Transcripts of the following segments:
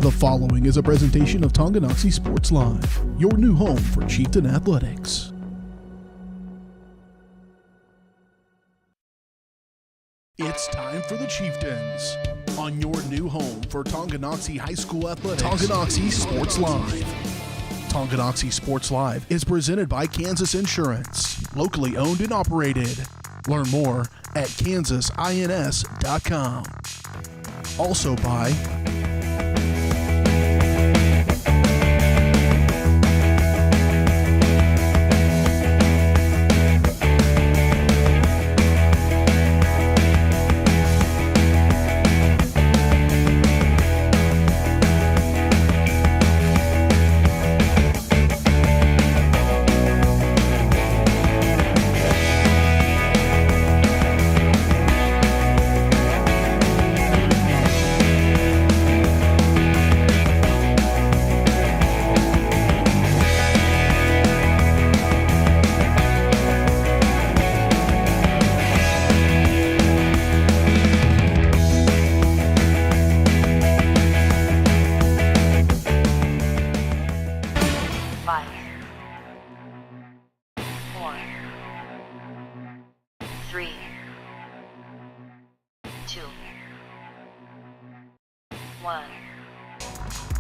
The following is a presentation of Tonganoxie Sports Live, your new home for Chieftain athletics. It's time for the Chieftains on your new home for Tonganoxie High School athletics. Tonganoxie Sports Live. Tonganoxie Sports Live is presented by Kansas Insurance, locally owned and operated. Learn more at kansasins.com. Also by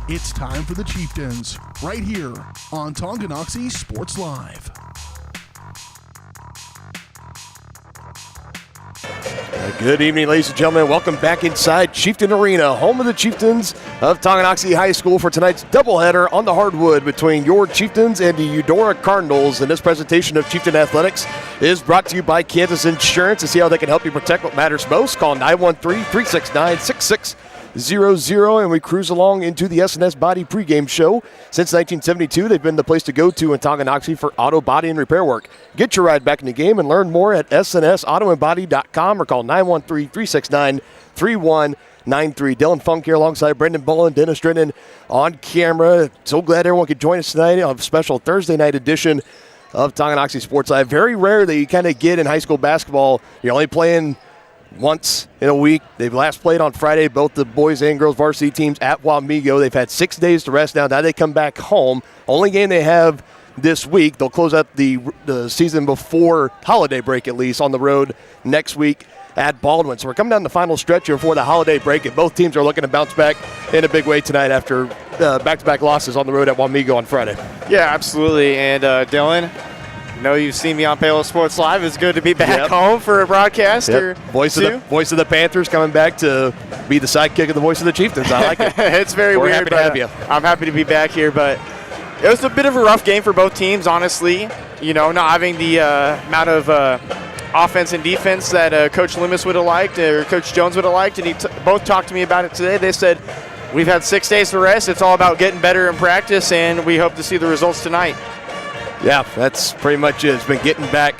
It's time for the Chieftains, right here on Tonganoxie Sports Live. Good evening, ladies and gentlemen. Welcome back inside Chieftain Arena, home of the Chieftains of Tonganoxie High School for tonight's doubleheader on the hardwood between your Chieftains and the Eudora Cardinals. And this presentation of Chieftain Athletics is brought to you by Kansas Insurance. To see how they can help you protect what matters most, call 913-369-6600. And we cruise along into the S&S Body pregame show. Since 1972, they've been the place to go to in Tonganoxie for auto, body, and repair work. Get your ride back in the game and learn more at snsautoandbody.com or call 913-369-3193. Dylan Funk here alongside Brendan Bull and Dennis Drennan on camera. So glad everyone could join us tonight on a special Thursday night edition of Tonganoxie Sports Live. Very rare that you kind of get in high school basketball. You're only playing once in a week. They've last played on Friday, both the boys and girls varsity teams at Wamego. They've had 6 days to rest now. Now they come back home. Only game they have this week. They'll close out the season before holiday break, at least, on the road next week at Baldwin. So we're coming down the final stretch here before the holiday break, and both teams are looking to bounce back in a big way tonight after back-to-back losses on the road at Wamego on Friday. Yeah, absolutely. And Dylan, I know you've seen me on Payless Sports Live. It's good to be back home for a broadcast. Yep. Voice of the Panthers coming back to be the sidekick of the voice of the Chieftains. I like it. It's very weird. Happy to have you. I'm happy to be back here, but it was a bit of a rough game for both teams, honestly. You know, not having the amount of offense and defense that Coach Loomis would have liked or Coach Jones would have liked, and both talked to me about it today. They said, we've had 6 days to rest. It's all about getting better in practice, and we hope to see the results tonight. Yeah, that's pretty much it. It's been getting back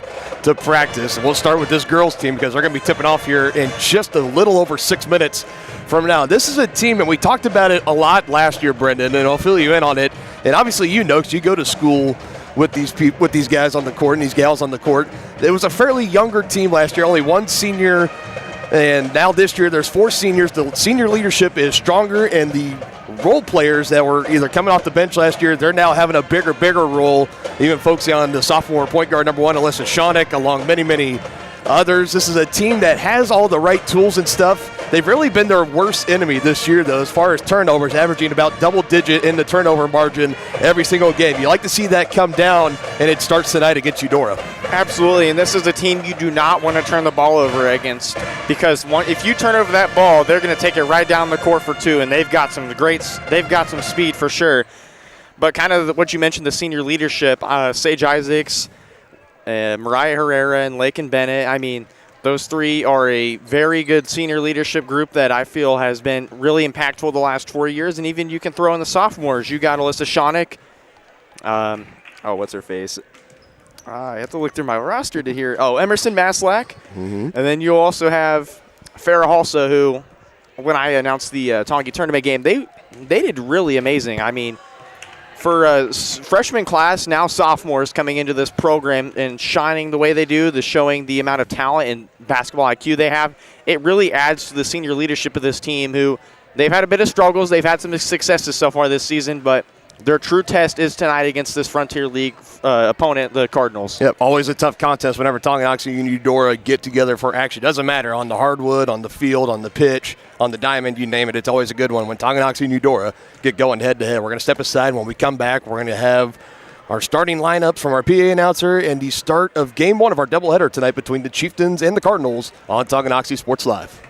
to practice. And we'll start with this girls team because they're going to be tipping off here in just a little over 6 minutes from now. This is a team, and we talked about it a lot last year, Brendan, and I'll fill you in on it. And obviously you know because you go to school with these guys on the court and these gals on the court. It was a fairly younger team last year, only one senior, and now this year there's 4 seniors. The senior leadership is stronger, and the role players that were either coming off the bench last year, they're now having a bigger role, even focusing on the sophomore point guard number 1, Alyssa Shawnick, along many others. This is a team that has all the right tools and stuff. They've really been their worst enemy this year, though, as far as turnovers, averaging about double-digit in the turnover margin every single game. You like to see that come down, and it starts tonight against Eudora. Absolutely, and this is a team you do not want to turn the ball over against, because if you turn over that ball, they're going to take it right down the court for 2, and they've got some speed for sure. But kind of what you mentioned, the senior leadership, Sage Isaacs, Mariah Herrera, and Lakin Bennett, I mean, those 3 are a very good senior leadership group that I feel has been really impactful the last 4 years. And even you can throw in the sophomores. You got Alyssa Shawnick. What's her face? I have to look through my roster to hear. Oh, Emerson Maslak. Mm-hmm. And then you also have Farrah Halsa, who, when I announced the Tongi tournament game, they did really amazing. I mean, for a freshman class, now sophomores coming into this program and shining the way they do, showing the amount of talent and basketball IQ they have, it really adds to the senior leadership of this team who They've had a bit of struggles. They've had some successes so far this season, but their true test is tonight against this Frontier League opponent, the Cardinals. Yep, always a tough contest whenever Tonganoxie and Eudora get together for action. Doesn't matter on the hardwood, on the field, on the pitch, on the diamond, you name it. It's always a good one when Tonganoxie and Eudora get going head-to-head. We're going to step aside. When we come back, we're going to have our starting lineups from our PA announcer and the start of Game 1 of our doubleheader tonight between the Chieftains and the Cardinals on Tonganoxie Sports Live.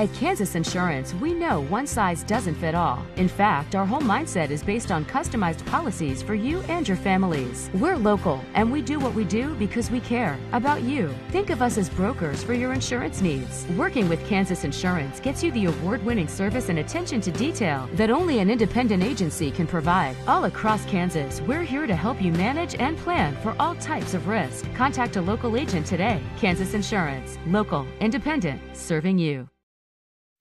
At Kansas Insurance, we know one size doesn't fit all. In fact, our whole mindset is based on customized policies for you and your families. We're local, and we do what we do because we care about you. Think of us as brokers for your insurance needs. Working with Kansas Insurance gets you the award-winning service and attention to detail that only an independent agency can provide. All across Kansas, we're here to help you manage and plan for all types of risk. Contact a local agent today. Kansas Insurance. Local, independent, serving you.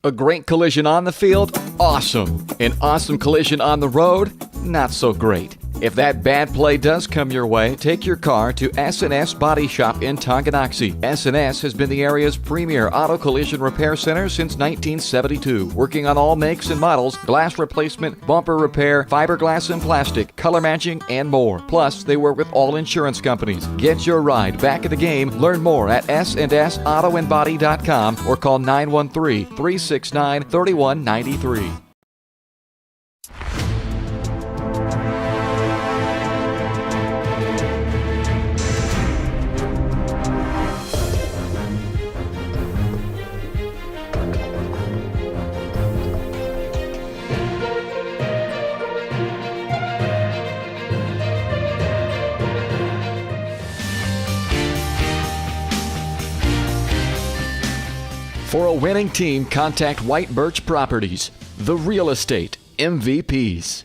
A great collision on the field? Awesome. An awesome collision on the road? Not so great. If that bad play does come your way, take your car to S&S Body Shop in Tonganoxie. S&S has been the area's premier auto collision repair center since 1972, working on all makes and models, glass replacement, bumper repair, fiberglass and plastic, color matching, and more. Plus, they work with all insurance companies. Get your ride back in the game. Learn more at snsautoandbody.com or call 913-369-3193. For a winning team, contact White Birch Properties, the real estate MVPs.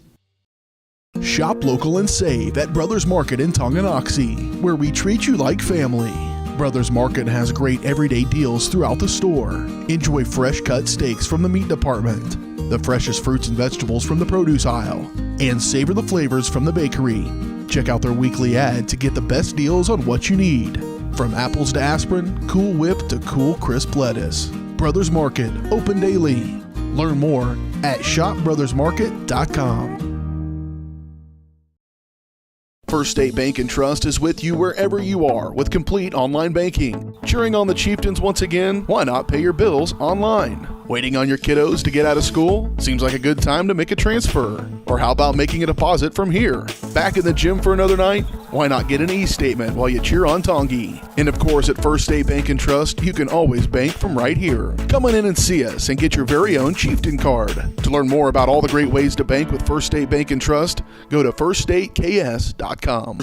Shop local and save at Brothers Market in Tonganoxie, where we treat you like family. Brothers Market has great everyday deals throughout the store. Enjoy fresh cut steaks from the meat department, the freshest fruits and vegetables from the produce aisle, and savor the flavors from the bakery. Check out their weekly ad to get the best deals on what you need. From apples to aspirin, Cool Whip to cool crisp lettuce. Brothers Market, open daily. Learn more at shopbrothersmarket.com. First State Bank and Trust is with you wherever you are with complete online banking. Cheering on the Chieftains once again? Why not pay your bills online? Waiting on your kiddos to get out of school? Seems like a good time to make a transfer. Or how about making a deposit from here? Back in the gym for another night? Why not get an e-statement while you cheer on Tongi? And of course, at First State Bank and Trust, you can always bank from right here. Come on in and see us and get your very own Chieftain card. To learn more about all the great ways to bank with First State Bank and Trust, go to firststateks.com.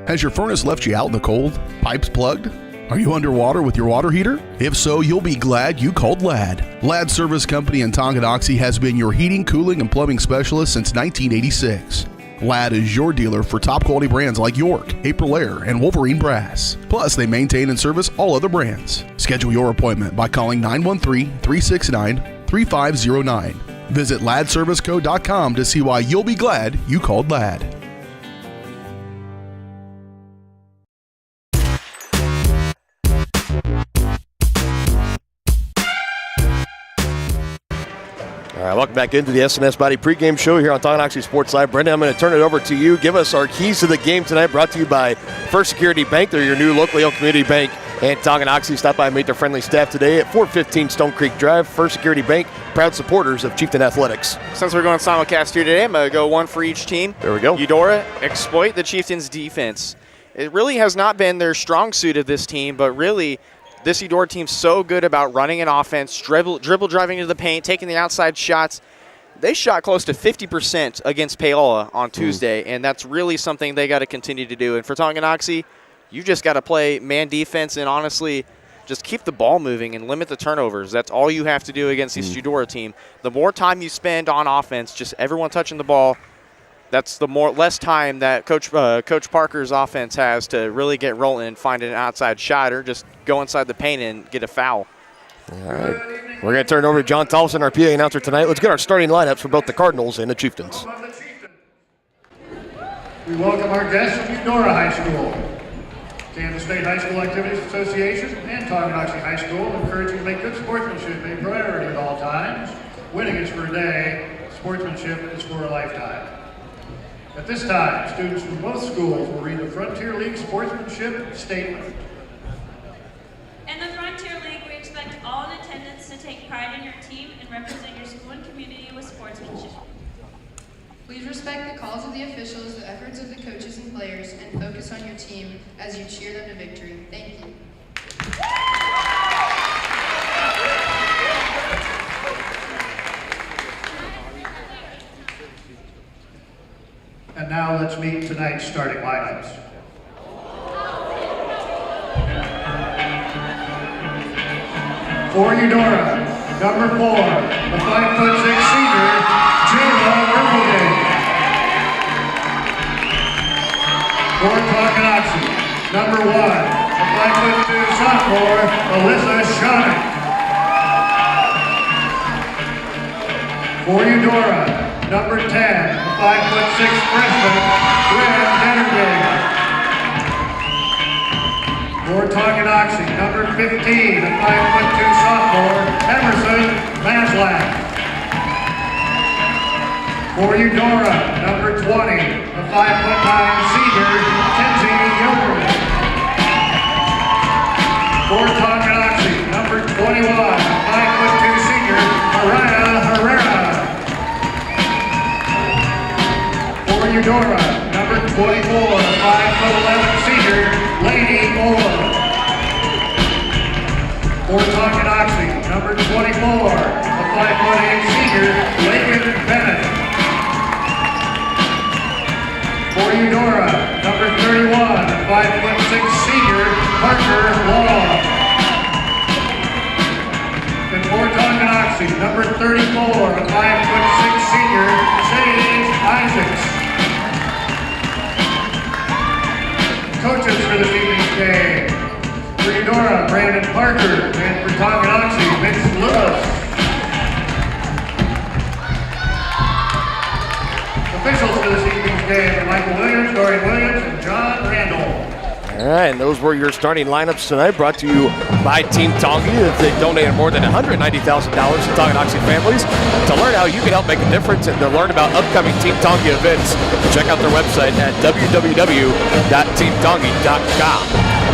Has your furnace left you out in the cold? Pipes plugged? Are you underwater with your water heater? If so, you'll be glad you called Ladd. Ladd Service Company in Tonganoxie has been your heating, cooling, and plumbing specialist since 1986. Ladd is your dealer for top quality brands like York, Aprilaire, and Wolverine Brass. Plus, they maintain and service all other brands. Schedule your appointment by calling 913-369-3509. Visit laddserviceco.com to see why you'll be glad you called Ladd. All right, welcome back into the S&S Body pregame show here on Tonganoxie Sports Live. Brendan, I'm going to turn it over to you. Give us our keys to the game tonight, brought to you by First Security Bank. They're your new locally owned community bank in Tonganoxie. Stop by and meet their friendly staff today at 415 Stone Creek Drive. First Security Bank, proud supporters of Chieftain Athletics. Since we're going simulcast here today, I'm going to go one for each team. There we go. Eudora, exploit the Chieftains' defense. It really has not been their strong suit of this team, but really this Eudora team's so good about running an offense, dribble driving into the paint, taking the outside shots. They shot close to 50% against Paola on Tuesday, and that's really something they got to continue to do. And for Tonganoxie, you just got to play man defense and honestly just keep the ball moving and limit the turnovers. That's all you have to do against this Eudora team. The more time you spend on offense, just everyone touching the ball, that's the less time that Coach Parker's offense has to really get rolling and find an outside shot or just go inside the paint and get a foul. All right. We're going to turn it over to John Tolleson, our PA announcer tonight. Let's get our starting lineups for both the Cardinals and the Chieftains. We welcome our guests from Eudora High School. Kansas State High School Activities Association and Tonganoxie High School encourage you to make good sportsmanship a priority at all times. Winning is for a day, sportsmanship is for a lifetime. At this time, students from both schools will read the Frontier League Sportsmanship Statement. In the Frontier League, we expect all in attendance to take pride in your team and represent your school and community with sportsmanship. Please respect the calls of the officials, the efforts of the coaches and players, and focus on your team as you cheer them to victory. Thank you. And now let's meet tonight's starting lineups. For Eudora, number 4, the 5'6" senior, Eudora. For Tonganoxie, number 1, the 5'2" sophomore, Alyssa Schoenig. For Eudora, number 10, the 5'6" freshman, Bryn Dennergay. For Tonganoxie, number 15, the 5'2" sophomore, Emerson Maslak. For Eudora, number 20, the 5'9" senior, Kenzie Yoder. For Tonganoxie, number 21, the 5'2" senior, Mariah Herrera. For Eudora, number 24, the 5'11" senior, Lady Moore. For Tonganoxie, number 24, the 5'8" senior, Lakin Bennett. For Eudora, number 31, the 5'6" senior, Parker Long. And for Tonganoxie, number 34, the 5'6" senior, Sage Isaacs. Coaches for this evening's game. For Eudora, Brandon Parker, and for Tonganoxie, Mitch Lewis. Officials for this evening's game are Michael Williams, Dorian Williams, and John Randall. All right, and those were your starting lineups tonight, brought to you by Team Tongi. If they donated more than $190,000 to Tonganoxie families. To learn how you can help make a difference and to learn about upcoming Team Tongi events, check out their website at www.teamtongi.com.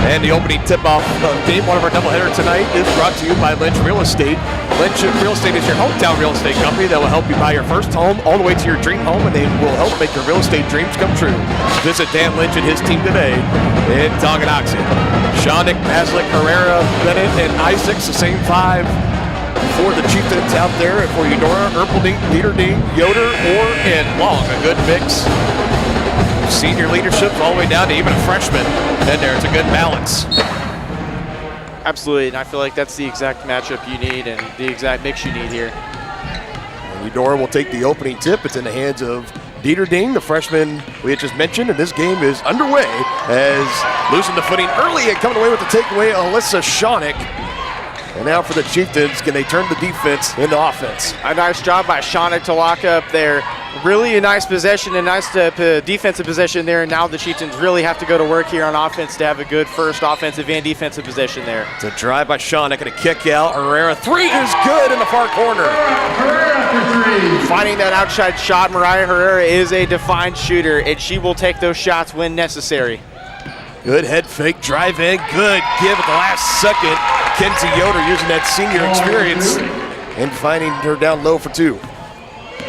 And the opening tip-off game, one of our doubleheader tonight, is brought to you by Lynch Real Estate. Lynch Real Estate is your hometown real estate company that will help you buy your first home all the way to your dream home, and they will help make your real estate dreams come true. Visit Dan Lynch and his team today in Tonganoxie. Schoenig, Maslick, Herrera, Bennett, and Isaacs, the same 5 for the Chieftains out there. And for Eudora, Erpelding, Dieterding, Yoder, Orr, and Long. A good mix. Senior leadership all the way down to even a freshman. And there, it's a good balance. Absolutely, and I feel like that's the exact matchup you need and the exact mix you need here. And Eudora will take the opening tip. It's in the hands of Dieterding, the freshman we had just mentioned, and this game is underway as losing the footing early and coming away with the takeaway, Alyssa Schoenig. And now for the Chieftains, can they turn the defense into offense? A nice job by Schoenig to lock up there. Really a nice possession, a nice defensive possession there, and now the Chieftains really have to go to work here on offense to have a good first offensive and defensive possession there. It's a drive by Schoenig and a kick out. Herrera, 3 is good in the far corner. Herrera for 3. Finding that outside shot, Mariah Herrera is a defined shooter, and she will take those shots when necessary. Good head fake, drive in, good give at the last second. Kenzie Yoder using that senior experience and finding her down low for 2.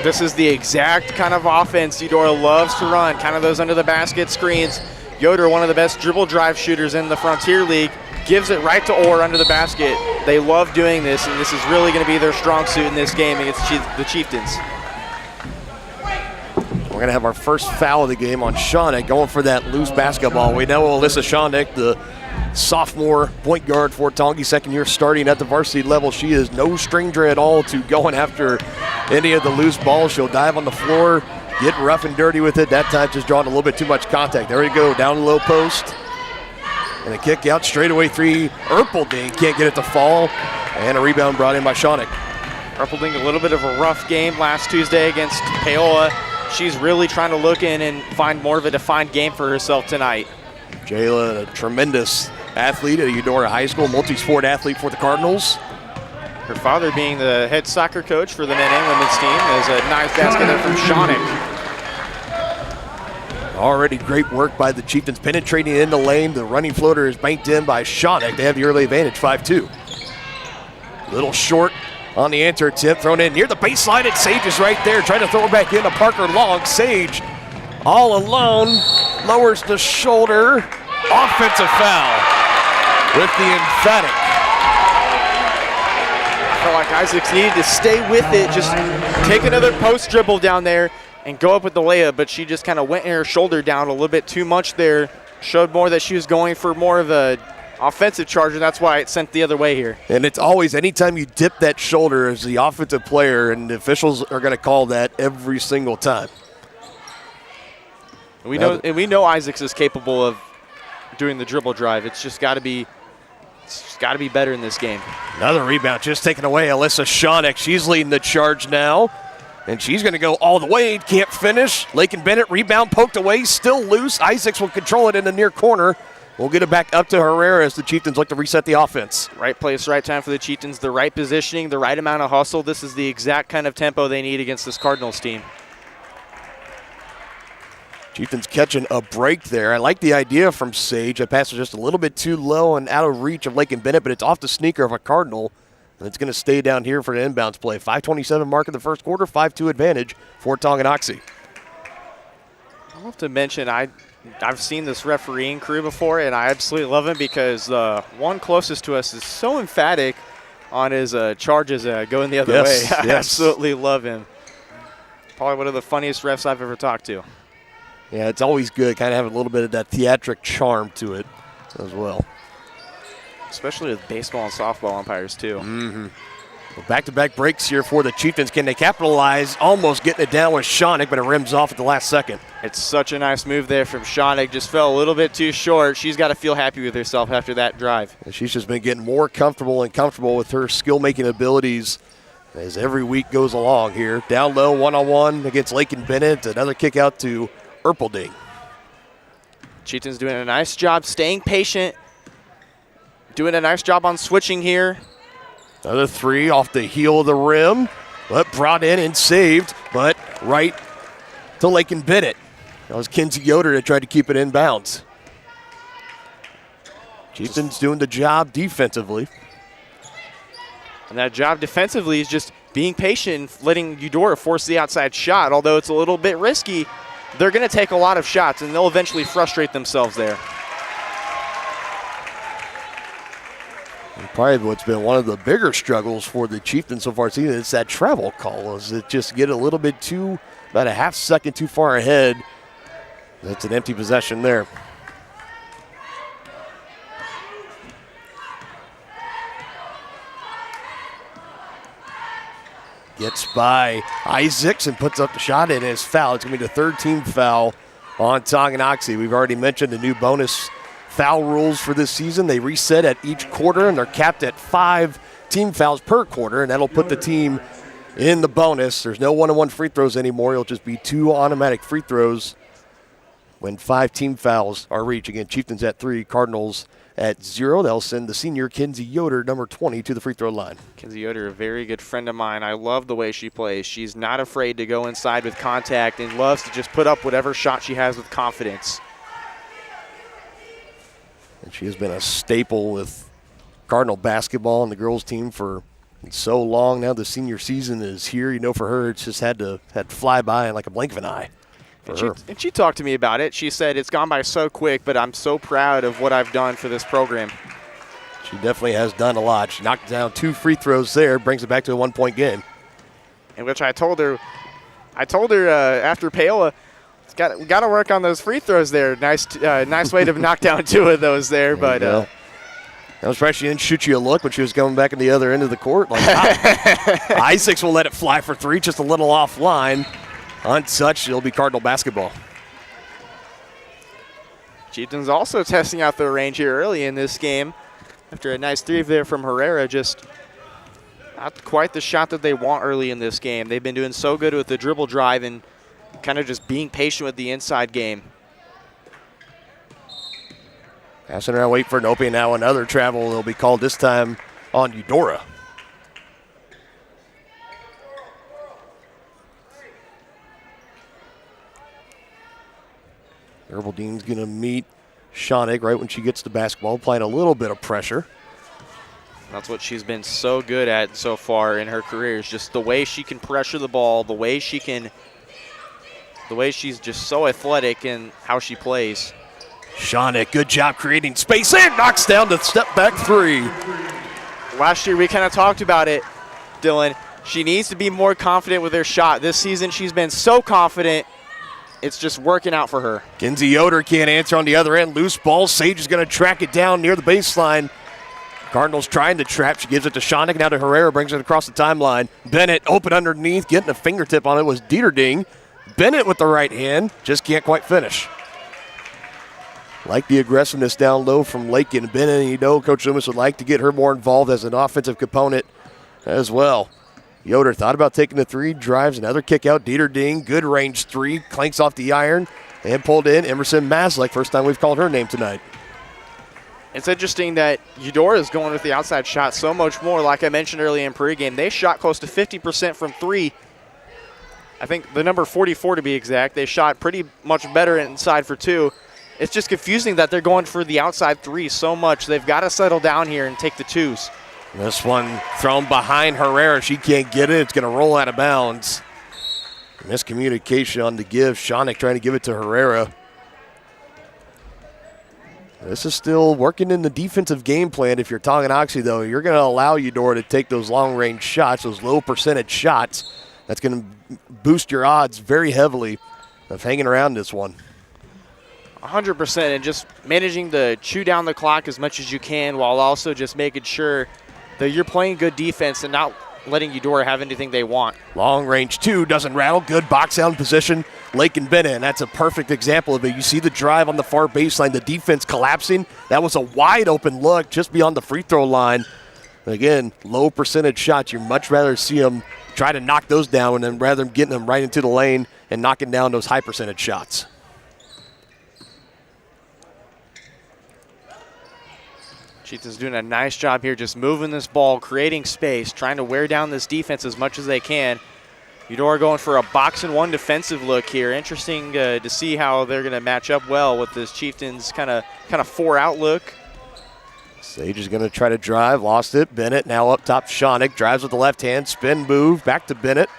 This is the exact kind of offense Eudora loves to run, kind of those under the basket screens. Yoder, one of the best dribble drive shooters in the Frontier League, gives it right to Orr under the basket. They love doing this, and this is really going to be their strong suit in this game against the Chieftains. We're going to have our first foul of the game on Schoenig going for that loose basketball. We know Alyssa Schoenig, the sophomore point guard for Tongi, second year starting at the varsity level. She is no stranger at all to going after any of the loose balls. She'll dive on the floor, get rough and dirty with it. That time just drawing a little bit too much contact. There we go, down the low post. And a kick out, straightaway 3. Erpelding can't get it to fall. And a rebound brought in by Schoenig. Erpelding a little bit of a rough game last Tuesday against Paola. She's really trying to look in and find more of a defined game for herself tonight. Jayla, a tremendous athlete at Eudora High School, multi-sport athlete for the Cardinals. Her father being the head soccer coach for the men and women's team. There's a nice basket there from Shawnick. Already great work by the Chieftains penetrating in the lane. The running floater is banked in by Shawnick. They have the early advantage, 5-2. Little short on the answer attempt, thrown in near the baseline, and Sage is right there, trying to throw it back into Parker Long. Sage all alone, lowers the shoulder. Offensive foul with the emphatic. I felt like Isaacs needed to stay with it, just take another post dribble down there and go up with the layup, but she just kind of went in her shoulder down a little bit too much there. Showed more that she was going for more of a offensive charge, and that's why it sent the other way here. And it's always, anytime you dip that shoulder as the offensive player, and the officials are going to call that every single time. We know Isaacs is capable of doing the dribble drive. It's just got to be better in this game. Another rebound just taken away. Alyssa Shawnick, she's leading the charge now. And she's going to go all the way. Can't finish. Lakin Bennett, rebound poked away. Still loose. Isaacs will control it in the near corner. We'll get it back up to Herrera as the Chieftains look to reset the offense. Right place, right time for the Chieftains. The right positioning, the right amount of hustle. This is the exact kind of tempo they need against this Cardinals team. Chieftains catching a break there. I like the idea from Sage. That pass was just a little bit too low and out of reach of Lakin Bennett, but it's off the sneaker of a Cardinal. And it's going to stay down here for the inbounds play. 5:27 mark in the first quarter, 5-2 advantage for Tonganoxie. I'll have to mention, I've seen this refereeing crew before, and I absolutely love him because the one closest to us is so emphatic on his charges going the other way. I absolutely love him. Probably one of the funniest refs I've ever talked to. Yeah, it's always good, kind of have a little bit of that theatric charm to it as well. Especially with baseball and softball umpires, too. Mm-hmm. Well, back-to-back breaks here for the Chieftains. Can they capitalize? Almost getting it down with Shawnick, but it rims off at the last second. It's such a nice move there from Shawnick. Just fell a little bit too short. She's got to feel happy with herself after that drive. And she's just been getting more comfortable with her skill-making abilities as every week goes along here. Down low, one-on-one against Lakin Bennett. Another kick out to Erpelding. Chieftains doing a nice job staying patient. Doing a nice job on switching here. Another three off the heel of the rim, but brought in and saved, but right to Lakin Bennett. That was Kinsey Yoder that tried to keep it in bounds. Chieftains doing the job defensively. And that job defensively is just being patient, letting Eudora force the outside shot. Although it's a little bit risky, they're going to take a lot of shots, and they'll eventually frustrate themselves there. And probably what's been one of the bigger struggles for the Chieftains so far this season is that travel call. Is it just get a little bit too, about a half second too far ahead. That's an empty possession there. Gets by Isaacs and puts up the shot and is fouled. It's going to be the third team foul on Tonganoxie. We've already mentioned the new bonus foul rules for this season. They reset at each quarter, and they're capped at 5 team fouls per quarter, and that'll put the team in the bonus. There's no one-on-one free throws anymore. It'll just be 2 automatic free throws when 5 team fouls are reached. Again, Chieftains at 3, Cardinals at 0. They'll send the senior Kinsey Yoder, number 20, to the free throw line. Kinsey Yoder, a very good friend of mine. I love the way she plays. She's not afraid to go inside with contact and loves to just put up whatever shot she has with confidence. And she has been a staple with Cardinal basketball and the girls team for so long now. The senior season is here. You know, for her, it's just had to fly by in like a blink of an eye. And she talked to me about it. She said, it's gone by so quick, but I'm so proud of what I've done for this program. She definitely has done a lot. She knocked down 2 free throws there, brings it back to a 1-point game. In which I told her after Paola, we got to work on those free throws there. Nice way to knock down 2 of those there. But that was probably, she didn't shoot you a look when she was going back in the other end of the court. Like, Isaacs will let it fly for 3, just a little offline. Untouched, it'll be Cardinal basketball. Chieftains also testing out their range here early in this game. After a nice 3 there from Herrera, just not quite the shot that they want early in this game. They've been doing so good with the dribble drive and kind of just being patient with the inside game. Passing around, wait for an opening. Now another travel will be called, this time on Eudora. Erbaldine's going to meet Schoenig right when she gets the basketball, applying a little bit of pressure. That's what she's been so good at so far in her career, is just the way she can pressure the ball, the way she's just so athletic in how she plays. Schoenig, good job creating space and knocks down the step back three. Last year we kind of talked about it, Dylan. She needs to be more confident with her shot. This season she's been so confident, it's just working out for her. Kinsey Yoder can't answer on the other end. Loose ball. Sage is going to track it down near the baseline. Cardinals trying to trap. She gives it to Schoenig. Now to Herrera. Brings it across the timeline. Bennett open underneath. Getting a fingertip on it was Dieterding. Bennett with the right hand. Just can't quite finish. Like the aggressiveness down low from Lakin. Bennett, and you know Coach Loomis would like to get her more involved as an offensive component as well. Yoder thought about taking the three, drives another kick out. Dieterding, good range three, clanks off the iron and pulled in. Emerson Maslick, first time we've called her name tonight. It's interesting that Eudora is going with the outside shot so much more. Like I mentioned earlier in pregame, they shot close to 50% from three. I think the number 44 to be exact. They shot pretty much better inside for two. It's just confusing that they're going for the outside three so much. They've got to settle down here and take the twos. This one thrown behind Herrera. She can't get it. It's going to roll out of bounds. Miscommunication on the give. Schoenig trying to give it to Herrera. This is still working in the defensive game plan. If you're Tonganoxie, though, you're going to allow Eudora to take those long-range shots, those low percentage shots. That's going to boost your odds very heavily of hanging around this one. 100%, and just managing to chew down the clock as much as you can while also just making sure that you're playing good defense and not letting Eudora have anything they want. Long range two doesn't rattle. Good box down position. Lake and Bennett, and that's a perfect example of it. You see the drive on the far baseline, the defense collapsing. That was a wide open look just beyond the free throw line. Again, low percentage shots. You'd much rather see them try to knock those down than rather than getting them right into the lane and knocking down those high percentage shots. Chieftains doing a nice job here just moving this ball, creating space, trying to wear down this defense as much as they can. Eudora going for a box and one defensive look here. Interesting to see how they're going to match up well with this Chieftains kind of four out look. Sage is going to try to drive, lost it. Bennett now up top. Schoenig drives with the left hand, spin move, back to Bennett.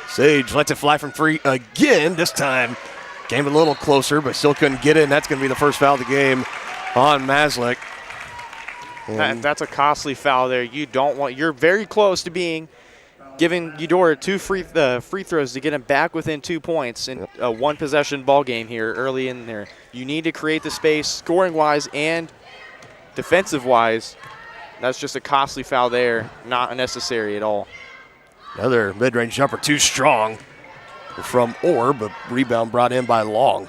Sage lets it fly from three again. This time came a little closer, but still couldn't get it, and that's going to be the first foul of the game on Maslick. That's a costly foul there. You're very close to giving Eudora two free throws to get him back within 2 points in a one possession ball game here early in there. You need to create the space scoring wise and defensive wise. That's just a costly foul there, not necessary at all. Another mid-range jumper, too strong from Orr, but rebound brought in by Long.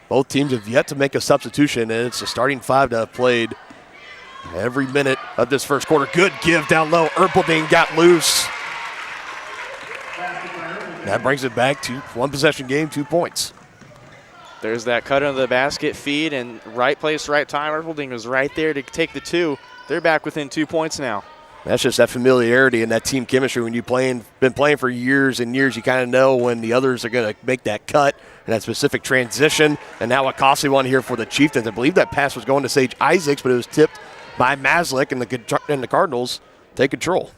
Both teams have yet to make a substitution, and it's a starting five to have played every minute of this first quarter. Good give down low. Erpelding got loose. That brings it back to one possession game, 2 points. There's that cut under the basket feed, and right place, right time. Erpelding was right there to take the two. They're back within 2 points now. That's just that familiarity and that team chemistry. When you've been playing for years and years, you kind of know when the others are going to make that cut and that specific transition. And now a costly one here for the Chieftains. I believe that pass was going to Sage Isaacs, but it was tipped by Maslick, and the Cardinals take control.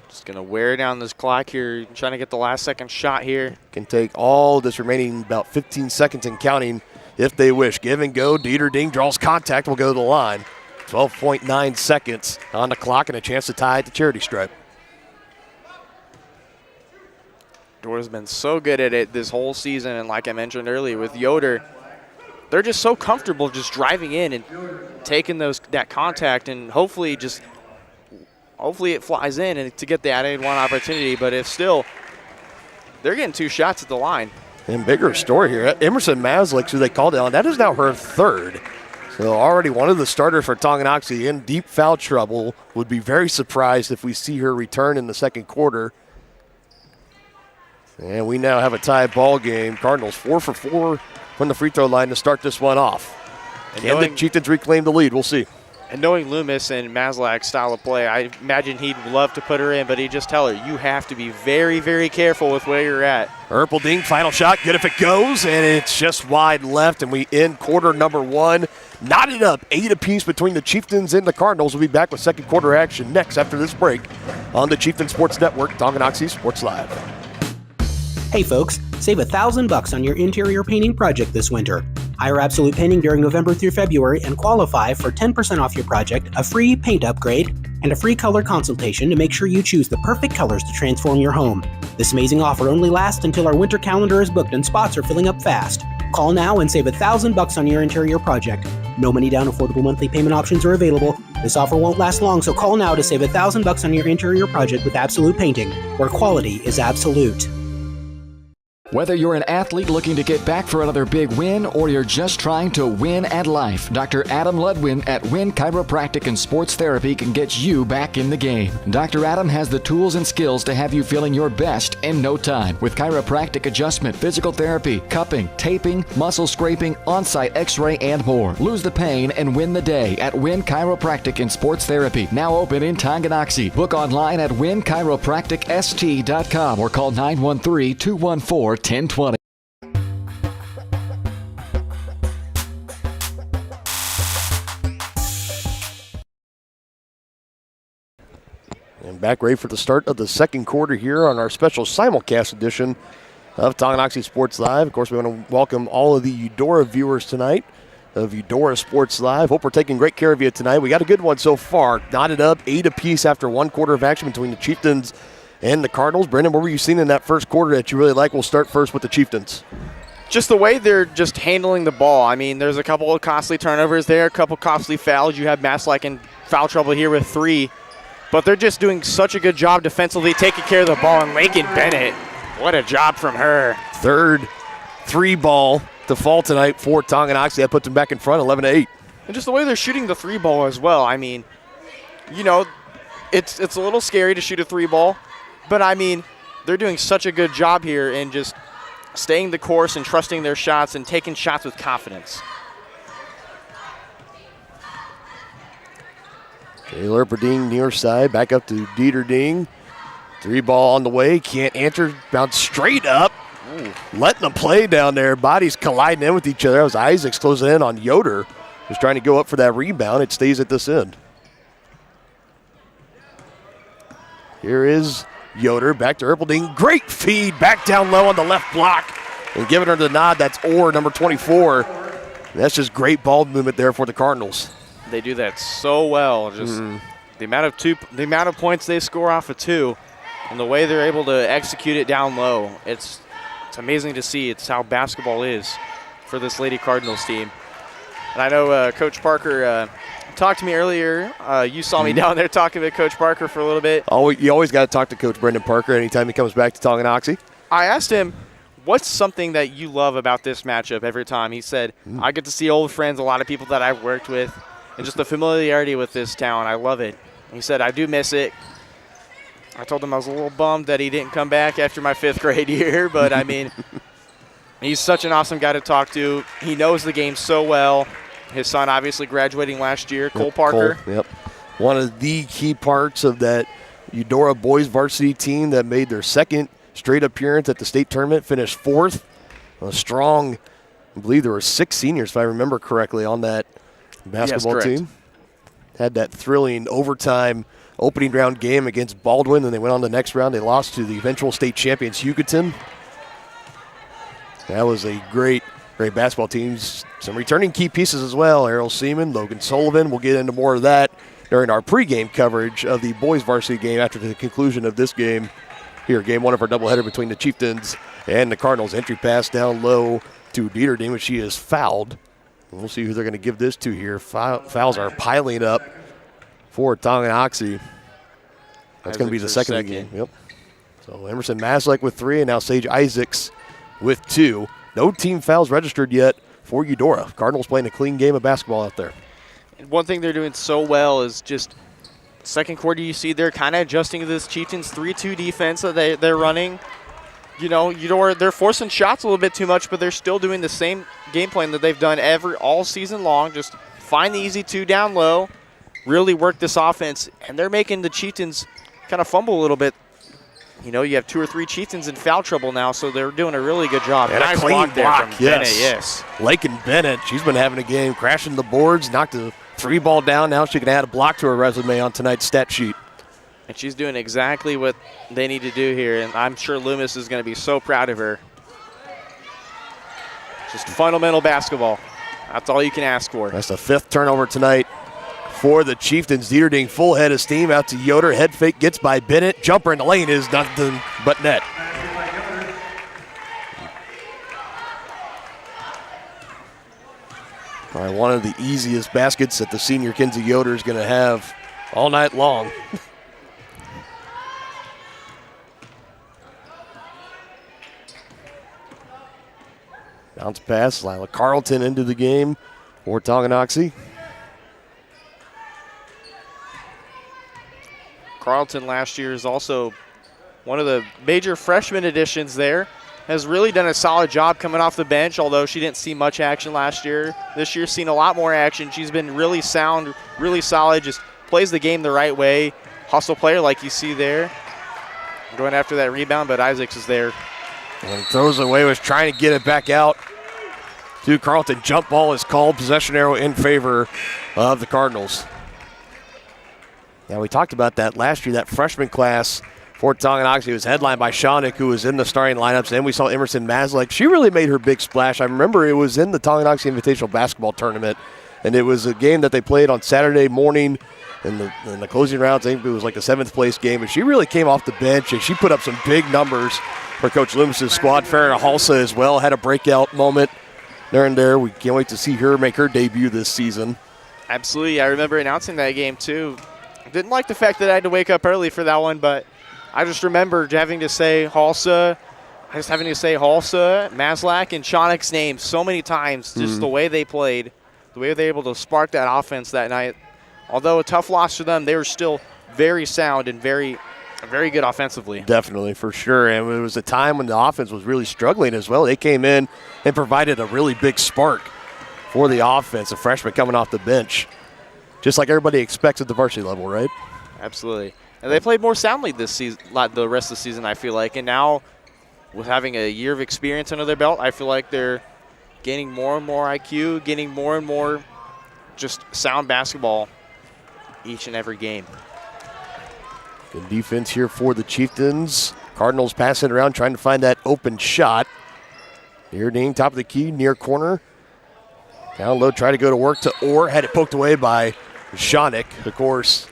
Just going to wear down this clock here, trying to get the last second shot here. Can take all this remaining about 15 seconds and counting if they wish. Give and go. Dieterding draws contact, will go to the line. 12.9 seconds on the clock and a chance to tie at the charity stripe. Eudора's been so good at it this whole season, and like I mentioned earlier with Yoder, they're just so comfortable just driving in and taking that contact, and hopefully it flies in and to get the added one opportunity. But if still, they're getting 2 shots at the line. And bigger story here, Emerson Maslick, who they called on, that is now her third. So already one of the starters for Tonganoxie in deep foul trouble. Would be very surprised if we see her return in the second quarter. And we now have a tie ball game. Cardinals 4 for 4 from the free throw line to start this one off. Can the Chieftains reclaim the lead? We'll see. And knowing Loomis and Maslak's style of play, I imagine he'd love to put her in, but he'd just tell her, you have to be very, very careful with where you're at. Erpelding, final shot, good if it goes, and it's just wide left, and we end quarter number 1. Knotted up 8 apiece between the Chieftains and the Cardinals. We'll be back with second quarter action next after this break on the Chieftain Sports Network, Tonganoxie Sports Live. Hey folks, save $1,000 on your interior painting project this winter. Hire Absolute Painting during November through February and qualify for 10% off your project, a free paint upgrade, and a free color consultation to make sure you choose the perfect colors to transform your home. This amazing offer only lasts until our winter calendar is booked and spots are filling up fast. Call now and save $1,000 on your interior project. No money down, affordable monthly payment options are available. This offer won't last long, so call now to save $1,000 on your interior project with Absolute Painting, where quality is absolute. Whether you're an athlete looking to get back for another big win or you're just trying to win at life, Dr. Adam Ludwin at Win Chiropractic and Sports Therapy can get you back in the game. Dr. Adam has the tools and skills to have you feeling your best in no time with chiropractic adjustment, physical therapy, cupping, taping, muscle scraping, on-site x-ray, and more. Lose the pain and win the day at Win Chiropractic and Sports Therapy, now open in Tonganoxie. Book online at winchiropracticst.com or call 913-214-1020. And back ready for the start of the second quarter here on our special simulcast edition of Tonganoxie Sports Live. Of course, we want to welcome all of the Eudora viewers tonight of Eudora Sports Live. Hope we're taking great care of you tonight. We got a good one so far. Knotted up 8 apiece after one quarter of action between the Chieftains and the Cardinals. Brendan, what were you seeing in that first quarter that you really like? We'll start first with the Chieftains. Just the way they're just handling the ball. I mean, there's a couple of costly turnovers there, a couple costly fouls. You have Maslak in foul trouble here with 3. But they're just doing such a good job defensively, taking care of the ball. And Lakin Bennett, what a job from her. Third 3 ball to fall tonight for Tonganoxie. That puts them back in front, 11-8. And just the way they're shooting the 3 ball as well. I mean, you know, it's a little scary to shoot a 3 ball. But, I mean, they're doing such a good job here in just staying the course and trusting their shots and taking shots with confidence. Taylor Perding near side, back up to Dieterding. 3 ball on the way, can't answer, bounce straight up. Ooh. Letting them play down there. Bodies colliding in with each other. That was Isaacs closing in on Yoder. Just trying to go up for that rebound. It stays at this end. Here is Yoder, back to Erpelding. Great feed, back down low on the left block. And giving her the nod, that's Orr, number 24. And that's just great ball movement there for the Cardinals. They do that so well. Just the amount of points they score off of 2 and the way they're able to execute it down low. It's amazing to see. It's how basketball is for this Lady Cardinals team. And I know Coach Parker talked to me earlier. You saw me down there talking to Coach Parker for a little bit. Oh, you always got to talk to Coach Brendan Parker anytime he comes back to Tonganoxie. I asked him, what's something that you love about this matchup every time? He said, I get to see old friends, a lot of people that I've worked with, and just the familiarity with this town. I love it. He said, I do miss it. I told him I was a little bummed that he didn't come back after my 5th grade year, but, I mean, he's such an awesome guy to talk to. He knows the game so well. His son obviously graduating last year, Cole Parker. Cole, yep. One of the key parts of that Eudora boys varsity team that made their 2nd straight appearance at the state tournament, finished 4th. A strong, I believe there were 6 seniors, if I remember correctly, on that basketball team. Had that thrilling overtime opening round game against Baldwin, and they went on the next round. They lost to the eventual state champions, Hugoton. That was a great basketball team. Some returning key pieces as well. Errol Seaman, Logan Sullivan. We'll get into more of that during our pregame coverage of the boys varsity game after the conclusion of this game. Here, game 1 of our doubleheader between the Chieftains and the Cardinals. Entry pass down low to Dieterding, but she is fouled. We'll see who they're going to give this to here. Fouls are piling up for Tonganoxie. That's going to be the second of the game. Yep. So Emerson Maslak with 3, and now Sage Isaacs with 2. No team fouls registered yet for Eudora. Cardinals playing a clean game of basketball out there. And one thing they're doing so well is just second quarter, you see they're kind of adjusting to this Chieftains 3-2 defense that they're running. You know, Eudora, they're forcing shots a little bit too much, but they're still doing the same game plan that they've done all season long. Just find the easy 2 down low, really work this offense, and they're making the Chieftains kind of fumble a little bit. You know, you have 2 or 3 Chieftains in foul trouble now, so they're doing a really good job. And nice a clean there block, from Bennett, yes. Lakin Bennett, she's been having a game, crashing the boards, knocked a 3-ball down. Now she can add a block to her resume on tonight's stat sheet. And she's doing exactly what they need to do here, and I'm sure Loomis is going to be so proud of her. Just fundamental basketball. That's all you can ask for. That's the 5th turnover tonight for the Chieftains. Dieterding full head of steam out to Yoder. Head fake gets by Bennett. Jumper in the lane is nothing but net. Probably one of the easiest baskets that the senior Kinsey Yoder is going to have all night long. Bounce pass, Lila Carlton into the game for Tonganoxie. Carlton last year is also one of the major freshman additions there. Has really done a solid job coming off the bench, although she didn't see much action last year. This year's seen a lot more action. She's been really sound, really solid, just plays the game the right way. Hustle player like you see there. Going after that rebound, but Isaacs is there. And throws it away, was trying to get it back out to Carlton. Jump ball is called. Possession arrow in favor of the Cardinals. Now, we talked about that last year, that freshman class for Tonganoxie was headlined by Shawnick, who was in the starting lineups. Then we saw Emerson Maslek. She really made her big splash. I remember it was in the Tonganoxie Invitational Basketball Tournament, and it was a game that they played on Saturday morning in the closing rounds. I think it was like a 7th place game, and she really came off the bench, and she put up some big numbers for Coach Loomis's squad. Farrah Halsa as well had a breakout moment there and there. We can't wait to see her make her debut this season. Absolutely. I remember announcing that game, too. Didn't like the fact that I had to wake up early for that one, but I just remember having to say Halsa, Maslak, and Shawnick's name so many times, just the way they played, the way they were able to spark that offense that night. Although a tough loss for them, they were still very sound and very good offensively. Definitely, for sure. And it was a time when the offense was really struggling as well. They came in and provided a really big spark for the offense, a freshman coming off the bench. Just like everybody expects at the varsity level, right? Absolutely. And they played more soundly this season, the rest of the season, I feel like. And now, with having a year of experience under their belt, I feel like they're gaining more and more IQ, getting more and more just sound basketball each and every game. Good defense here for the Chieftains. Cardinals passing around, trying to find that open shot. Deerding, top of the key, near corner. Down low, try to go to work to Orr. Had it poked away by Shawnick, of course.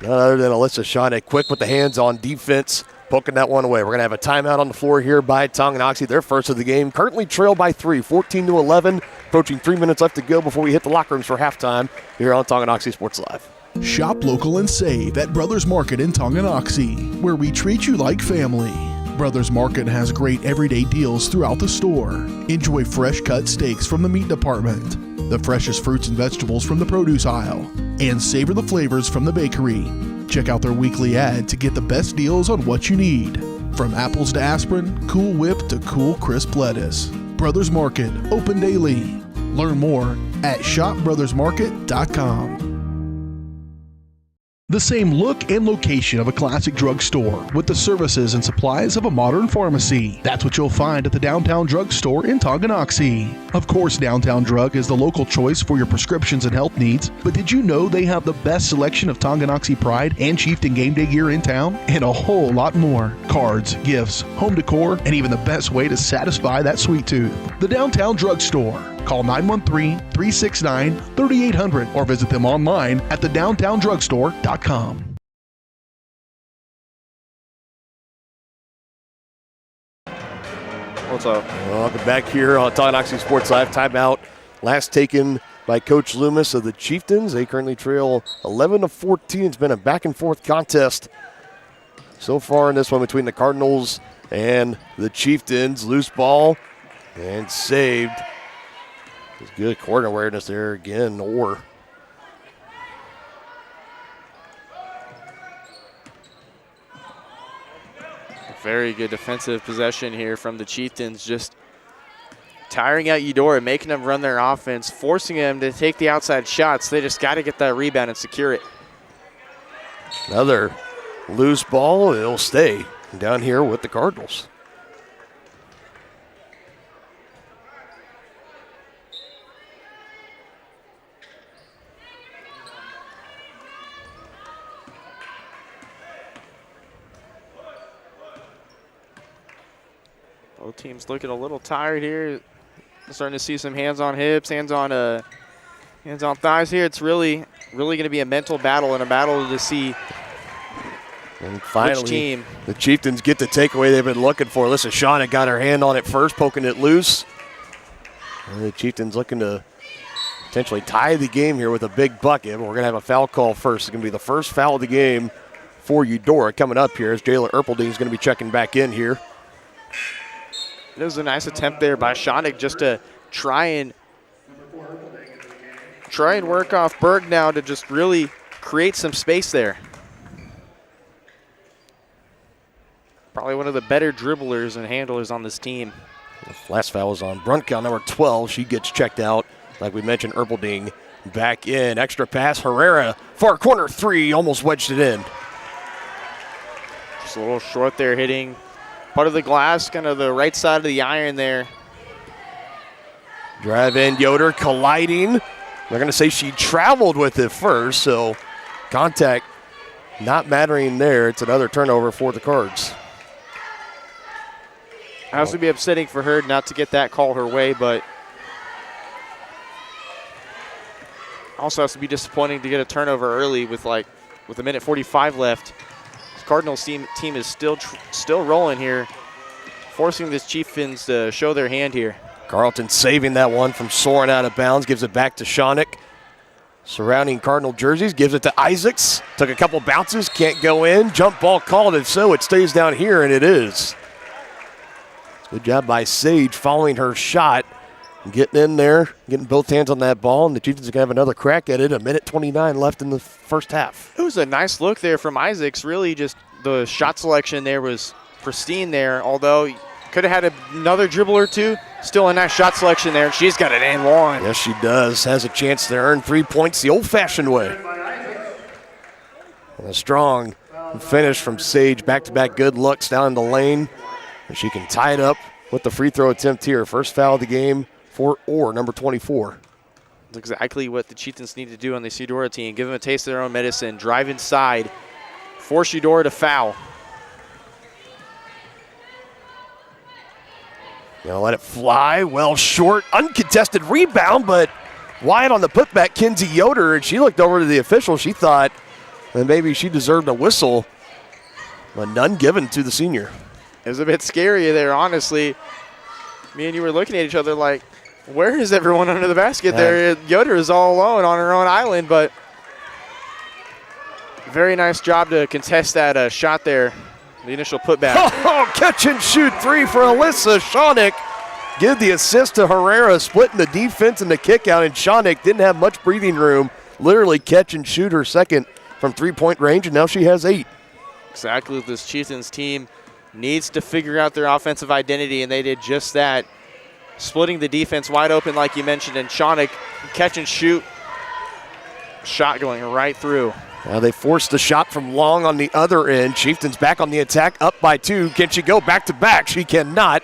None other than Alyssa Shawnick, quick with the hands on defense, poking that one away. We're going to have a timeout on the floor here by Tonganoxie, their first of the game. Currently trailed by 3, 14-11. Approaching 3 minutes left to go before we hit the locker rooms for halftime here on Tonganoxie Sports Live. Shop local and save at Brothers Market in Tonganoxie, where we treat you like family. Brothers Market has great everyday deals throughout the store. Enjoy fresh cut steaks from the meat department, the freshest fruits and vegetables from the produce aisle, and savor the flavors from the bakery. Check out their weekly ad to get the best deals on what you need. From apples to aspirin, Cool Whip to cool crisp lettuce. Brothers Market, open daily. Learn more at shopbrothersmarket.com. The same look and location of a classic drugstore with the services and supplies of a modern pharmacy. That's what you'll find at the Downtown Drug Store in Tonganoxie. Of course, Downtown Drug is the local choice for your prescriptions and health needs, but did you know they have the best selection of Tonganoxie Pride and Chieftain game day gear in town? And a whole lot more. Cards, gifts, home decor, and even the best way to satisfy that sweet tooth. The Downtown Drug Store. Call 913-369-3800 or visit them online at thedowntowndrugstore.com. What's up? Welcome back here on Tonganoxie Sports Live. Timeout last taken by Coach Loomis of the Chieftains. They currently trail 11-14. It's been a back-and-forth contest so far in this one between the Cardinals and the Chieftains. Loose ball and saved. It's good court awareness there again, Orr. Very good defensive possession here from the Chieftains. Just tiring out Eudora, making them run their offense, forcing them to take the outside shots. They just got to get that rebound and secure it. Another loose ball. It'll stay down here with the Cardinals. Both teams looking a little tired here. Starting to see some hands on hips, hands on thighs here. It's really going to be a mental battle and a battle to see and finally, which team. The Chieftains get the takeaway they've been looking for. Listen, Shauna got her hand on it first, poking it loose. And the Chieftains looking to potentially tie the game here with a big bucket. But we're going to have a foul call first. It's going to be the first foul of the game for Eudora coming up here as Jayla Erpelding is going to be checking back in here. It was a nice attempt there by Shonick just to try and work off Berg now to just really create some space there. Probably one of the better dribblers and handlers on this team. The last foul is on Brunkow, number 12. She gets checked out. Like we mentioned, Erpelding back in. Extra pass, Herrera, far corner three, almost wedged it in. Just a little short there, hitting part of the glass, kind of the right side of the iron there. Drive in, Yoder colliding. They're going to say she traveled with it first, so contact not mattering there. It's another turnover for the Cards. It has to be upsetting for her not to get that call her way, but also has to be disappointing to get a turnover early with a minute 45 left. This Cardinals team is still rolling here, forcing this Chieftains to show their hand here. Carlton saving that one from soaring out of bounds, gives it back to Shonick. Surrounding Cardinal jerseys, gives it to Isaacs. Took a couple bounces, can't go in. Jump ball called, and so it stays down here, and it is. Good job by Sage following her shot. Getting in there, getting both hands on that ball, and the Chieftains are going to have another crack at it. A minute 29 left in the first half. It was a nice look there from Isaacs. Really just the shot selection there was pristine there, although could have had another dribble or two. Still a nice shot selection there. She's got it and one. Yes, she does. Has a chance to earn 3 points the old-fashioned way. And a strong finish from Sage. Back-to-back good looks down in the lane. And she can tie it up with the free throw attempt here. First foul of the game for Orr, number 24. That's exactly what the Chieftains need to do on the Eudora team. Give them a taste of their own medicine. Drive inside. Force Eudora to foul. Gonna let it fly. Well short. Uncontested rebound, but wide on the putback, Kinsey Yoder. And she looked over to the official. She thought that maybe she deserved a whistle, but none given to the senior. It was a bit scary there, honestly. Me and you were looking at each other like, where is everyone under the basket there? Yoder is all alone on her own island, but very nice job to contest that shot there, the initial putback. Oh, catch and shoot three for Alyssa Shonick. Give the assist to Herrera, splitting the defense and the kick out, and Shonick didn't have much breathing room. Literally catch and shoot her second from three-point range, and now she has 8. Exactly. This Chieftains team needs to figure out their offensive identity, and they did just that. Splitting the defense wide open like you mentioned, and Shonick catch and shoot. Shot going right through. Now they forced the shot from long on the other end. Chieftains back on the attack, up by 2. Can she go back-to-back? She cannot.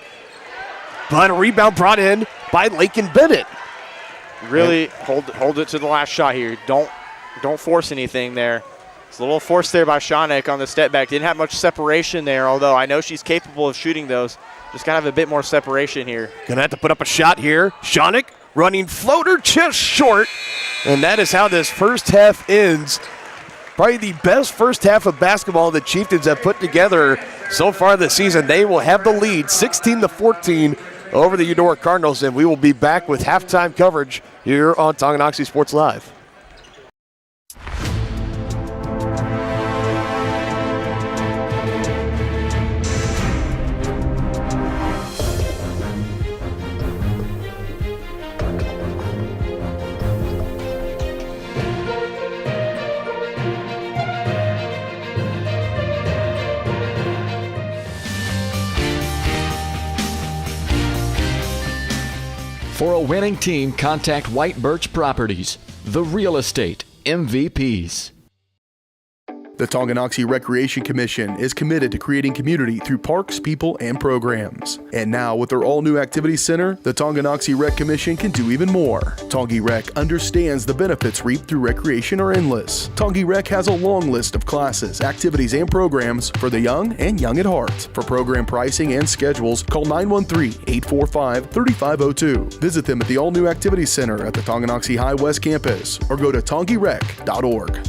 But a rebound brought in by Lakin Bennett. Really hold it to the last shot here. Don't force anything there. It's a little force there by Shonick on the step back. Didn't have much separation there, although I know she's capable of shooting those. Just got to have a bit more separation here. Gonna have to put up a shot here. Shonick running floater just short. And that is how this first half ends. Probably the best first half of basketball the Chieftains have put together so far this season. They will have the lead 16-14 over the Eudora Cardinals, and we will be back with halftime coverage here on Tonganoxie Sports Live. For a winning team, contact White Birch Properties, the real estate MVPs. The Tonganoxie Recreation Commission is committed to creating community through parks, people, and programs. And now, with their all-new activity center, the Tonganoxie Rec Commission can do even more. Tongi Rec understands the benefits reaped through recreation are endless. Tongi Rec has a long list of classes, activities, and programs for the young and young at heart. For program pricing and schedules, call 913-845-3502. Visit them at the all-new activity center at the Tonganoxie High West campus or go to tongirec.org.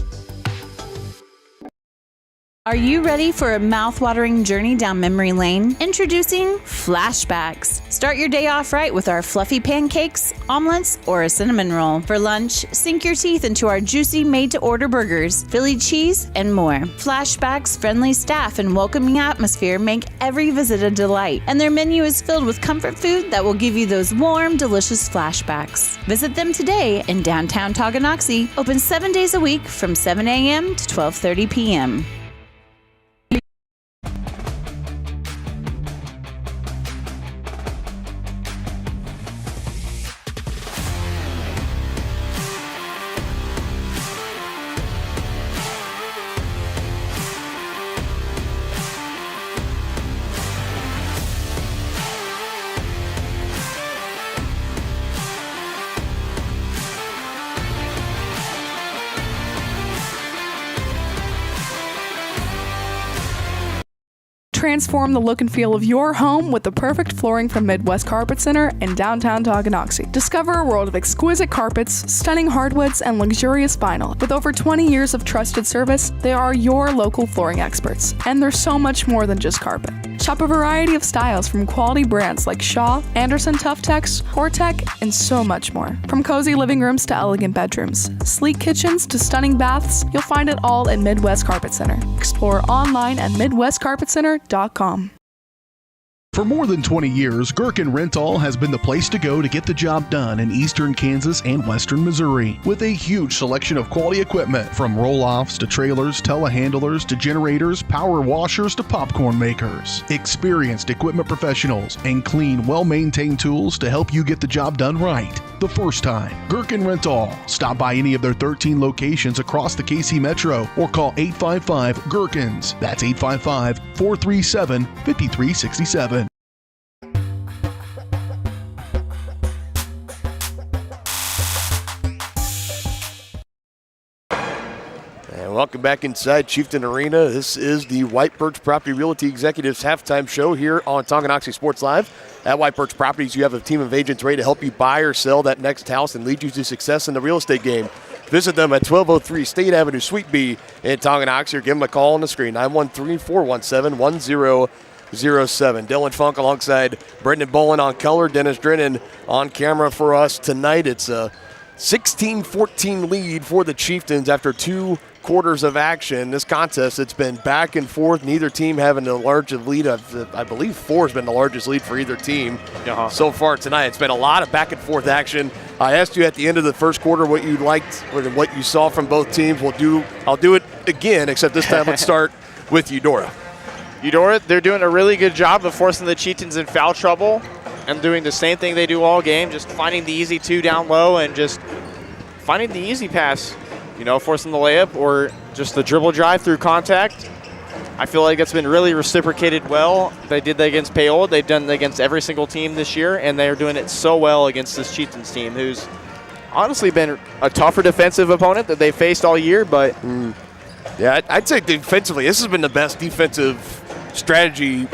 Are you ready for a mouth-watering journey down memory lane? Introducing Flashbacks. Start your day off right with our fluffy pancakes, omelets, or a cinnamon roll. For lunch, sink your teeth into our juicy made-to-order burgers, Philly cheese, and more. Flashbacks' friendly staff and welcoming atmosphere make every visit a delight, and their menu is filled with comfort food that will give you those warm, delicious flashbacks. Visit them today in downtown Tonganoxie, open 7 days a week from 7 a.m. to 12:30 p.m. Transform the look and feel of your home with the perfect flooring from Midwest Carpet Center in downtown Tonganoxie. Discover a world of exquisite carpets, stunning hardwoods, and luxurious vinyl. With over 20 years of trusted service, they are your local flooring experts. And they're so much more than just carpet. Shop a variety of styles from quality brands like Shaw, Anderson Tuftex, Hortec, and so much more. From cozy living rooms to elegant bedrooms, sleek kitchens to stunning baths, you'll find it all at Midwest Carpet Center. Explore online at MidwestCarpetCenter.com. For more than 20 years, Gherkin Rental has been the place to go to get the job done in eastern Kansas and western Missouri. With a huge selection of quality equipment, from roll-offs to trailers, telehandlers to generators, power washers to popcorn makers. Experienced equipment professionals and clean, well-maintained tools to help you get the job done right the first time. Gherkin Rental. Stop by any of their 13 locations across the KC Metro or call 855-GHERKINS. That's 855-437-5367. Welcome back inside Chieftain Arena. This is the White Birch Property Realty Executives halftime show here on Tonganoxie Sports Live. At White Birch Properties, you have a team of agents ready to help you buy or sell that next house and lead you to success in the real estate game. Visit them at 1203 State Avenue, Suite B in Tonganoxie, or give them a call on the screen, 913-417-1007. Dylan Funk alongside Brendan Bolin on color, Dennis Drennan on camera for us tonight. It's a 16-14 lead for the Chieftains after 2 quarters of action. This contest, it's been back and forth, neither team having the largest lead. I believe 4 has been the largest lead for either team so far tonight. It's been a lot of back and forth action. I asked you at the end of the first quarter what you liked or what you saw from both teams. I'll do it again, except this time let's start with Eudora. Eudora, they're doing a really good job of forcing the Chieftains in foul trouble and doing the same thing they do all game, just finding the easy 2 down low and just finding the easy pass, forcing the layup or just the dribble drive through contact. I feel like it's been really reciprocated well. They did that against Payola. They've done it against every single team this year, and they're doing it so well against this Chieftains team, who's honestly been a tougher defensive opponent that they faced all year. But yeah, I'd say defensively, this has been the best defensive strategy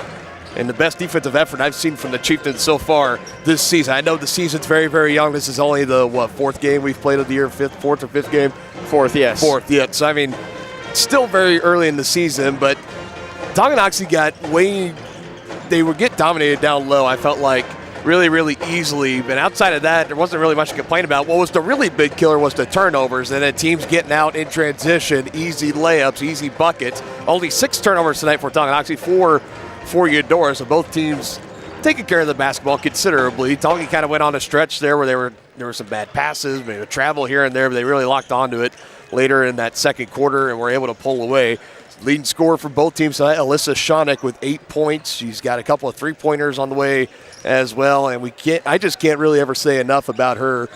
and the best defensive effort I've seen from the Chieftains so far this season. I know the season's very, very young. This is only the, 4th game we've played of the year, 4th or 5th game? 4th, yes. 4th, yeah. So, I mean, still very early in the season, but Tonganoxie they would get dominated down low, I felt like, really, really easily. But outside of that, there wasn't really much to complain about. What was the really big killer was the turnovers, and then teams getting out in transition, easy layups, easy buckets. Only 6 turnovers tonight for Tonganoxie, 4 for Eudora, so both teams taking care of the basketball considerably. Tongi kind of went on a stretch there where there were some bad passes, maybe a travel here and there, but they really locked onto it later in that second quarter and were able to pull away. Leading scorer for both teams tonight, Alyssa Shonick with 8 points. She's got a couple of three-pointers on the way as well, and I just can't really ever say enough about her.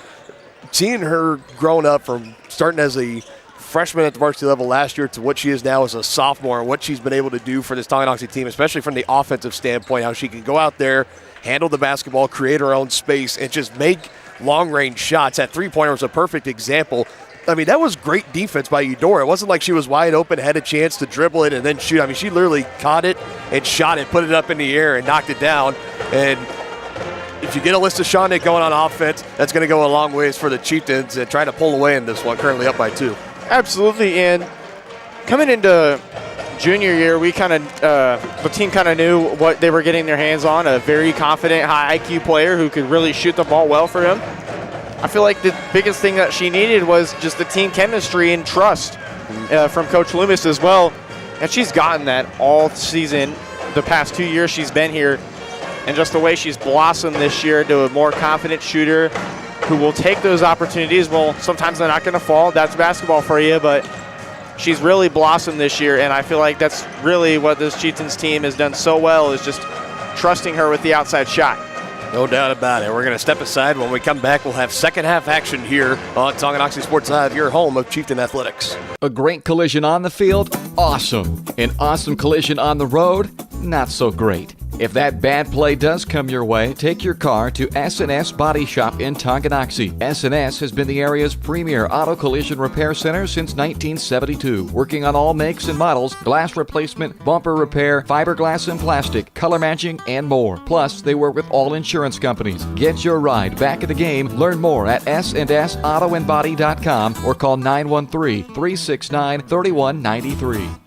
Seeing her grown up from starting as a freshman at the varsity level last year to what she is now as a sophomore, and what she's been able to do for this Tonganoxie team, especially from the offensive standpoint, how she can go out there, handle the basketball, create her own space, and just make long-range shots. That three-pointer was a perfect example. I mean, that was great defense by Eudora. It wasn't like she was wide open, had a chance to dribble it and then shoot. I mean, she literally caught it and shot it, put it up in the air and knocked it down. And if you get Alyssa Shonick going on offense, that's going to go a long ways for the Chieftains and trying to pull away in this one, currently up by 2. Absolutely, and coming into junior year, we the team kind of knew what they were getting their hands on, a very confident, high IQ player who could really shoot the ball well for him. I feel like the biggest thing that she needed was just the team chemistry and trust from Coach Loomis as well. And she's gotten that all season, the past 2 years she's been here. And just the way she's blossomed this year to a more confident shooter who will take those opportunities. Well, sometimes they're not going to fall. That's basketball for you. But she's really blossomed this year. And I feel like that's really what this Chieftains team has done so well, is just trusting her with the outside shot. No doubt about it. We're going to step aside. When we come back, we'll have second half action here on Tonganoxie Sports Live, your home of Chieftain Athletics. A great collision on the field? Awesome. An awesome collision on the road? Not so great. If that bad play does come your way, take your car to S&S Body Shop in Tonganoxie. S&S has been the area's premier auto collision repair center since 1972, working on all makes and models, glass replacement, bumper repair, fiberglass and plastic, color matching, and more. Plus, they work with all insurance companies. Get your ride back in the game. Learn more at snsautoandbody.com or call 913-369-3193.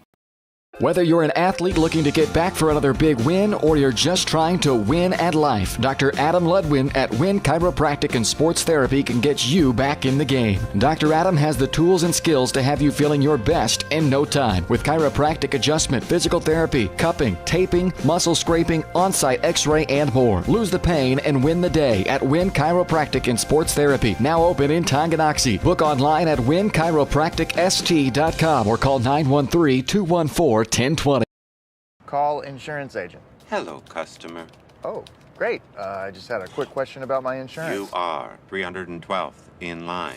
Whether you're an athlete looking to get back for another big win or you're just trying to win at life, Dr. Adam Ludwin at Win Chiropractic and Sports Therapy can get you back in the game. Dr. Adam has the tools and skills to have you feeling your best in no time with chiropractic adjustment, physical therapy, cupping, taping, muscle scraping, on-site x-ray, and more. Lose the pain and win the day at Win Chiropractic and Sports Therapy, now open in Tonganoxie. Book online at winchiropracticst.com or call 913-214-1020. Call insurance agent. Hello, customer. Oh, great. I just had a quick question about my insurance. You are 312th in line.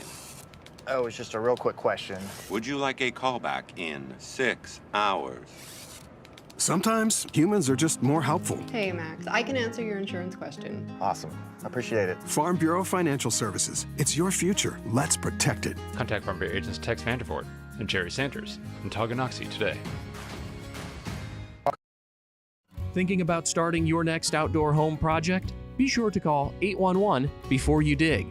Oh, it's just a real quick question. Would you like a callback in 6 hours? Sometimes humans are just more helpful. Hey, Max, I can answer your insurance question. Awesome. Appreciate it. Farm Bureau Financial Services. It's your future. Let's protect it. Contact Farm Bureau agents Tex Vandervoort and Jerry Sanders in Tonganoxie today. Thinking about starting your next outdoor home project? Be sure to call 811 before you dig.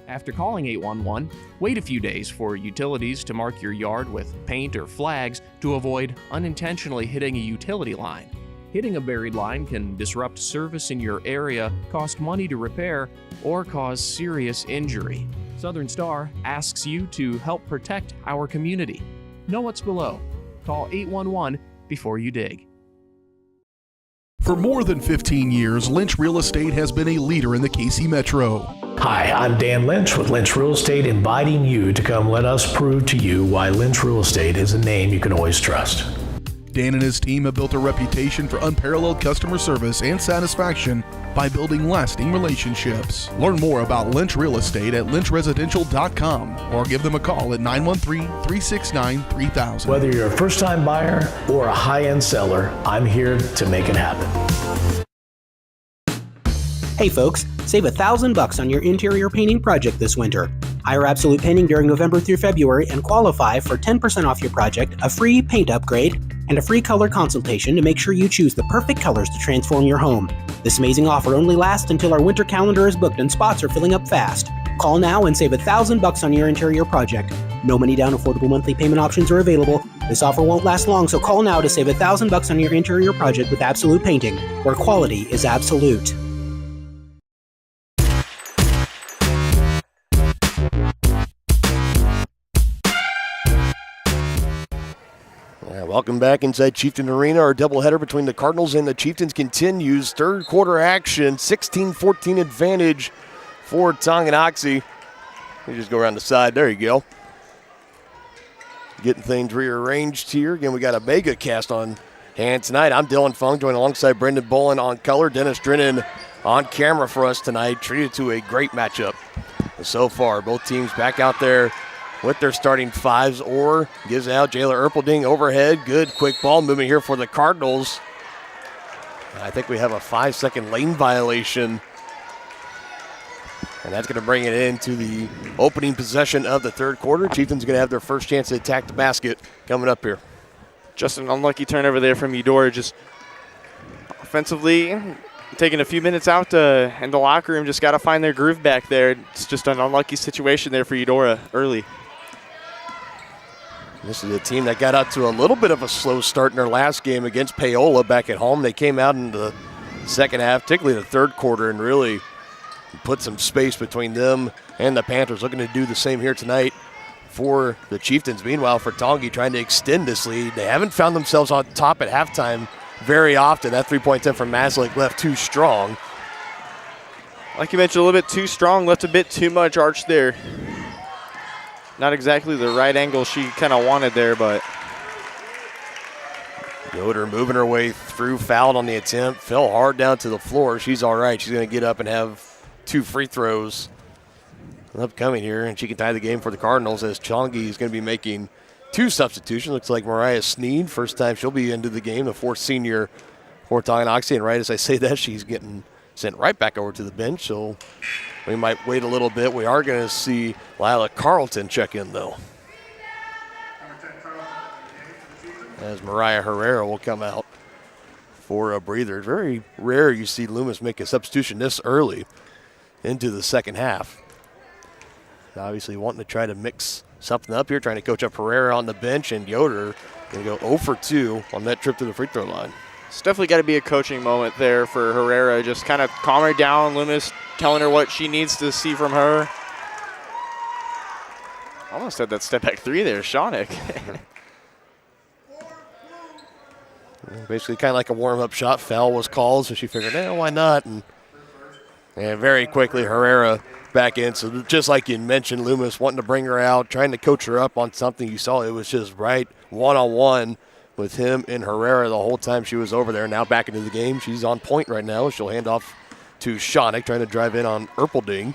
After calling 811, wait a few days for utilities to mark your yard with paint or flags to avoid unintentionally hitting a utility line. Hitting a buried line can disrupt service in your area, cost money to repair, or cause serious injury. Southern Star asks you to help protect our community. Know what's below. Call 811 before you dig. For more than 15 years, Lynch Real Estate has been a leader in the KC Metro. Hi, I'm Dan Lynch with Lynch Real Estate, inviting you to come let us prove to you why Lynch Real Estate is a name you can always trust. Dan and his team have built a reputation for unparalleled customer service and satisfaction by building lasting relationships. Learn more about Lynch Real Estate at lynchresidential.com or give them a call at 913-369-3000. Whether you're a first-time buyer or a high-end seller, I'm here to make it happen. Hey folks, save $1,000 on your interior painting project this winter. Hire Absolute Painting during November through February and qualify for 10% off your project, a free paint upgrade, and a free color consultation to make sure you choose the perfect colors to transform your home. This amazing offer only lasts until our winter calendar is booked and spots are filling up fast. Call now and save $1,000 on your interior project. No money down, affordable monthly payment options are available. This offer won't last long, so call now to save $1,000 on your interior project with Absolute Painting, where quality is absolute. Welcome back inside Chieftain Arena. Our doubleheader between the Cardinals and the Chieftains continues. Third quarter action, 16-14 advantage for Tonganoxie. You just go around the side. There you go. getting things rearranged here. Again, we got a mega cast on hand tonight. I'm Dylan Fung, joined alongside Brendan Bolin on color. Dennis Drennan on camera for us tonight. Treated to a great matchup so far. Both teams back out there with their starting fives. Orr gives out. Jayla Erpelding overhead. Good quick ball movement here for the Cardinals. I think we have a 5-second lane violation. And that's going to bring it into the opening possession of the third quarter. Chieftains going to have their first chance to attack the basket coming up here. Just an unlucky turnover there from Eudora. Just offensively taking a few minutes out in the locker room. Just got to find their groove back there. It's just an unlucky situation there for Eudora early. This is a team that got out to a little bit of a slow start in their last game against Paola back at home. They came out in the second half, particularly the third quarter, and really put some space between them and the Panthers. Looking to do the same here tonight for the Chieftains. Meanwhile, for Tongi, trying to extend this lead. They haven't found themselves on top at halftime very often. That three-point attempt from Maslick left too strong. Like you mentioned, a little bit too strong, left a bit too much arch there. Not exactly the right angle she kind of wanted there, but. Yoder moving her way through, fouled on the attempt, fell hard down to the floor. She's all right. She's going to get up and have 2 free throws upcoming here, and she can tie the game for the Cardinals as Chongi is going to be making 2 substitutions. Looks like Mariah Sneed, first time she'll be into the game, the 4th senior for Tonganoxie. And right as I say that, she's getting sent right back over to the bench, so we might wait a little bit. We are going to see Lila Carlton check in, though, as Mariah Herrera will come out for a breather. It's very rare you see Loomis make a substitution this early into the second half. Obviously wanting to try to mix something up here, trying to coach up Herrera on the bench, and Yoder going to go 0 for 2 on that trip to the free throw line. It's definitely got to be a coaching moment there for Herrera. Just kind of calm her down. Loomis telling her what she needs to see from her. Almost had that step back 3 there, Shawnick. Basically kind of like a warm-up shot. Foul was called, so she figured, why not? And very quickly Herrera back in. So just like you mentioned, Loomis wanting to bring her out, trying to coach her up on something. You saw it was just right one-on-one with him and Herrera the whole time she was over there. Now back into the game. She's on point right now. She'll hand off to Shawnick, trying to drive in on Erpelding.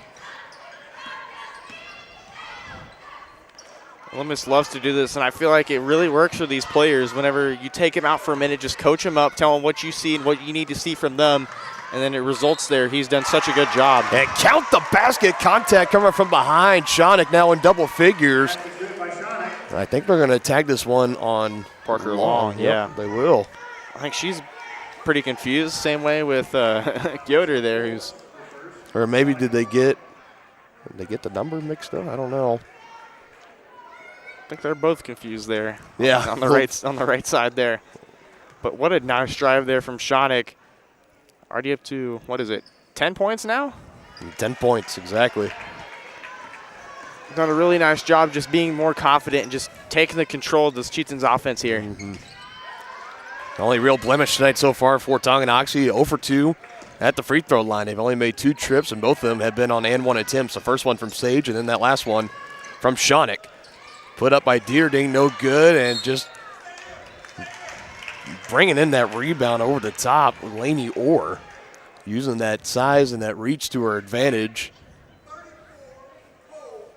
Loomis loves to do this, and I feel like it really works for these players. Whenever you take them out for a minute, just coach them up, tell them what you see and what you need to see from them, and then it results there. He's done such a good job. And count the basket, contact coming from behind. Shawnick now in double figures. I think they're going to tag this one on Parker Long. Yeah, they will. I think she's pretty confused. Same way with Yoder there, or maybe did they get the number mixed up? I don't know. I think they're both confused there. Yeah, on the right side there. But what a nice drive there from Shawnick. Already up to 10 points now? 10 points, exactly. Done a really nice job just being more confident and just taking the control of this Chieftains offense here. Mm-hmm. The only real blemish tonight so far for Tonganoxie, 0 for 2 at the free throw line. They've only made 2 trips, and both of them have been on and 1 attempts. The first one from Sage, and then that last one from Shawnick. Put up by Deerding, no good, and just bringing in that rebound over the top with Lainey Orr, using that size and that reach to her advantage.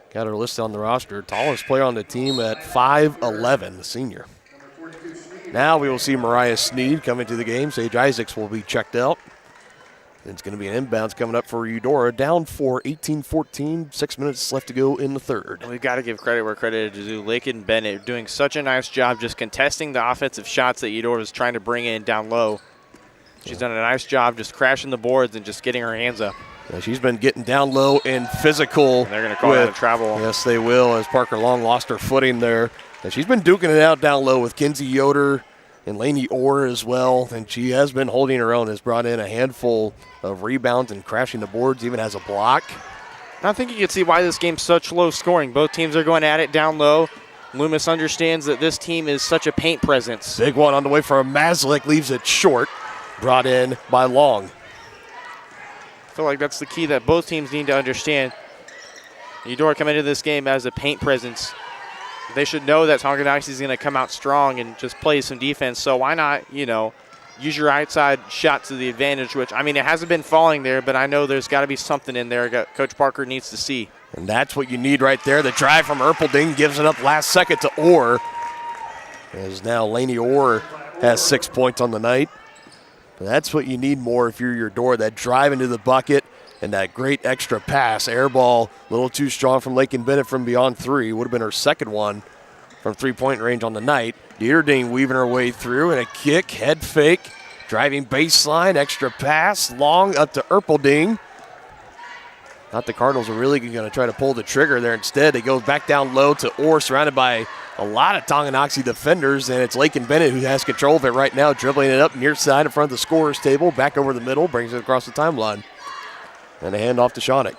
Got her listed on the roster. Tallest player on the team at 5'11", the senior. Now we will see Mariah Sneed come into the game. Sage Isaacs will be checked out. It's going to be an inbounds coming up for Eudora. Down for 18-14, 6 minutes left to go in the third. We've got to give credit where credit is due. Lakin Bennett doing such a nice job just contesting the offensive shots that Eudora was trying to bring in down low. She's done a nice job just crashing the boards and just getting her hands up. Yeah, she's been getting down low and physical. And they're going to call that a travel. Yes, they will, as Parker Long lost her footing there. And she's been duking it out down low with Kinsey Yoder and Lainey Orr as well. And she has been holding her own, has brought in a handful of rebounds and crashing the boards, even has a block. I think you can see why this game's such low scoring. Both teams are going at it down low. Loomis understands that this team is such a paint presence. Big one on the way for Maslick, leaves it short. Brought in by Long. I feel like that's the key that both teams need to understand. Eudora come into this game as a paint presence. they should know that Tonganoxie is going to come out strong and just play some defense. So why not, use your outside shot to the advantage, which, it hasn't been falling there, but I know there's got to be something in there Coach Parker needs to see. And that's what you need right there. The drive from Erpelding gives it up last second to Orr. As now Lainey Orr has 6 points on the night. But that's what you need more if you're Eudora, that drive into the bucket and that great extra pass. Air ball, a little too strong from Lakin Bennett from beyond three. Would have been her second one from three-point range on the night. Deerding weaving her way through, and a kick, head fake, driving baseline, extra pass, long up to Erpelding. Thought the Cardinals were really going to try to pull the trigger there. Instead, it goes back down low to Orr, surrounded by a lot of Tonganoxie defenders, and it's Lakin Bennett who has control of it right now, dribbling it up near side in front of the scorer's table, back over the middle, brings it across the timeline. And a handoff to Shawnick.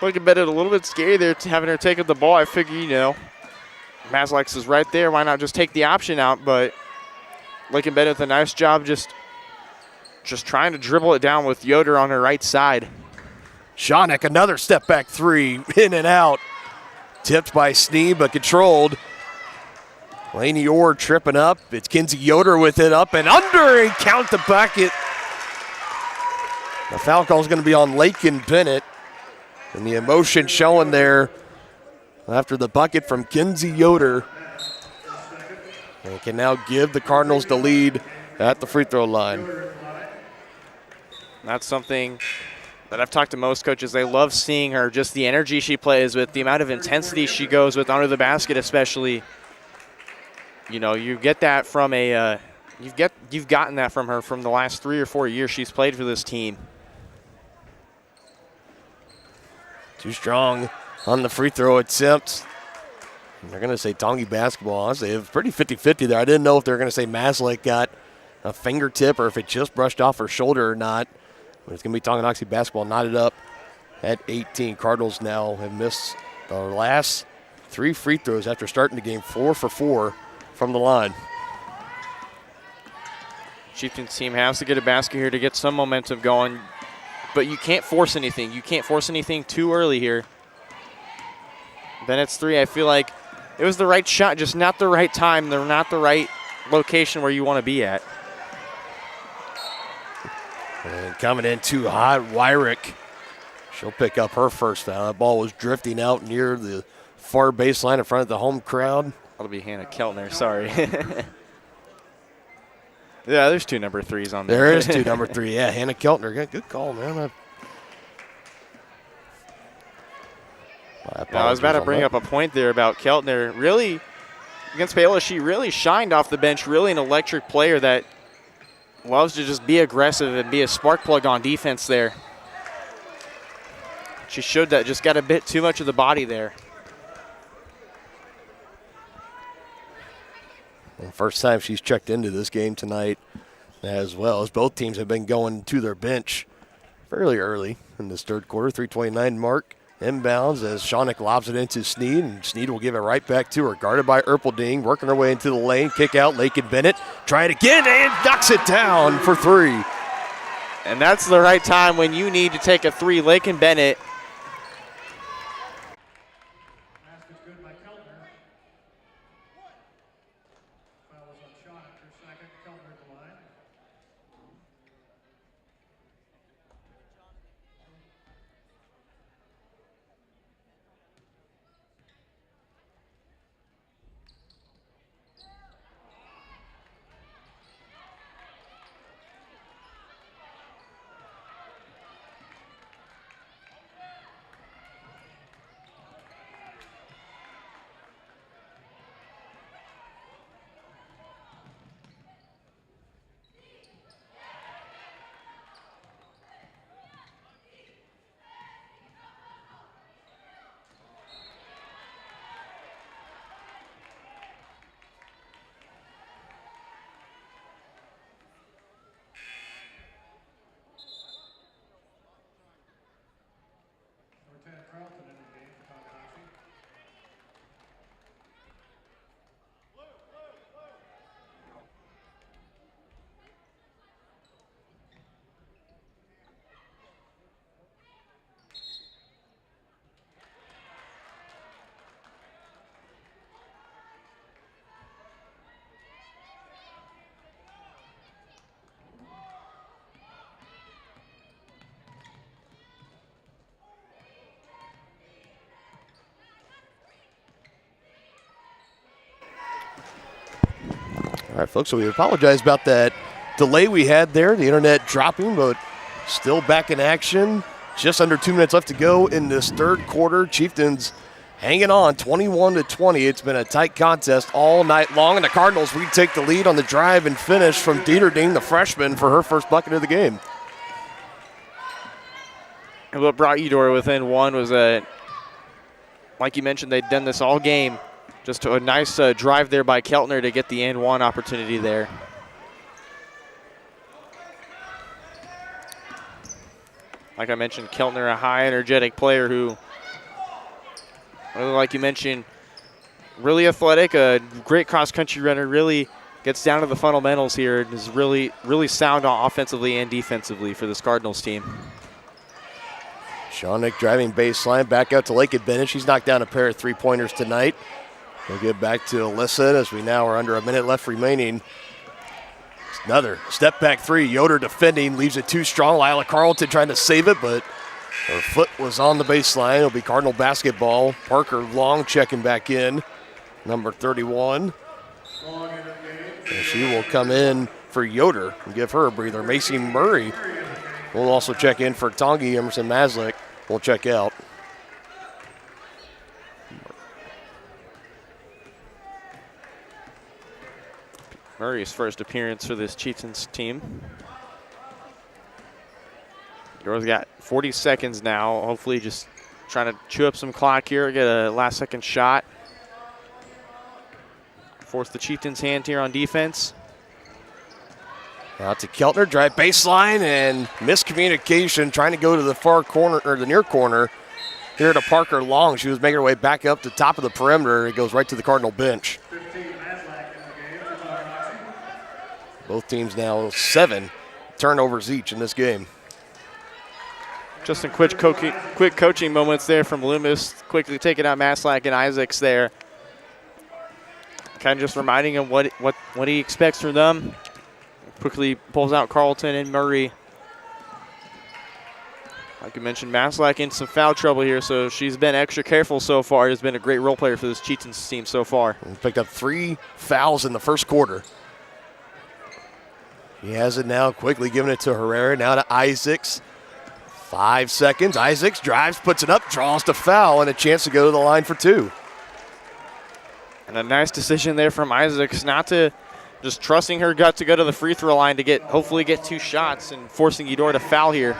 Lakin Bennett a little bit scary there, having her take up the ball. I figure, Mazlex is right there. Why not just take the option out? But Lakin Bennett with a nice job just trying to dribble it down with Yoder on her right side. Shawnick, another step back three, in and out. Tipped by Sneed, but controlled. Lainey Orr tripping up. It's Kinsey Yoder with it up and under, and count the bucket. The foul call is going to be on Lakin Bennett. And the emotion showing there after the bucket from Kinsey Yoder. And can now give the Cardinals the lead at the free throw line. That's something that I've talked to most coaches. They love seeing her, just the energy she plays with, the amount of intensity she goes with under the basket especially. You get that from you've gotten that from her from the last 3 or 4 years she's played for this team. Too strong on the free throw attempt. They're going to say Tongi basketball. Honestly, it was pretty 50-50 there. I didn't know if they were going to say Mazlick got a fingertip or if it just brushed off her shoulder or not. But it's going to be Tonganoxie basketball knotted up at 18. Cardinals now have missed the last 3 free throws after starting the game 4 for 4 from the line. Chieftains team has to get a basket here to get some momentum going. But you can't force anything. You can't force anything too early here. Bennett's three, I feel like it was the right shot, just not the right time. They're not the right location where you want to be at. And coming in too hot, Wyrick. She'll pick up her first foul. That ball was drifting out near the far baseline in front of the home crowd. That'll be Hannah Keltner, sorry. Yeah, there's 2 number 3s on there. There is 2 number 3. Yeah, Hannah Keltner. Good call, man. I was about to bring up a point there about Keltner. Really, against Paola, she really shined off the bench. Really an electric player that loves to just be aggressive and be a spark plug on defense there. She showed that, just got a bit too much of the body there. And first time she's checked into this game tonight as well, as both teams have been going to their bench fairly early in this third quarter. 3:29 mark. Inbounds as Shawnick lobs it into Sneed, and Sneed will give it right back to her. Guarded by Erpelding, working her way into the lane. Kick out, Lakin Bennett. Try it again and knocks it down for 3. And that's the right time when you need to take a 3. Lakin Bennett. Basket's good by Keltner. Foul was on Shawnick, her second. Keltner at the line. All right, folks, so we apologize about that delay we had there, the internet dropping, but still back in action. Just under 2 minutes left to go in this third quarter. Chieftains hanging on 21-20. It's been a tight contest all night long, and the Cardinals retake the lead on the drive and finish from Dieterding, the freshman, for her first bucket of the game. And what brought Eudora within one was like you mentioned, they'd done this all game. Just a nice drive there by Keltner to get the and one opportunity there. Like I mentioned, Keltner, a high energetic player who, like you mentioned, really athletic, a great cross-country runner, really gets down to the fundamentals here and is really, really sound offensively and defensively for this Cardinals team. Shawnick driving baseline, back out to Lakin Bennett. She's knocked down a pair of three-pointers tonight. We'll get back to Alyssa as we now are under a minute left remaining. Another step-back three. Yoder defending, leaves it too strong. Lila Carlton trying to save it, but her foot was on the baseline. It'll be Cardinal basketball. Parker Long checking back in, number 31. And she will come in for Yoder and give her a breather. Macy Murray will also check in for Tongi. Emerson Maslick will check out. Murray's first appearance for this Chieftains team. Eudора's got 40 seconds now. Hopefully just trying to chew up some clock here, get a last-second shot. Force the Chieftains' hand here on defense. Out to Keltner, drive baseline, and miscommunication, trying to go to the far corner, or the near corner, here to Parker Long. She was making her way back up to the top of the perimeter. It goes right to the Cardinal bench. Both teams now 7 turnovers each in this game. Just some quick coaching moments there from Loomis, quickly taking out Maslack and Isaacs there. Kind of just reminding him what he expects from them. Quickly pulls out Carlton and Murray. Like you mentioned, Maslack in some foul trouble here, so she's been extra careful so far. Has been a great role player for this Chieftains team so far. And picked up 3 fouls in the first quarter. He has it now, quickly giving it to Herrera, now to Isaacs. 5 seconds, Isaacs drives, puts it up, draws the foul, and a chance to go to the line for 2. And a nice decision there from Isaacs, not to just trusting her gut to go to the free throw line to hopefully get 2 shots and forcing Eudora to foul here.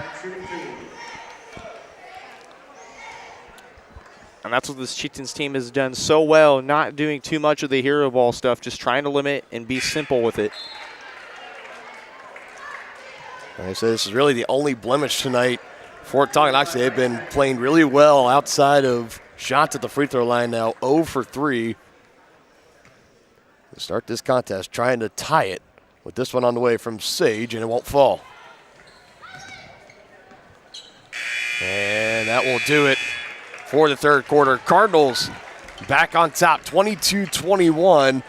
And that's what this Chieftains team has done so well, not doing too much of the hero ball stuff, just trying to limit and be simple with it. Like I said, this is really the only blemish tonight for Tonganoxie. They've been playing really well outside of shots at the free throw line now, 0 for 3. To start this contest, trying to tie it with this one on the way from Sage, and it won't fall. And that will do it for the third quarter. Cardinals back on top, 22-21.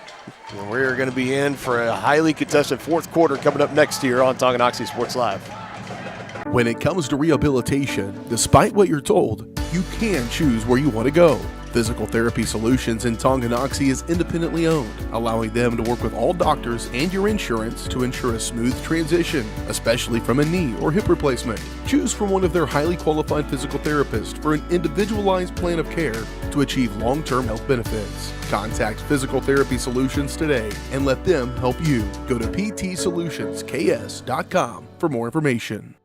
We're going to be in for a highly contested fourth quarter coming up next here on Tonganoxie Sports Live. When it comes to rehabilitation, despite what you're told, you can choose where you want to go. Physical Therapy Solutions in Tonganoxie is independently owned, allowing them to work with all doctors and your insurance to ensure a smooth transition, especially from a knee or hip replacement. Choose from one of their highly qualified physical therapists for an individualized plan of care to achieve long-term health benefits. Contact Physical Therapy Solutions today and let them help you. Go to ptsolutions.ks.com for more information.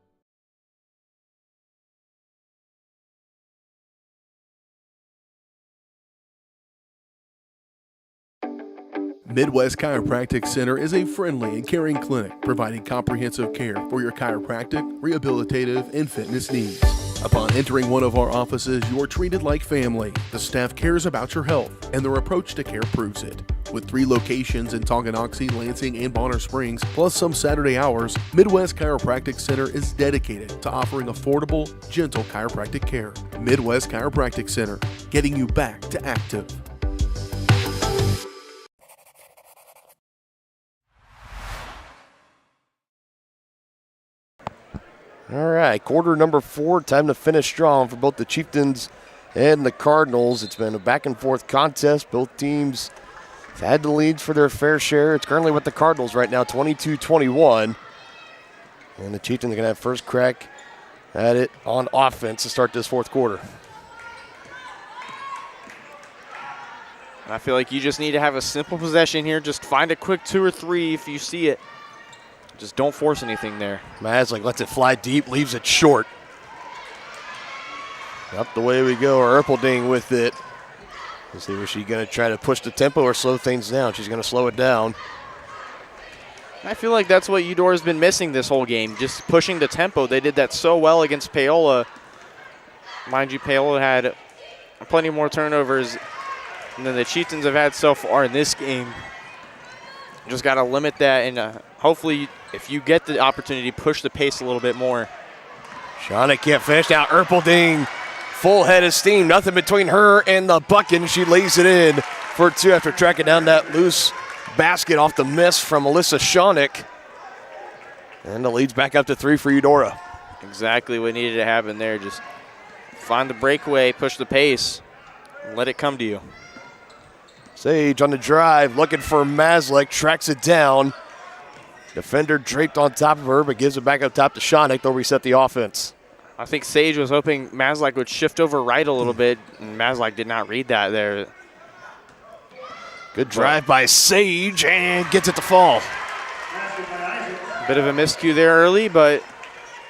Midwest Chiropractic Center is a friendly and caring clinic providing comprehensive care for your chiropractic, rehabilitative, and fitness needs. Upon entering one of our offices, you are treated like family. The staff cares about your health, and their approach to care proves it. With 3 locations in Tonganoxie, Lansing, and Bonner Springs, plus some Saturday hours, Midwest Chiropractic Center is dedicated to offering affordable, gentle chiropractic care. Midwest Chiropractic Center, getting you back to active. All right, quarter number 4, time to finish strong for both the Chieftains and the Cardinals. It's been a back-and-forth contest. Both teams They've had the leads for their fair share. It's currently with the Cardinals right now, 22-21. And the Chieftains are going to have first crack at it on offense to start this fourth quarter. I feel like you just need to have a simple possession here. Just find a quick 2 or 3 if you see it. Just don't force anything there. Maslick lets it fly deep, leaves it short. Up the way we go, Erpelding with it. Let's see, was she going to try to push the tempo or slow things down? She's going to slow it down. I feel like that's what Eudora's been missing this whole game, just pushing the tempo. They did that so well against Paola. Mind you, Paola had plenty more turnovers than the Chieftains have had so far in this game. Just got to limit that, and hopefully, if you get the opportunity, push the pace a little bit more. Shauna can't finish. Now Erpelding, full head of steam. Nothing between her and the bucket, and she lays it in for 2 after tracking down that loose basket off the miss from Alyssa Shawnick. And the lead's back up to 3 for Eudora. Exactly what needed to happen there. Just find the breakaway, push the pace, and let it come to you. Sage on the drive, looking for Maslick, tracks it down. Defender draped on top of her, but gives it back up top to Shawnick. They'll reset the offense. I think Sage was hoping Maslick would shift over right a little bit, and Maslick did not read that there. Good drive by Sage, and gets it to fall. Bit of a miscue there early, but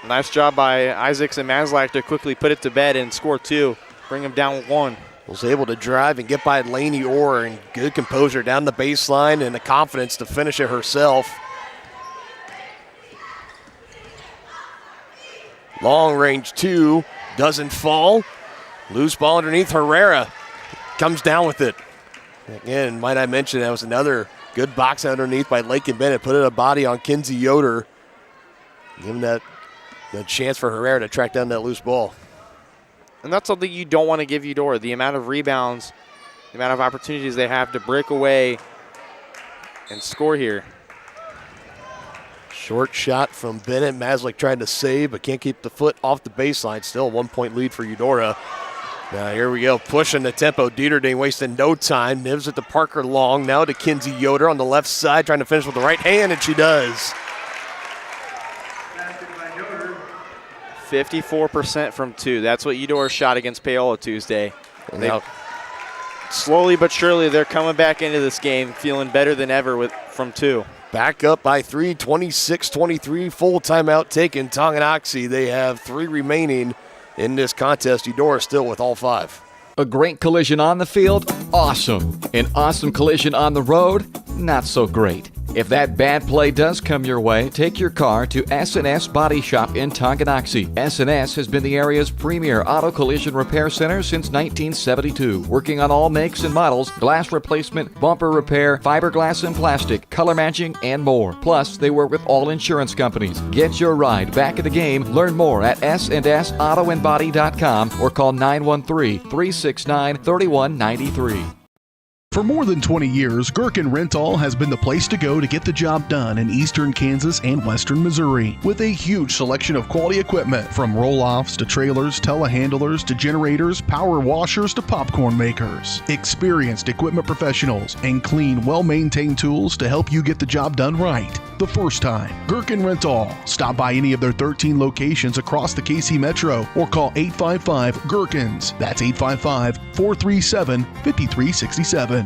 nice job by Isaacs and Maslick to quickly put it to bed and score 2, bring them down 1. Was able to drive and get by Lainey Orr, and good composure down the baseline and the confidence to finish it herself. Long range 2, doesn't fall. Loose ball underneath. Herrera comes down with it. Again, might I mention, that was another good box underneath by Lakin Bennett. Put it a body on Kinsey Yoder. Giving that the chance for Herrera to track down that loose ball. And that's something you don't want to give Eudora. The amount of rebounds, the amount of opportunities they have to break away and score here. Short shot from Bennett. Maslick trying to save, but can't keep the foot off the baseline. Still a 1-point lead for Eudora. Now here we go, pushing the tempo. Dieterding wasting no time. Nibs it to Parker Long. Now to Kinsey Yoder on the left side, trying to finish with the right hand, and she does. 54% from 2. That's what Eudora shot against Paola Tuesday. Slowly but surely, they're coming back into this game feeling better than ever from 2. Back up by 3, 26-23. Full timeout taken. Tonganoxie, they have 3 remaining in this contest. Eudora still with all 5. A great collision on the field? Awesome. An awesome collision on the road? Not so great. If that bad play does come your way, take your car to S&S Body Shop in Tonganoxie. S&S has been the area's premier auto collision repair center since 1972, working on all makes and models, glass replacement, bumper repair, fiberglass and plastic, color matching, and more. Plus, they work with all insurance companies. Get your ride back in the game. Learn more at snsautoandbody.com or call 913-369-3193. For more than 20 years, Gherkin Rental has been the place to go to get the job done in eastern Kansas and western Missouri. With a huge selection of quality equipment, from roll-offs to trailers, telehandlers to generators, power washers to popcorn makers. Experienced equipment professionals and clean, well-maintained tools to help you get the job done right the first time. Gherkin Rental. Stop by any of their 13 locations across the KC Metro or call 855-GHERKINS. That's 855-437-5367.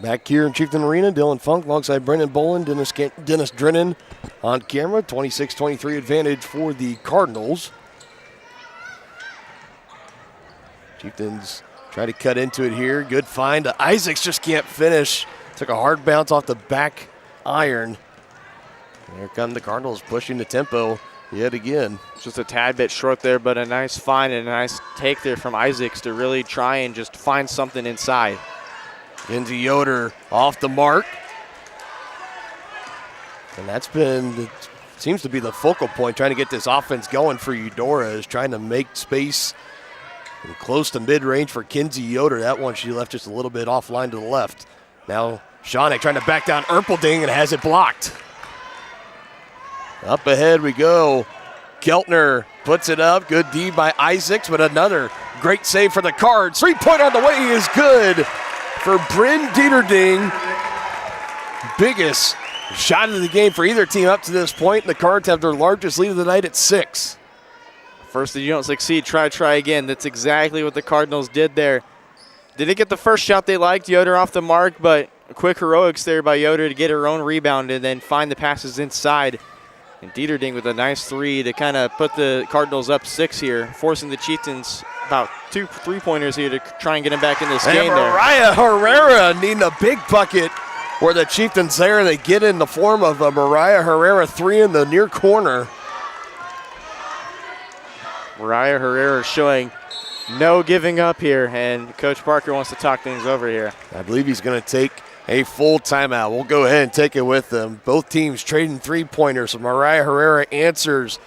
Back here in Chieftain Arena, Dylan Funk alongside Brendan Boland, Dennis Drennan on camera. 26-23 advantage for the Cardinals. Chieftains try to cut into it here. Good find. Isaacs just can't finish. Took a hard bounce off the back iron. And here come the Cardinals pushing the tempo yet again. Just a tad bit short there, but a nice find and a nice take there from Isaacs to really try and just find something inside. Kinsey Yoder off the mark. And that's been, seems to be the focal point, trying to get this offense going for Eudora, is trying to make space and close to mid-range for Kinsey Yoder. That one she left just a little bit offline to the left. Now Shawnick trying to back down Erpelding and has it blocked. Up ahead we go. Geltner puts it up. Good D by Isaacs, but another great save for the Cards. 3-point on the way is good for Bryn Dieterding. Biggest shot of the game for either team up to this point. The Cards have their largest lead of the night at 6. First, if you don't succeed, try again. That's exactly what the Cardinals did there. Didn't get the first shot they liked. Yoder off the mark, but quick heroics there by Yoder to get her own rebound and then find the passes inside. And Dieterding with a nice 3 to kind of put the Cardinals up 6 here, forcing the Chieftains about 2 3-pointers here to try and get them back in this game there. Mariah Herrera needing a big bucket where the Chieftains there. They get in the form of a Mariah Herrera 3 in the near corner. Mariah Herrera showing no giving up here, and Coach Parker wants to talk things over here. I believe he's going to take a full timeout. We'll go ahead and take it with them. Both teams trading 3-pointers. So Mariah Herrera answers.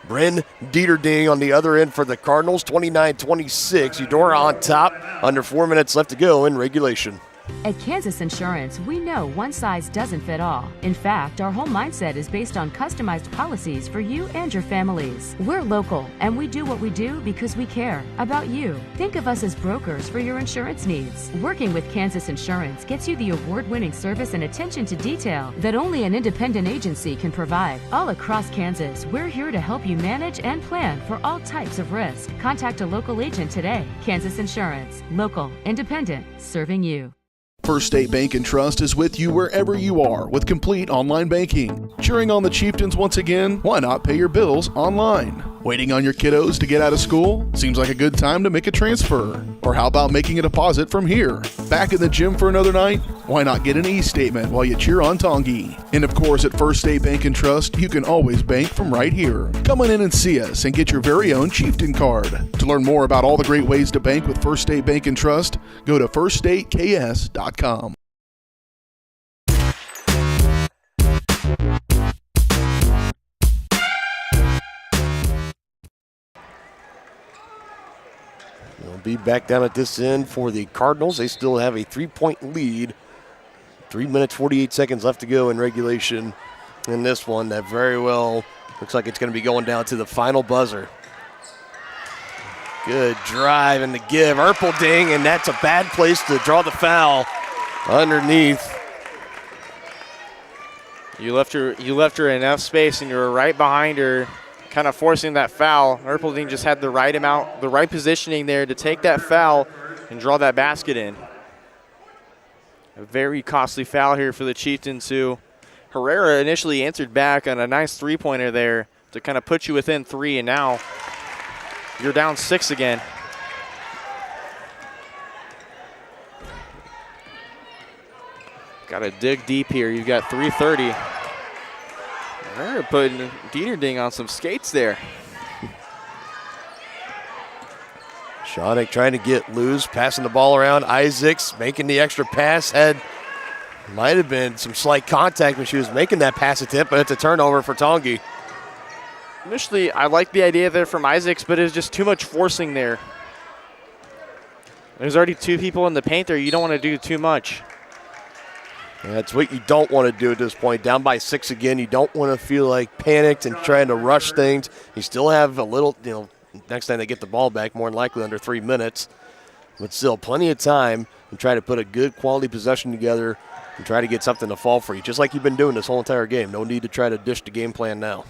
Bryn Dieterding on the other end for the Cardinals, 29-26. Eudora on top, under 4 minutes left to go in regulation. At Kansas Insurance, we know one size doesn't fit all. In fact, our whole mindset is based on customized policies for you and your families. We're local, and we do what we do because we care about you. Think of us as brokers for your insurance needs. Working with Kansas Insurance gets you the award-winning service and attention to detail that only an independent agency can provide. All across Kansas, we're here to help you manage and plan for all types of risk. Contact a local agent today. Kansas Insurance. Local, independent, serving you. First State Bank and Trust is with you wherever you are with complete online banking. Cheering on the Chieftains once again? Why not pay your bills online? Waiting on your kiddos to get out of school? Seems like a good time to make a transfer. Or how about making a deposit from here? Back in the gym for another night? Why not get an e-statement while you cheer on Tongi? And of course, at First State Bank and Trust, you can always bank from right here. Come on in and see us and get your very own Chieftain card. To learn more about all the great ways to bank with First State Bank and Trust, go to firststateks.com. We'll be back down at this end for the Cardinals. They still have a 3-point lead. 3 minutes, 48 seconds left to go in regulation in this one. That very well looks like it's going to be going down to the final buzzer. Good drive and the give. Erpelding, and that's a bad place to draw the foul underneath. You left her enough space, and you were right behind her, kind of forcing that foul. Erpelding just had the right amount, the right positioning there to take that foul and draw that basket in. A very costly foul here for the Chieftains, who Herrera initially answered back on a nice 3-pointer there to kind of put you within 3, and now you're down 6 again. Got to dig deep here. You've got 3:30. Herrera putting Dieterding on some skates there. Shawnick trying to get loose, passing the ball around. Isaacs making the extra pass. Might have been some slight contact when she was making that pass attempt, but it's a turnover for Tongi. Initially, I liked the idea there from Isaacs, but it was just too much forcing there. There's already 2 people in the paint there. You don't want to do too much. That's what you don't want to do at this point. Down by 6 again. You don't want to feel like panicked and trying to rush things. You still have a little, next time they get the ball back, more than likely under 3 minutes. But still plenty of time to try to put a good quality possession together and try to get something to fall for you, just like you've been doing this whole entire game. No need to try to dish the game plan now.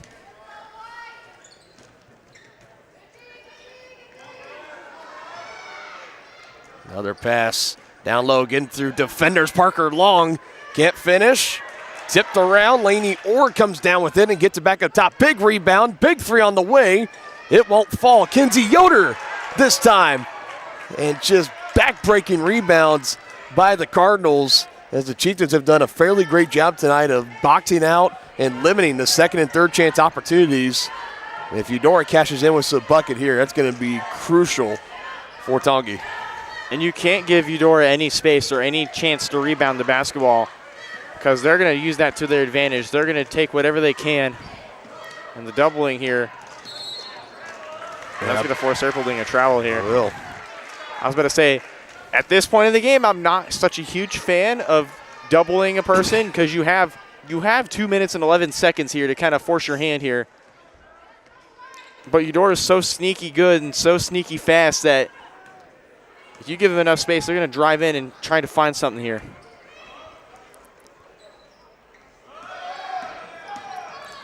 Another pass down low, getting through defenders. Parker Long can't finish. Tipped around. Laney Orr comes down with it and gets it back up top. Big rebound. Big 3 on the way. It won't fall. Kinsey Yoder this time. And just back-breaking rebounds by the Cardinals, as the Chieftains have done a fairly great job tonight of boxing out and limiting the second and third chance opportunities. And if Eudora cashes in with a bucket here, that's going to be crucial for Tongi. And you can't give Eudora any space or any chance to rebound the basketball, because they're going to use that to their advantage. They're going to take whatever they can. And the doubling here, that's going to force Erpelding a travel here. It will. I was about to say, at this point in the game, I'm not such a huge fan of doubling a person, because you have 2 minutes and 11 seconds here to kind of force your hand here. But Eudora is so sneaky good and so sneaky fast that if you give them enough space, they're going to drive in and try to find something here.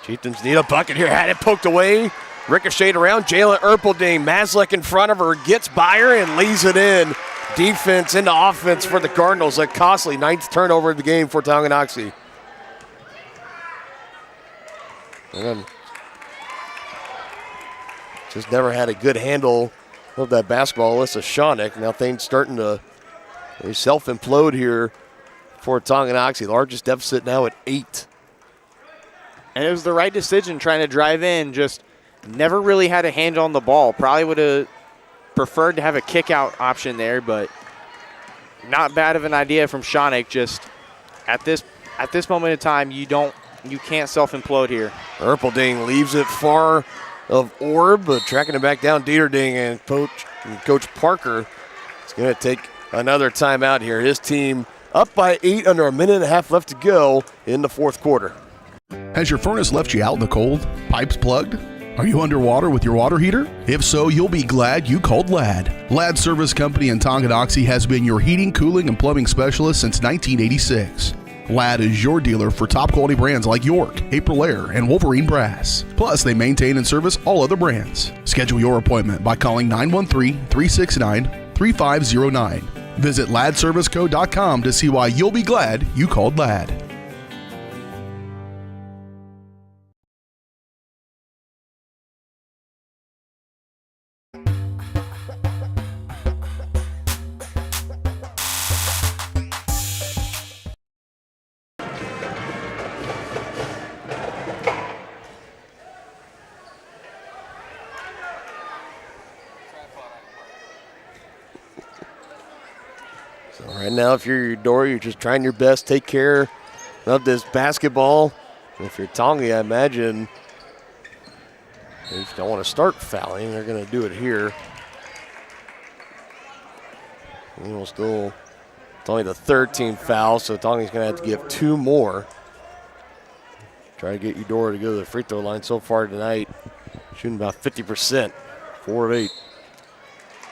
Chieftains need a bucket here. Had it poked away. Ricocheted around. Jalen Erpelding. Maslick in front of her. Gets by her and lays it in. Defense into offense for the Cardinals. A costly 9th turnover of the game for Tonganoxie. And just never had a good handle of that basketball. Alyssa Shawnick. Now things starting to self-implode here for Tonganoxie. Largest deficit now at 8. And it was the right decision trying to drive in. Just never really had a handle on the ball. Probably would have preferred to have a kick-out option there, but not bad of an idea from Shawnick. Just at this moment in time, you can't self-implode here. Erpelding leaves it far of Orb, but tracking it back down. Dieterding and Coach Parker is going to take another timeout here. His team up by 8 under a minute and a half left to go in the 4th quarter. Has your furnace left you out in the cold? Pipes plugged? Are you underwater with your water heater? If so, you'll be glad you called Ladd. Ladd Service Company in Tonganoxie has been your heating, cooling, and plumbing specialist since 1986. Ladd is your dealer for top quality brands like York, Aprilaire, and Wolverine Brass. Plus, they maintain and service all other brands. Schedule your appointment by calling 913-369-3509. Visit laddserviceco.com to see why you'll be glad you called Ladd. Right now, if you're Eudora, you're just trying your best, take care of this basketball. And if you're Tonga, I imagine they don't want to start fouling. They're going to do it here. And we'll still, it's only the 13th foul, so Tonga's going to have to give 2 more. Try to get Eudora to go to the free throw line so far tonight. Shooting about 50%, 4 of 8.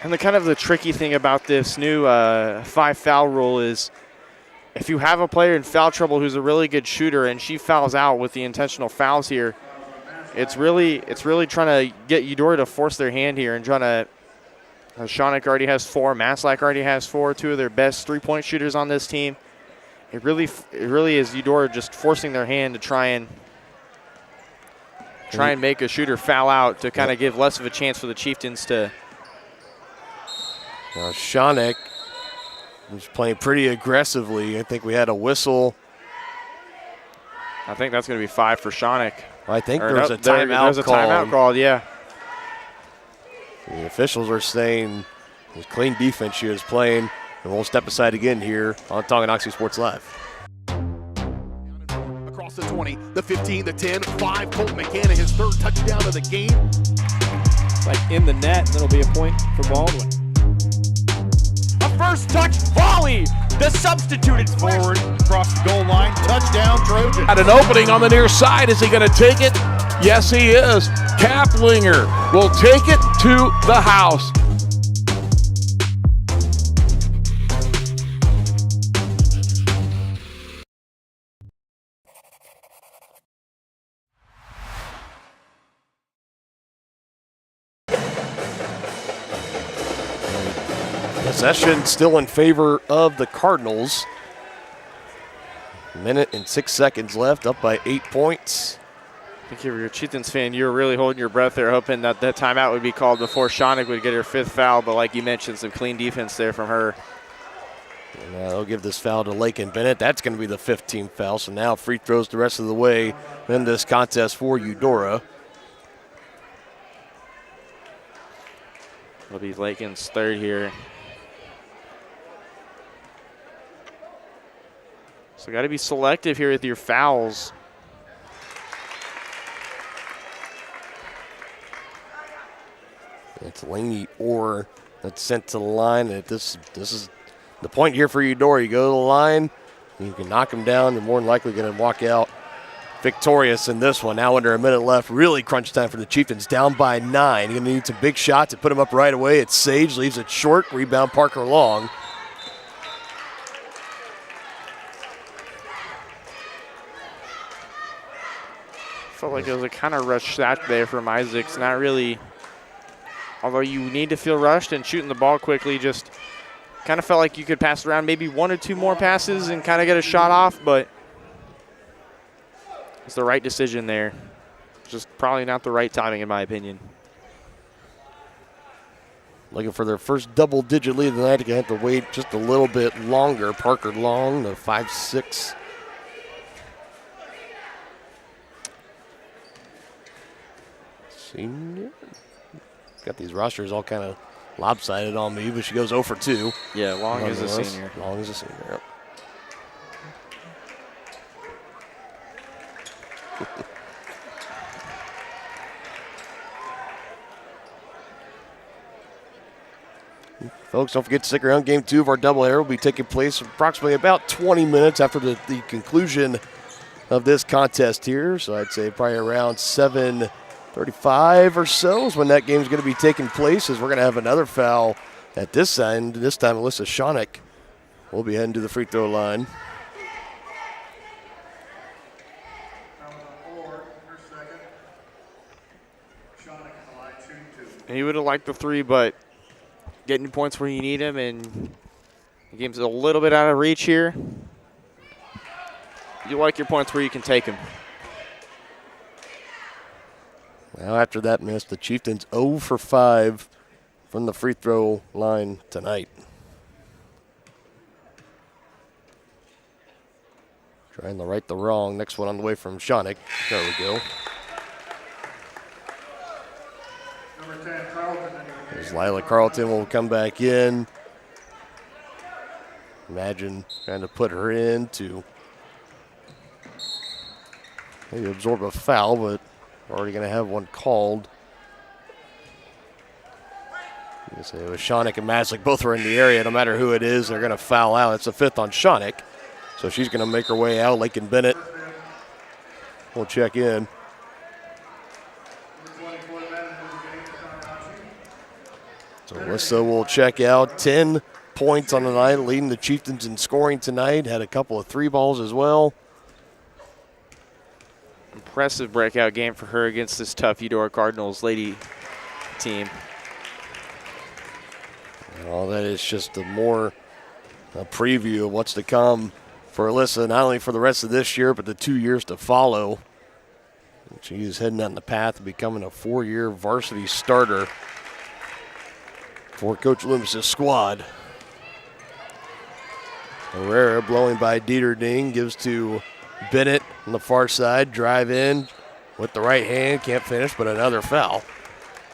And the tricky thing about this new 5-foul rule is if you have a player in foul trouble who's a really good shooter and she fouls out with the intentional fouls here, it's really trying to get Eudora to force their hand here and trying to. Shawnick already has 4, Maslack already has 4, 2 of their best 3-point shooters on this team. It really is Eudora just forcing their hand to try and make a shooter foul out to kind of give less of a chance for the Chieftains to. Now Shawnick was playing pretty aggressively. I think we had a whistle. I think that's going to be 5 for Shawnick. I think there's a timeout There's a timeout called, yeah. The officials are saying it was clean defense she was playing, and we'll step aside again here on Tonganoxie Sports Live. Across the 20, the 15, the 10, 5. Colton McCann, his 3rd touchdown of the game. Like in the net, and it'll be a point for Baldwin. First touch volley. The substituted forward across the goal line. Touchdown, Trojan. At an opening on the near side. Is he going to take it? Yes, he is. Kaplinger will take it to the house. Possession still in favor of the Cardinals. 1 minute and 6 seconds left, up by 8 points. I think if you're a Chieftains fan, you were really holding your breath there, hoping that that timeout would be called before Shawnick would get her 5th foul. But like you mentioned, some clean defense there from her. And they'll give this foul to Lakin Bennett. That's going to be the 15th foul. So now free throws the rest of the way in this contest for Eudora. It'll be Lakin's 3rd here. So got to be selective here with your fouls. It's Laney Orr that's sent to the line. This is the point here for Eudora. You go to the line, you can knock them down. You're more than likely going to walk out victorious in this one. Now under a minute left, really crunch time for the Chieftains, down by 9. You're going to need some big shots to put them up right away. It's Sage, leaves it short, rebound Parker Long. Felt like it was a kind of rush shot there from Isaacs. Not really, although you need to feel rushed and shooting the ball quickly, just kind of felt like you could pass around maybe 1 or 2 more passes and kind of get a shot off, but it's the right decision there. Just probably not the right timing in my opinion. Looking for their first double-digit lead of the night. They're going to have to wait just a little bit longer. Parker Long, the 5'6". Senior. Got these rosters all kind of lopsided on me, but she goes 0 for 2. Yeah, Long is a senior. Long is a senior, yep. Folks, don't forget to stick around. Game 2 of our doubleheader will be taking place approximately about 20 minutes after the conclusion of this contest here. So I'd say probably around 7:35 or so is when that game is going to be taking place, as we're going to have another foul at this end. This time, Alyssa Shonick will be heading to the free throw line. He would have liked the 3, but getting points where you need him, and the game's a little bit out of reach here. You like your points where you can take them. Well, after that miss, the Chieftains 0 for 5 from the free throw line tonight. Trying to right the wrong. Next one on the way from Shonick. There we go. As Lila Carlton will come back in. Imagine trying to put her in to maybe absorb a foul, but we're already going to have one called. It was Shonick and Maslick. Both are in the area. No matter who it is, they're going to foul out. It's a 5th on Shonick. So she's going to make her way out. Lakin Bennett will check in. So Alyssa will check out. 10 points on the night, leading the Chieftains in scoring tonight. Had a couple of 3 balls as well. Impressive breakout game for her against this tough Eudora Cardinals lady team. Well, that is just a preview of what's to come for Alyssa, not only for the rest of this year, but the 2 years to follow. She is heading on the path of becoming a 4-year varsity starter for Coach Loomis' squad. Herrera blowing by Dieterding, gives to Bennett on the far side, drive in with the right hand, can't finish, but another foul.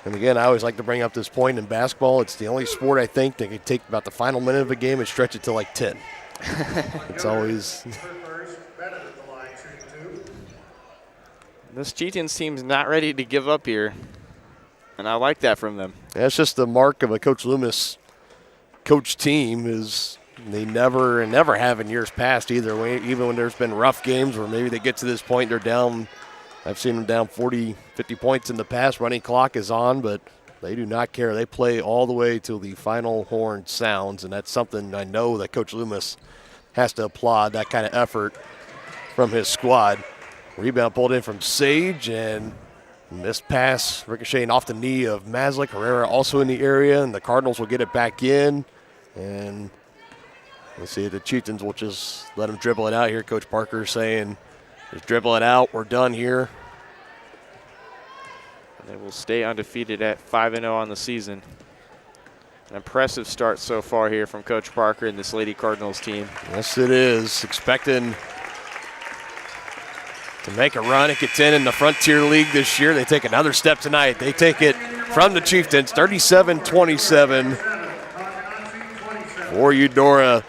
And again, I always like to bring up this point in basketball. It's the only sport I think that can take about the final minute of a game and stretch it to like 10. It's always. This Chieftains team's not ready to give up here, and I like that from them. That's just the mark of a Coach Loomis coach team, is they never have in years past either. Even when there's been rough games where maybe they get to this point, they're down. I've seen them down 40, 50 points in the past. Running clock is on, but they do not care. They play all the way till the final horn sounds, and that's something I know that Coach Loomis has to applaud, that kind of effort from his squad. Rebound pulled in from Sage, and missed pass ricocheting off the knee of Maslick. Herrera also in the area, and the Cardinals will get it back in. And let's see, the Chieftains will just let them dribble it out here. Coach Parker saying, just dribble it out, we're done here. And they will stay undefeated at 5-0 on the season. An impressive start so far here from Coach Parker and this Lady Cardinals team. Yes, it is. Expecting to make a run at get 10 in the Frontier League this year. They take another step tonight. They take it from the Chieftains, 37-27 for Eudora.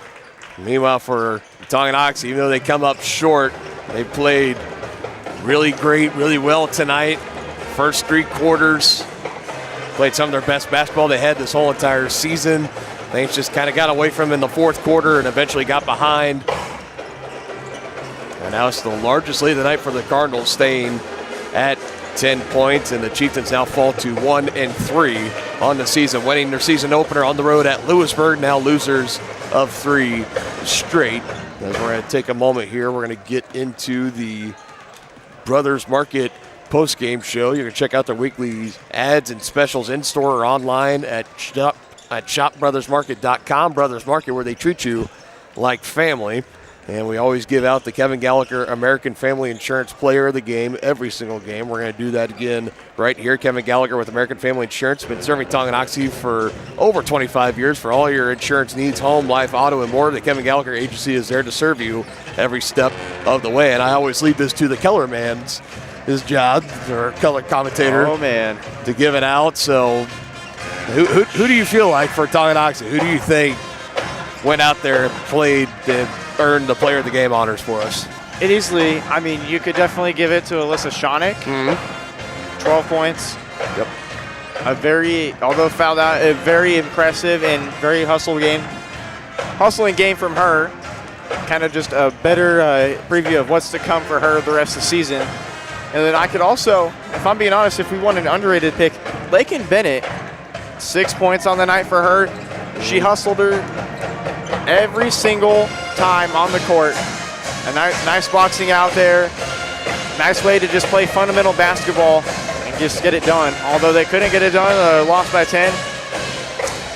Meanwhile, for Tonganoxie, even though they come up short, they played really great, really well tonight. First 3 quarters, played some of their best basketball they had this whole entire season. Things just kind of got away from them in the 4th quarter and eventually got behind. And now it's the largest lead of the night for the Cardinals, staying at 10 points, and the Chieftains now fall to 1-3 on the season, winning their season opener on the road at Lewisburg, now losers of 3 straight. As we're going to take a moment here, we're going to get into the Brothers Market post-game show. You can check out their weekly ads and specials in-store or online at shopbrothersmarket.com. Brothers Market, where they treat you like family. And we always give out the Kevin Gallagher American Family Insurance Player of the Game every single game. We're going to do that again right here. Kevin Gallagher with American Family Insurance, been serving Tonganoxie for over 25 years for all your insurance needs, home, life, auto, and more. The Kevin Gallagher Agency is there to serve you every step of the way. And I always leave this to the color man's his job, or color commentator, to give it out. So who do you feel like for Tonganoxie? Who do you think went out there and played and earned the Player of the Game honors for us? It easily, I mean, you could definitely give it to Alyssa Schoenig. 12 points. Yep. Although fouled out, a very impressive and very hustling game from her. Kind of just a better preview of what's to come for her the rest of the season. And then I could also, if I'm being honest, if we want an underrated pick, Lakin Bennett, 6 points on the night for her. She hustled her every single time on the court. A nice boxing out there. Nice way to just play fundamental basketball and just get it done. Although they couldn't get it done, lost by 10.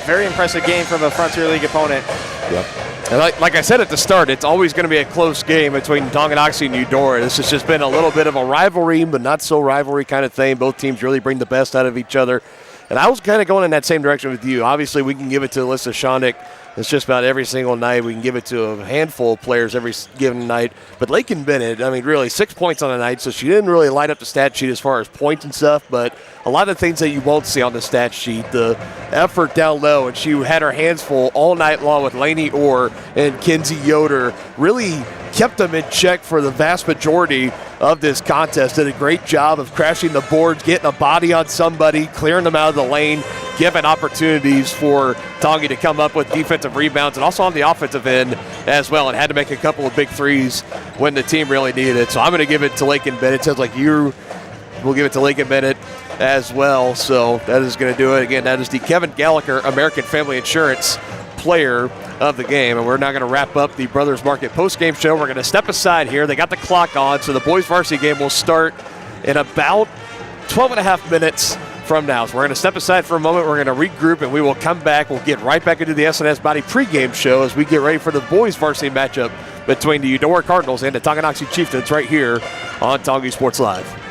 Very impressive game from a Frontier League opponent. Yep. And like I said at the start, it's always going to be a close game between Tonganoxie and Eudora. This has just been a little bit of a rivalry, but not so rivalry kind of thing. Both teams really bring the best out of each other. And I was kind of going in that same direction with you. Obviously, we can give it to Alyssa Schoenig. It's just about every single night. We can give it to a handful of players every given night. But Lakin Bennett, I mean, really 6 points on the night, so she didn't really light up the stat sheet as far as points and stuff, but a lot of things that you won't see on the stat sheet, the effort down low, and she had her hands full all night long with Lainey Orr and Kinsey Yoder, really kept them in check for the vast majority of this contest. Did a great job of crashing the boards, getting a body on somebody, clearing them out of the lane, giving opportunities for Tongi to come up with defensive rebounds, and also on the offensive end as well, and had to make a couple of big threes when the team really needed it. So I'm going to give it to Lakin Bennett. It sounds like you will give it to Lakin Bennett as well. So that is going to do it. Again, that is the Kevin Gallagher American Family Insurance Player of the Game. And we're now going to wrap up the Brothers Market post-game show. We're going to step aside here. They got the clock on, so the boys varsity game will start in about 12 and a half minutes from now. So we're going to step aside for a moment. We're going to regroup, and we will come back. We'll get right back into the SNS Body pregame show as we get ready for the boys varsity matchup between the Eudora Cardinals and the Tonganoxie Chieftains right here on Tongi Sports Live.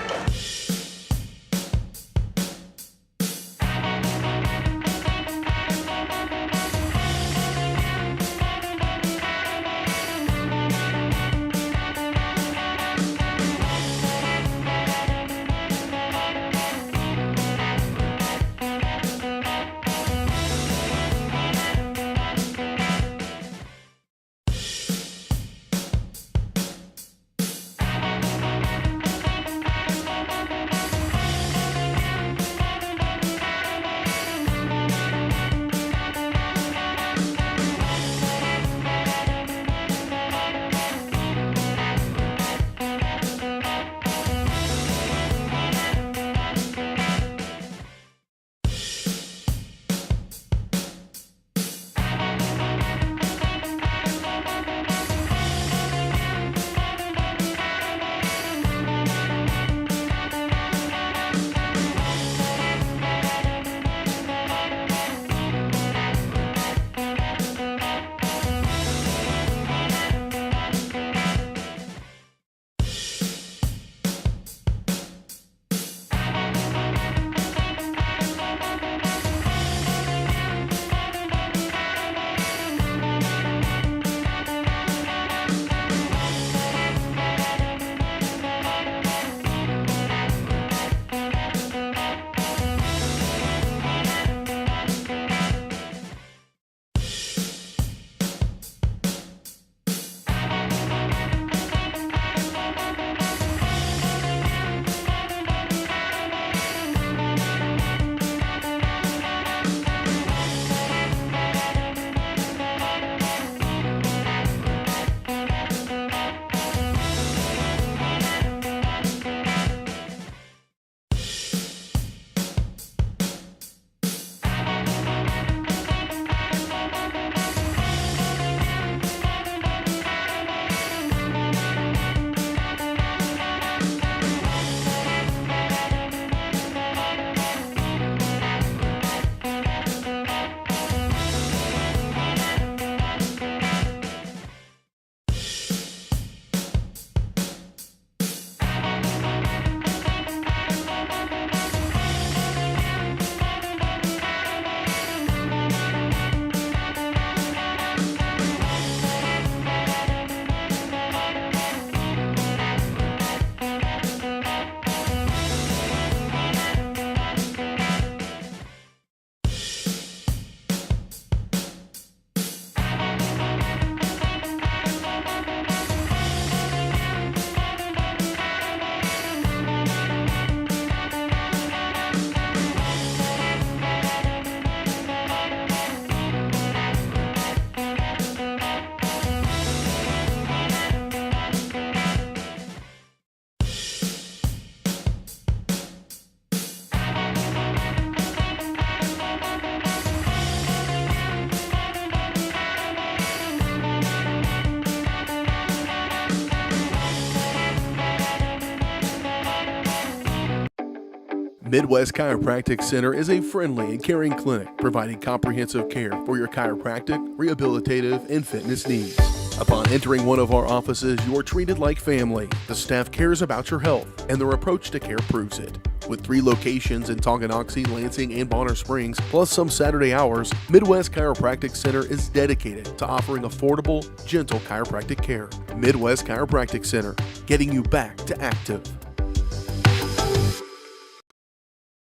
Midwest Chiropractic Center is a friendly and caring clinic providing comprehensive care for your chiropractic, rehabilitative, and fitness needs. Upon entering one of our offices, you are treated like family. The staff cares about your health, and their approach to care proves it. With 3 locations in Tonganoxie, Lansing, and Bonner Springs, plus some Saturday hours, Midwest Chiropractic Center is dedicated to offering affordable, gentle chiropractic care. Midwest Chiropractic Center, getting you back to active.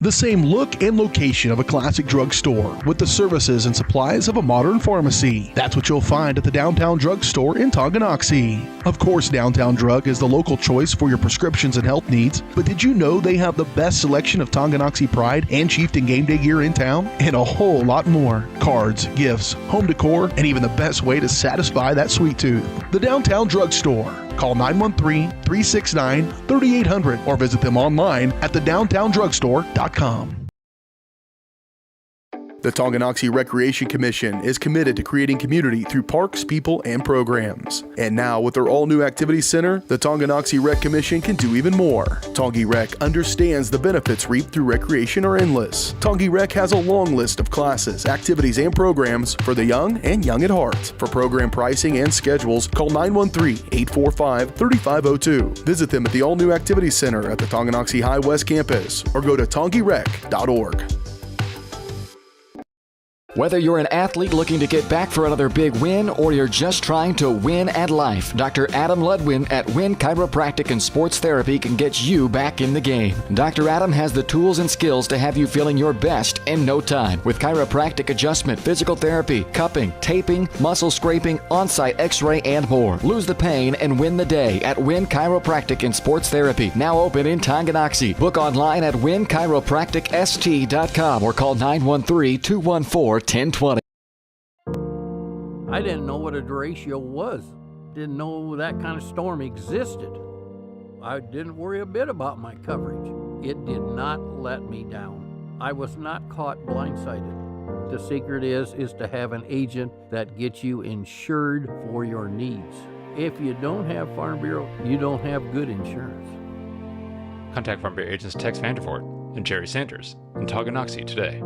The same look and location of a classic drugstore with the services and supplies of a modern pharmacy. That's what you'll find at the Downtown Drug Store in Tonganoxie. Of course, Downtown Drug is the local choice for your prescriptions and health needs, but did you know they have the best selection of Tonganoxie Pride and Chieftain Game Day gear in town? And a whole lot more. Cards, gifts, home decor, and even the best way to satisfy that sweet tooth. The Downtown Drug Store. Call 913-369-3800 or visit them online at thedowntowndrugstore.com. The Tonganoxie Recreation Commission is committed to creating community through parks, people, and programs. And now, with their all-new activity center, the Tonganoxie Rec Commission can do even more. Tongi Rec understands the benefits reaped through recreation are endless. Tongi Rec has a long list of classes, activities, and programs for the young and young at heart. For program pricing and schedules, call 913-845-3502. Visit them at the all-new activity center at the Tonganoxie High West campus or go to tongirec.org. Whether you're an athlete looking to get back for another big win or you're just trying to win at life, Dr. Adam Ludwin at Win Chiropractic and Sports Therapy can get you back in the game. Dr. Adam has the tools and skills to have you feeling your best in no time with chiropractic adjustment, physical therapy, cupping, taping, muscle scraping, on-site x-ray, and more. Lose the pain and win the day at Win Chiropractic and Sports Therapy, now open in Tonganoxie. Book online at winchiropracticst.com or call 913-214-1020. I didn't know what a derecho was. Didn't know that kind of storm existed. I didn't worry a bit about my coverage. It did not let me down. I was not caught blindsided. The secret is to have an agent that gets you insured for your needs. If you don't have Farm Bureau, you don't have good insurance. Contact Farm Bureau agents Tex Vandervoort and Jerry Sanders in Tonganoxie today.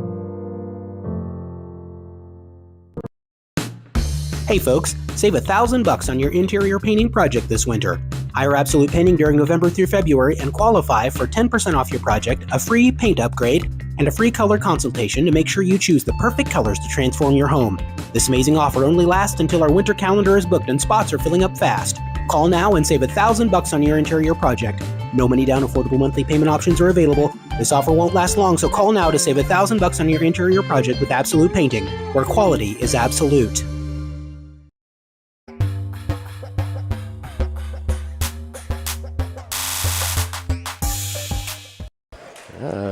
Hey folks, save $1,000 on your interior painting project this winter. Hire Absolute Painting during November through February and qualify for 10% off your project, a free paint upgrade, and a free color consultation to make sure you choose the perfect colors to transform your home. This amazing offer only lasts until our winter calendar is booked and spots are filling up fast. Call now and save $1,000 on your interior project. No money down, affordable monthly payment options are available. This offer won't last long, so call now to save $1,000 on your interior project with Absolute Painting, where quality is absolute.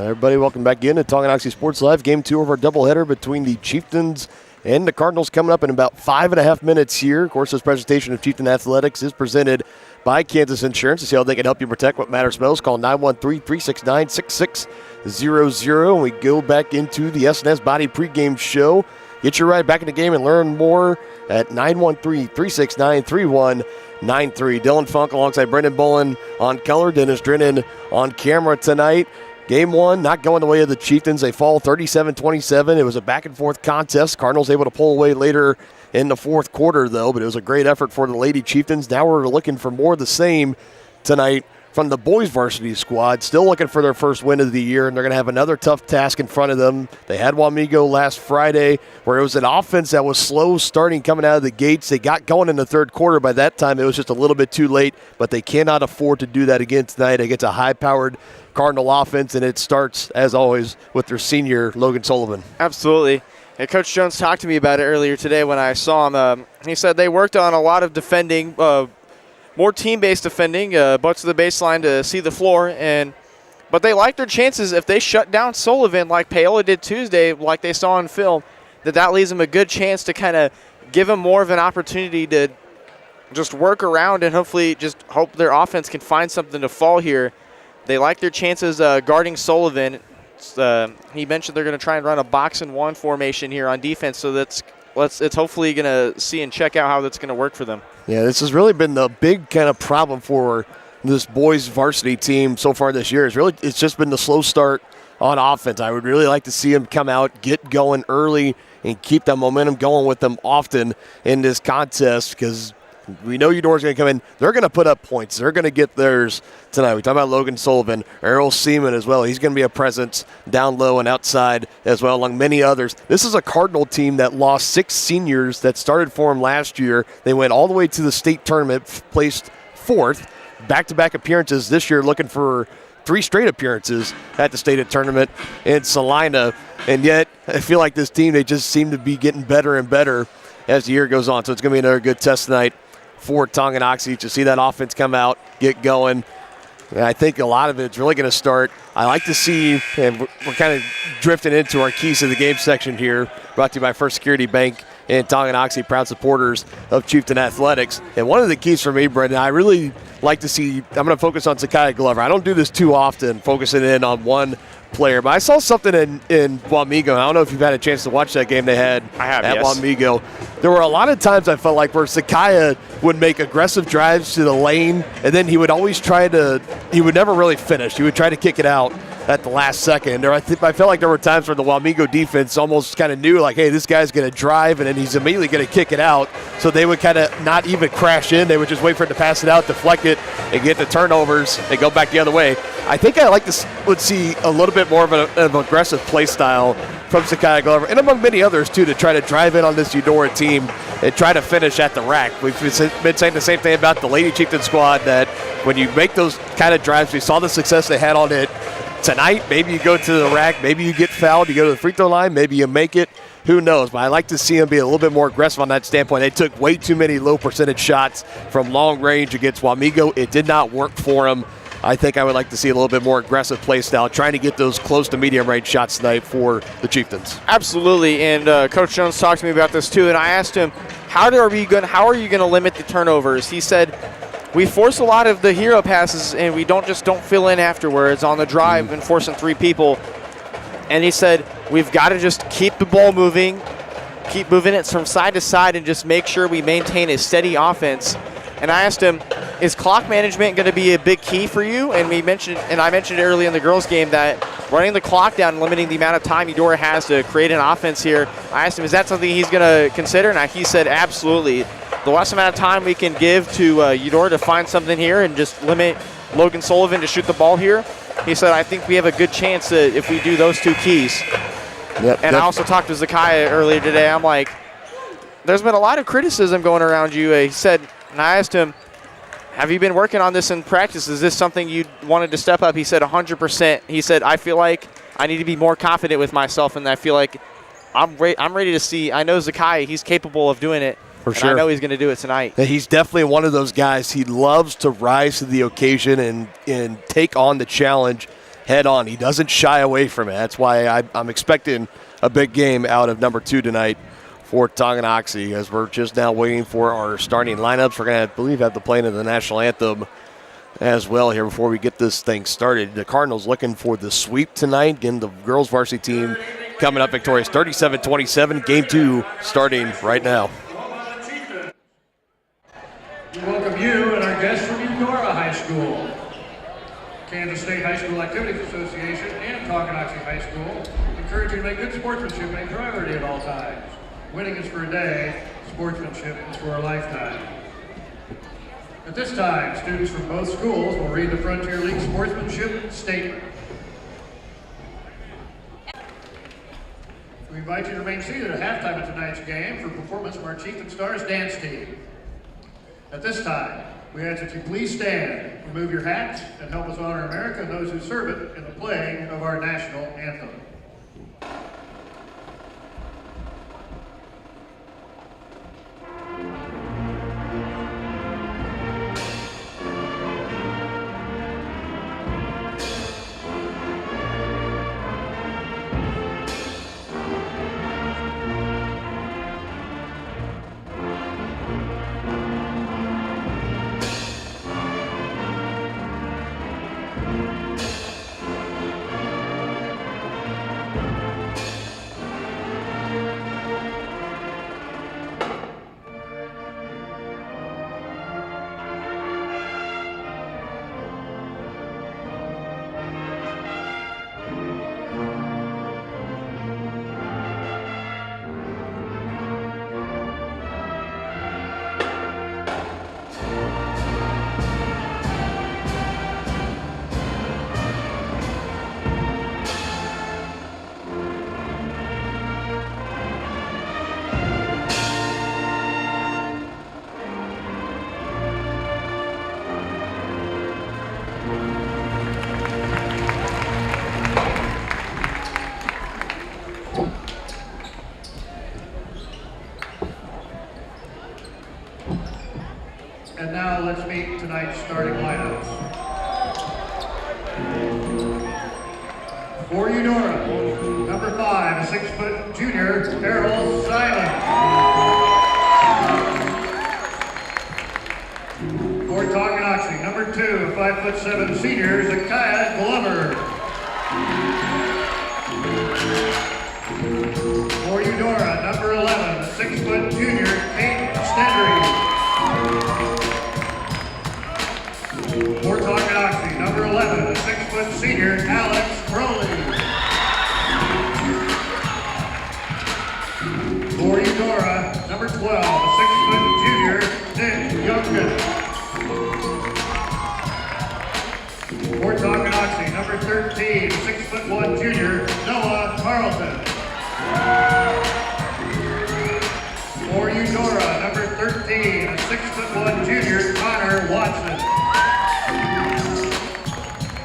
Everybody, welcome back in to Tonganoxie Sports Live. Game 2 of our doubleheader between the Chieftains and the Cardinals coming up in about 5.5 minutes here. Of course, this presentation of Chieftain Athletics is presented by Kansas Insurance. To see how they can help you protect what matters most, call 913-369-6600. And we go back into the S&S Body pregame show. Get your ride back in the game and learn more at 913-369-3193. Dylan Funk alongside Brendan Bolin on color. Dennis Drennan on camera tonight. Game 1 not going the way of the Chieftains. They fall 37-27. It was a back-and-forth contest. Cardinals able to pull away later in the fourth quarter, though, but it was a great effort for the Lady Chieftains. Now we're looking for more of the same tonight from the boys varsity squad. Still looking for their first win of the year, and they're going to have another tough task in front of them. They had Wamego last Friday, where it was an offense that was slow starting coming out of the gates. They got going in the third quarter. By that time, it was just a little bit too late, but they cannot afford to do that again tonight against a high-powered Cardinal offense, and it starts, as always, with their senior, Logan Sullivan. Absolutely. And Coach Jones talked to me about it earlier today when I saw him. He said they worked on a lot of defending, more team-based defending, butts to the baseline to see the floor, but they like their chances if they shut down Sullivan like Paola did Tuesday, like they saw in film, that leaves them a good chance to kind of give them more of an opportunity to just work around and hopefully just hope their offense can find something to fall here. They like their chances guarding Sullivan. He mentioned they're going to try and run a box-and-one formation here on defense, so it's hopefully going to see and check out how that's going to work for them. Yeah, this has really been the big kind of problem for this boys varsity team so far this year. It's just been the slow start on offense. I would really like to see them come out, get going early, and keep that momentum going with them often in this contest, because we know Eudora's going to come in. They're going to put up points. They're going to get theirs tonight. We talk about Logan Sullivan, Errol Seaman as well. He's going to be a presence down low and outside as well, along many others. This is a Cardinal team that lost 6 seniors that started for them last year. They went all the way to the state tournament, placed 4th. Back-to-back appearances this year, looking for 3 straight appearances at the state tournament in Salina. And yet, I feel like this team, they just seem to be getting better and better as the year goes on. So it's going to be another good test tonight for Tonganoxie to see that offense come out, get going. And I think a lot of it's really going to start. I like to see, and we're kind of drifting into our keys to the game section here, brought to you by First Security Bank and Tonganoxie, proud supporters of Chieftain Athletics. And one of the keys for me, Brendan, I really like to see, I'm going to focus on Zakiah Glover. I don't do this too often, focusing in on one player, but I saw something in Wamego. I don't know if you've had a chance to watch that game they had at Wamego. There were a lot of times I felt like where Zakiah would make aggressive drives to the lane, and then he would always he would never really finish. He would try to kick it out at the last second. I felt like there were times where the Wamego defense almost kind of knew, like, hey, this guy's going to drive, and then he's immediately going to kick it out. So they would kind of not even crash in. They would just wait for it to pass it out, deflect it, and get the turnovers and go back the other way. I think I would see a little bit more of an aggressive play style from Zakiah Glover, and among many others, too, to try to drive in on this Eudora team and try to finish at the rack. We've been saying the same thing about the Lady Chieftain squad, that when you make those kind of drives, we saw the success they had on it. Tonight, maybe you go to the rack, maybe you get fouled, you go to the free throw line, maybe you make it. Who knows? But I like to see them be a little bit more aggressive on that standpoint. They took way too many low percentage shots from long range against Wamego. It did not work for them. I think I would like to see a little bit more aggressive play style, trying to get those close to medium range shots tonight for the Chieftains. Absolutely, and Coach Jones talked to me about this too, and I asked him, how are you going to limit the turnovers? He said, we force a lot of the hero passes, and we don't fill in afterwards on the drive and forcing 3 people. And he said, we've got to just keep the ball moving, keep moving it from side to side, and just make sure we maintain a steady offense. And I asked him, is clock management going to be a big key for you? And I mentioned early in the girls' game that running the clock down, limiting the amount of time Eudora has to create an offense here. I asked him, is that something he's going to consider? And he said, absolutely. The less amount of time we can give to Eudora to find something here and just limit Logan Sullivan to shoot the ball here, he said, I think we have a good chance if we do those 2 keys. I also talked to Zakiah earlier today. I'm like, there's been a lot of criticism going around you. He said, and I asked him, have you been working on this in practice? Is this something you wanted to step up? He said 100%. He said, I feel like I need to be more confident with myself, and I feel like I'm ready to see. I know Zakiah, he's capable of doing it. For sure. I know he's going to do it tonight. He's definitely one of those guys. He loves to rise to the occasion and take on the challenge head on. He doesn't shy away from it. That's why I'm expecting a big game out of number 2 tonight for Tonganoxie, as we're just now waiting for our starting lineups. We're going to, I believe, have the playing of the national anthem as well here before we get this thing started. The Cardinals looking for the sweep tonight. Again, the girls varsity team coming up victorious 37-27. Game 2 starting right now. We welcome you and our guests from Eudora High School, Kansas State High School Activities Association, and Tonganoxie High School encourage you to make good sportsmanship a priority at all times. Winning is for a day, sportsmanship is for a lifetime. At this time, students from both schools will read the Frontier League sportsmanship statement. We invite you to remain seated at halftime of tonight's game for performance from our Chieftain Stars dance team. At this time, we ask that you please stand, remove your hats, and help us honor America and those who serve it in the playing of our national anthem. now let's meet tonight's starting lineups. For Eudora, number 5, a 6-foot junior, Errol Simon. For Tonganoxie, number 2, a 5'7" senior, Zakiah Glover. For Eudora, number 11, a 6-foot junior, Kate Stedry. For Tonganoxie, number 11, a 6-foot senior, Alex Crowley. For Eudora, number 12, a 6-foot junior, Nick Youngkin. For Tonganoxie, number 13, 6'1" junior, Noah Carlton. For Eudora, number 13, a 6'1" junior, Connor Watson.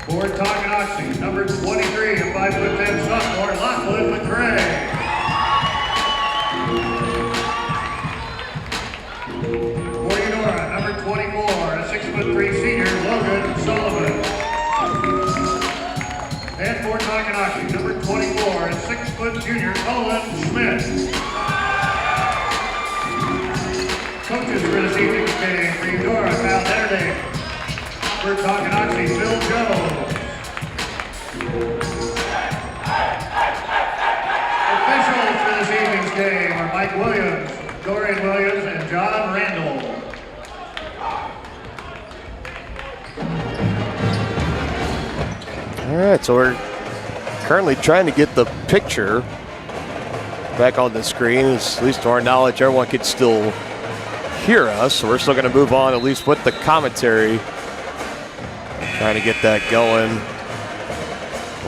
For Tonganoxie, number 23, a 5'10" sophomore, Lachlan McRae. For Eudora, number 24, a 6'3" senior, Logan Sullivan. And for Tonganoxie, number 24, a 6-foot junior, Colin Schmidt. Coaches for this evening's game, for Eudora, Kyle Saturday. For Tonganoxie, Phil Jones. Officials for this evening's game are Mike Williams, Dorian Williams, and John Randall. All right, so we're currently trying to get the picture back on the screen. At least to our knowledge, everyone could still hear us. So we're still going to move on, at least with the commentary. Trying to get that going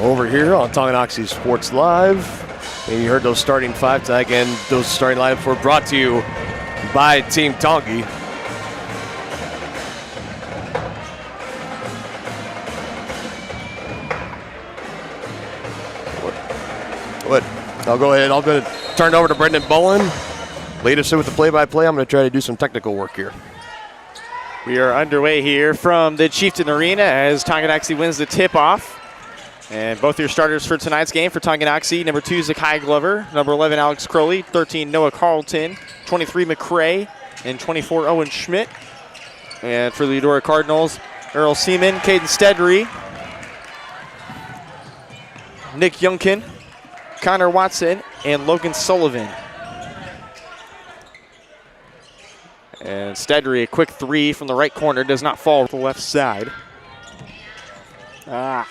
over here on Tonganoxie Sports Live. And you heard those starting five tag, and those starting lineups were brought to you by Team Tongi. What? I'll go ahead. I'm going to turn it over to Brendan Bowen. Lead us in with the play-by-play. I'm going to try to do some technical work here. We are underway here from the Chieftain Arena as Tonganoxie wins the tip-off. And both your starters for tonight's game for Tonganoxie, number 2, Zakiah Glover, number 11, Alex Crowley, 13, Noah Carlton, 23, McRae, and 24, Owen Schmidt. And for the Eudora Cardinals, Earl Seaman, Caden Stedry, Nick Youngkin, Connor Watson, and Logan Sullivan. And Stedry, a quick 3 from the right corner, does not fall to the left side. Ah.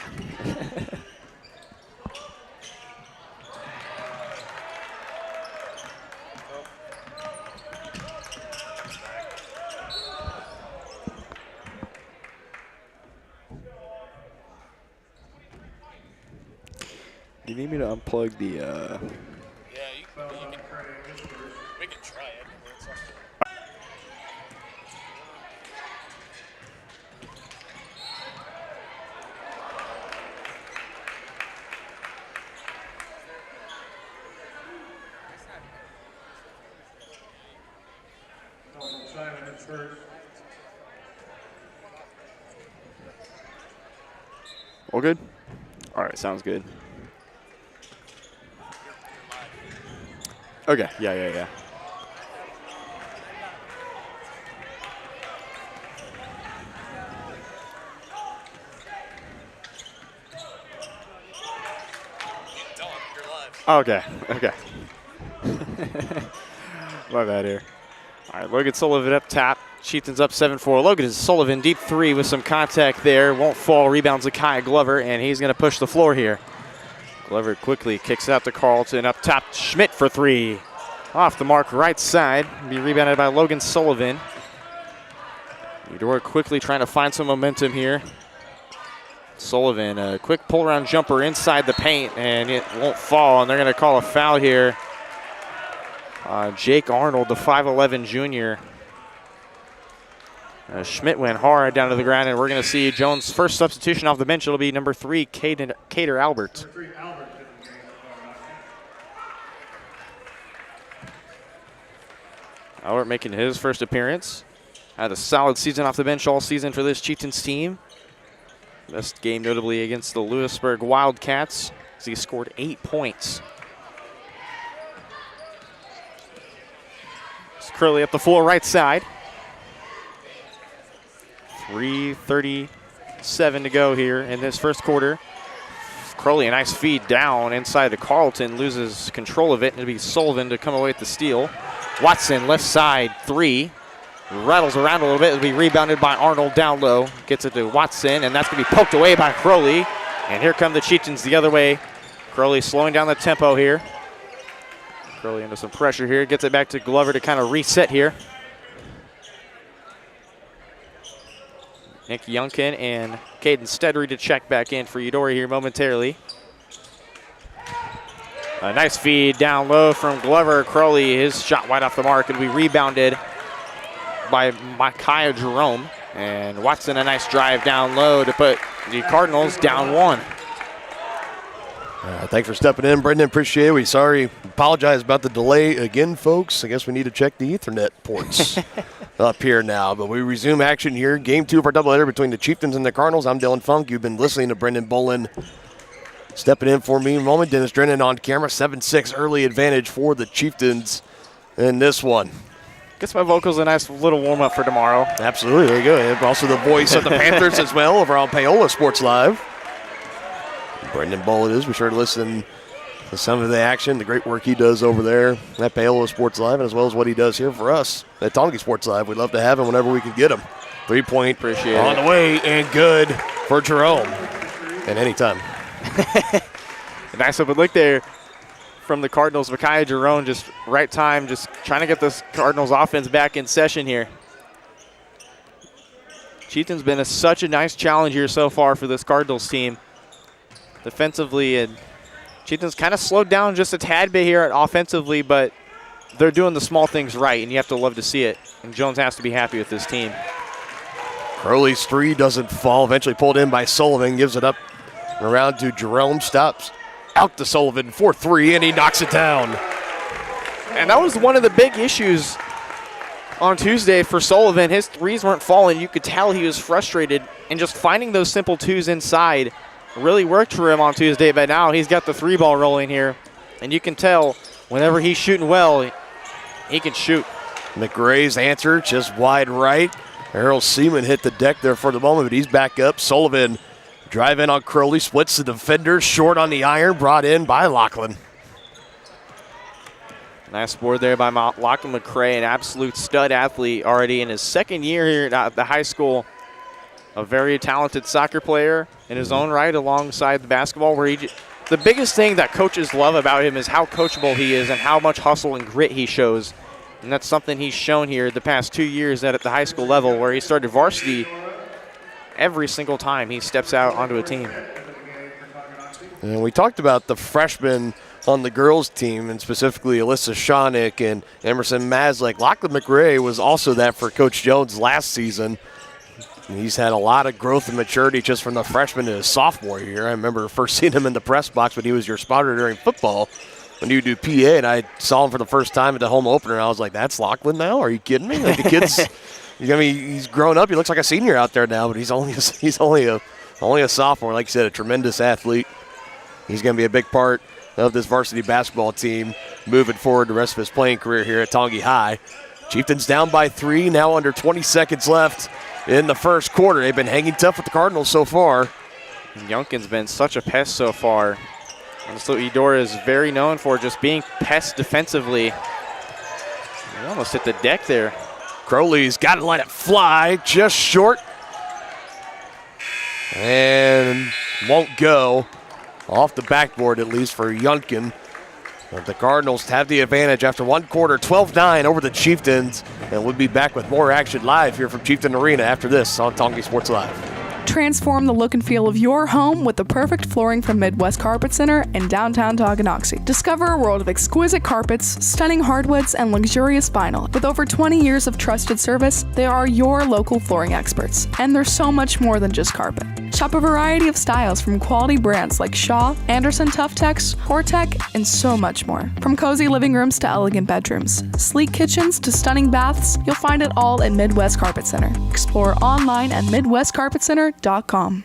You need me to unplug the Yeah, we can try it. Simon at first. All good? All right, sounds good. Okay, yeah. Okay. My bad here. All right, Logan Sullivan up top. Chieftains up 7-4. Logan Sullivan, deep 3 with some contact there. Won't fall. Rebounds Zakiah Glover, and he's going to push the floor here. Glover quickly kicks out to Carlton. Up top, Schmidt for 3. Off the mark, right side. Be rebounded by Logan Sullivan. Eudora quickly trying to find some momentum here. Sullivan, a quick pull-around jumper inside the paint, and it won't fall, and they're going to call a foul here. Jake Arnold, the 5'11 junior. Schmidt went hard down to the ground, and we're going to see Jones' first substitution off the bench. It'll be number 3, Cater Albert. Albert making his first appearance. Had a solid season off the bench all season for this Chieftains team. Best game notably against the Lewisburg Wildcats, as he scored 8 points. It's Curley up the full right side. 3:37 to go here in this first quarter. Crowley, a nice feed down inside to Carlton, loses control of it, and it'll be Sullivan to come away with the steal. Watson, left side, 3. Rattles around a little bit. It'll be rebounded by Arnold down low. Gets it to Watson, and that's going to be poked away by Crowley. And here come the Chieftains the other way. Crowley slowing down the tempo here. Crowley under some pressure here. Gets it back to Glover to kind of reset here. Nick Youngkin and Caden Stedry to check back in for Eudora here momentarily. A nice feed down low from Glover. Crowley, his shot wide off the mark. It'll be rebounded by Micaiah Jerome. And Watson, a nice drive down low to put the Cardinals down 1. Thanks for stepping in, Brendan. Appreciate it. Apologize about the delay again, folks. I guess we need to check the Ethernet ports up here now. But we resume action here. Game 2 of our doubleheader between the Chieftains and the Cardinals. I'm Dylan Funk. You've been listening to Brendan Bolin stepping in for me in a moment. Dennis Drennan on camera. 7-6 early advantage for the Chieftains in this one. Gets my vocals a nice little warm-up for tomorrow. Absolutely. There you go. And also the voice of the Panthers as well over on Paola Sports Live. Brendan Bolin is. Be sure to listen to some of the action, the great work he does over there at Paola Sports Live, as well as what he does here for us at Tonganoxie Sports Live. We'd love to have him whenever we can get him. 3-point on the way and good for Jerome. And anytime. Nice open look there from the Cardinals. Micaiah Jerome, just right time, just trying to get this Cardinals offense back in session here. Chieftains been such a nice challenge here so far for this Cardinals team. Defensively, and Chieftains kind of slowed down just a tad bit here offensively, but they're doing the small things right, and you have to love to see it. And Jones has to be happy with this team. Crowley's 3 doesn't fall. Eventually pulled in by Sullivan. Gives it up around to Jerome. Stops out to Sullivan for 3, and he knocks it down. And that was one of the big issues on Tuesday for Sullivan. His 3s weren't falling. You could tell he was frustrated, and just finding those simple 2s inside really worked for him on Tuesday, but now he's got the 3-ball rolling here, and you can tell whenever he's shooting well, he can shoot. McRae's answer just wide right. Errol Seaman hit the deck there for the moment, but he's back up. Sullivan drive in on Crowley, splits the defender, short on the iron, brought in by Lachlan. Nice board there by Lachlan McRae, an absolute stud athlete already in his second year here at the high school. A very talented soccer player in his own right alongside the basketball. The biggest thing that coaches love about him is how coachable he is and how much hustle and grit he shows. And that's something he's shown here the past 2 years at the high school level, where he started varsity every single time he steps out onto a team. And we talked about the freshmen on the girls' team, and specifically Alyssa Shawnick and Emerson Maslick. Lachlan McRae was also that for Coach Jones last season. He's had a lot of growth and maturity just from the freshman to his sophomore year. I remember first seeing him in the press box when he was your spotter during football when you do PA, and I saw him for the first time at the home opener, and I was like, that's Lachlan now? Are you kidding me? Like, the kid's, he's grown up. He looks like a senior out there now, but he's only a sophomore. Like you said, a tremendous athlete. He's going to be a big part of this varsity basketball team moving forward the rest of his playing career here at Tonganoxie High. Chieftains down by 3, now under 20 seconds left in the first quarter. They've been hanging tough with the Cardinals so far. Youngkin's been such a pest so far. And so Eudora is very known for just being pest defensively. He almost hit the deck there. Crowley's got to let it fly, just short. And won't go. Off the backboard, at least, for Youngkin. But the Cardinals have the advantage after one quarter, 12-9 over the Chieftains. And we'll be back with more action live here from Chieftain Arena after this on Tonganoxie Sports Live. Transform the look and feel of your home with the perfect flooring from Midwest Carpet Center in downtown Tonganoxie. Discover a world of exquisite carpets, stunning hardwoods, and luxurious vinyl. With over 20 years of trusted service, they are your local flooring experts. And they're so much more than just carpet. Shop a variety of styles from quality brands like Shaw, Anderson Tuftex, Hortec, and so much more. From cozy living rooms to elegant bedrooms, sleek kitchens to stunning baths, you'll find it all at Midwest Carpet Center. Explore online at MidwestCarpetCenter.com.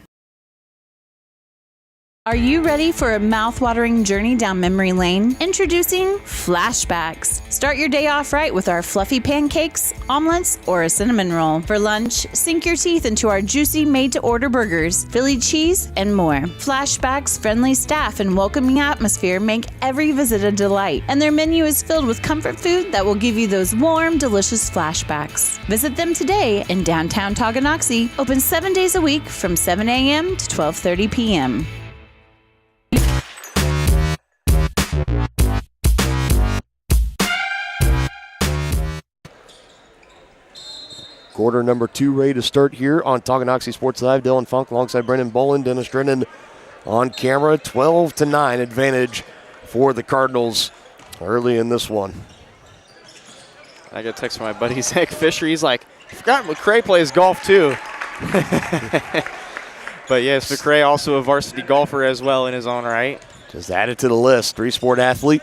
Are you ready for a mouth-watering journey down memory lane? Introducing Flashbacks. Start your day off right with our fluffy pancakes, omelets, or a cinnamon roll. For lunch, sink your teeth into our juicy made-to-order burgers, Philly cheese, and more. Flashbacks' friendly staff and welcoming atmosphere make every visit a delight, and their menu is filled with comfort food that will give you those warm, delicious flashbacks. Visit them today in downtown Tonganoxie, open 7 days a week from 7 a.m. to 12:30 p.m. Quarter number 2 ready to start here on Tonganoxie Sports Live. Dylan Funk alongside Brendan Bolin. Dennis Drennan on camera. 12-9 advantage for the Cardinals early in this one. I got a text from my buddy Zach Fisher. He's like, I forgot McCray plays golf too. But yes, McCray also a varsity golfer as well in his own right. Just added to the list. 3-sport athlete.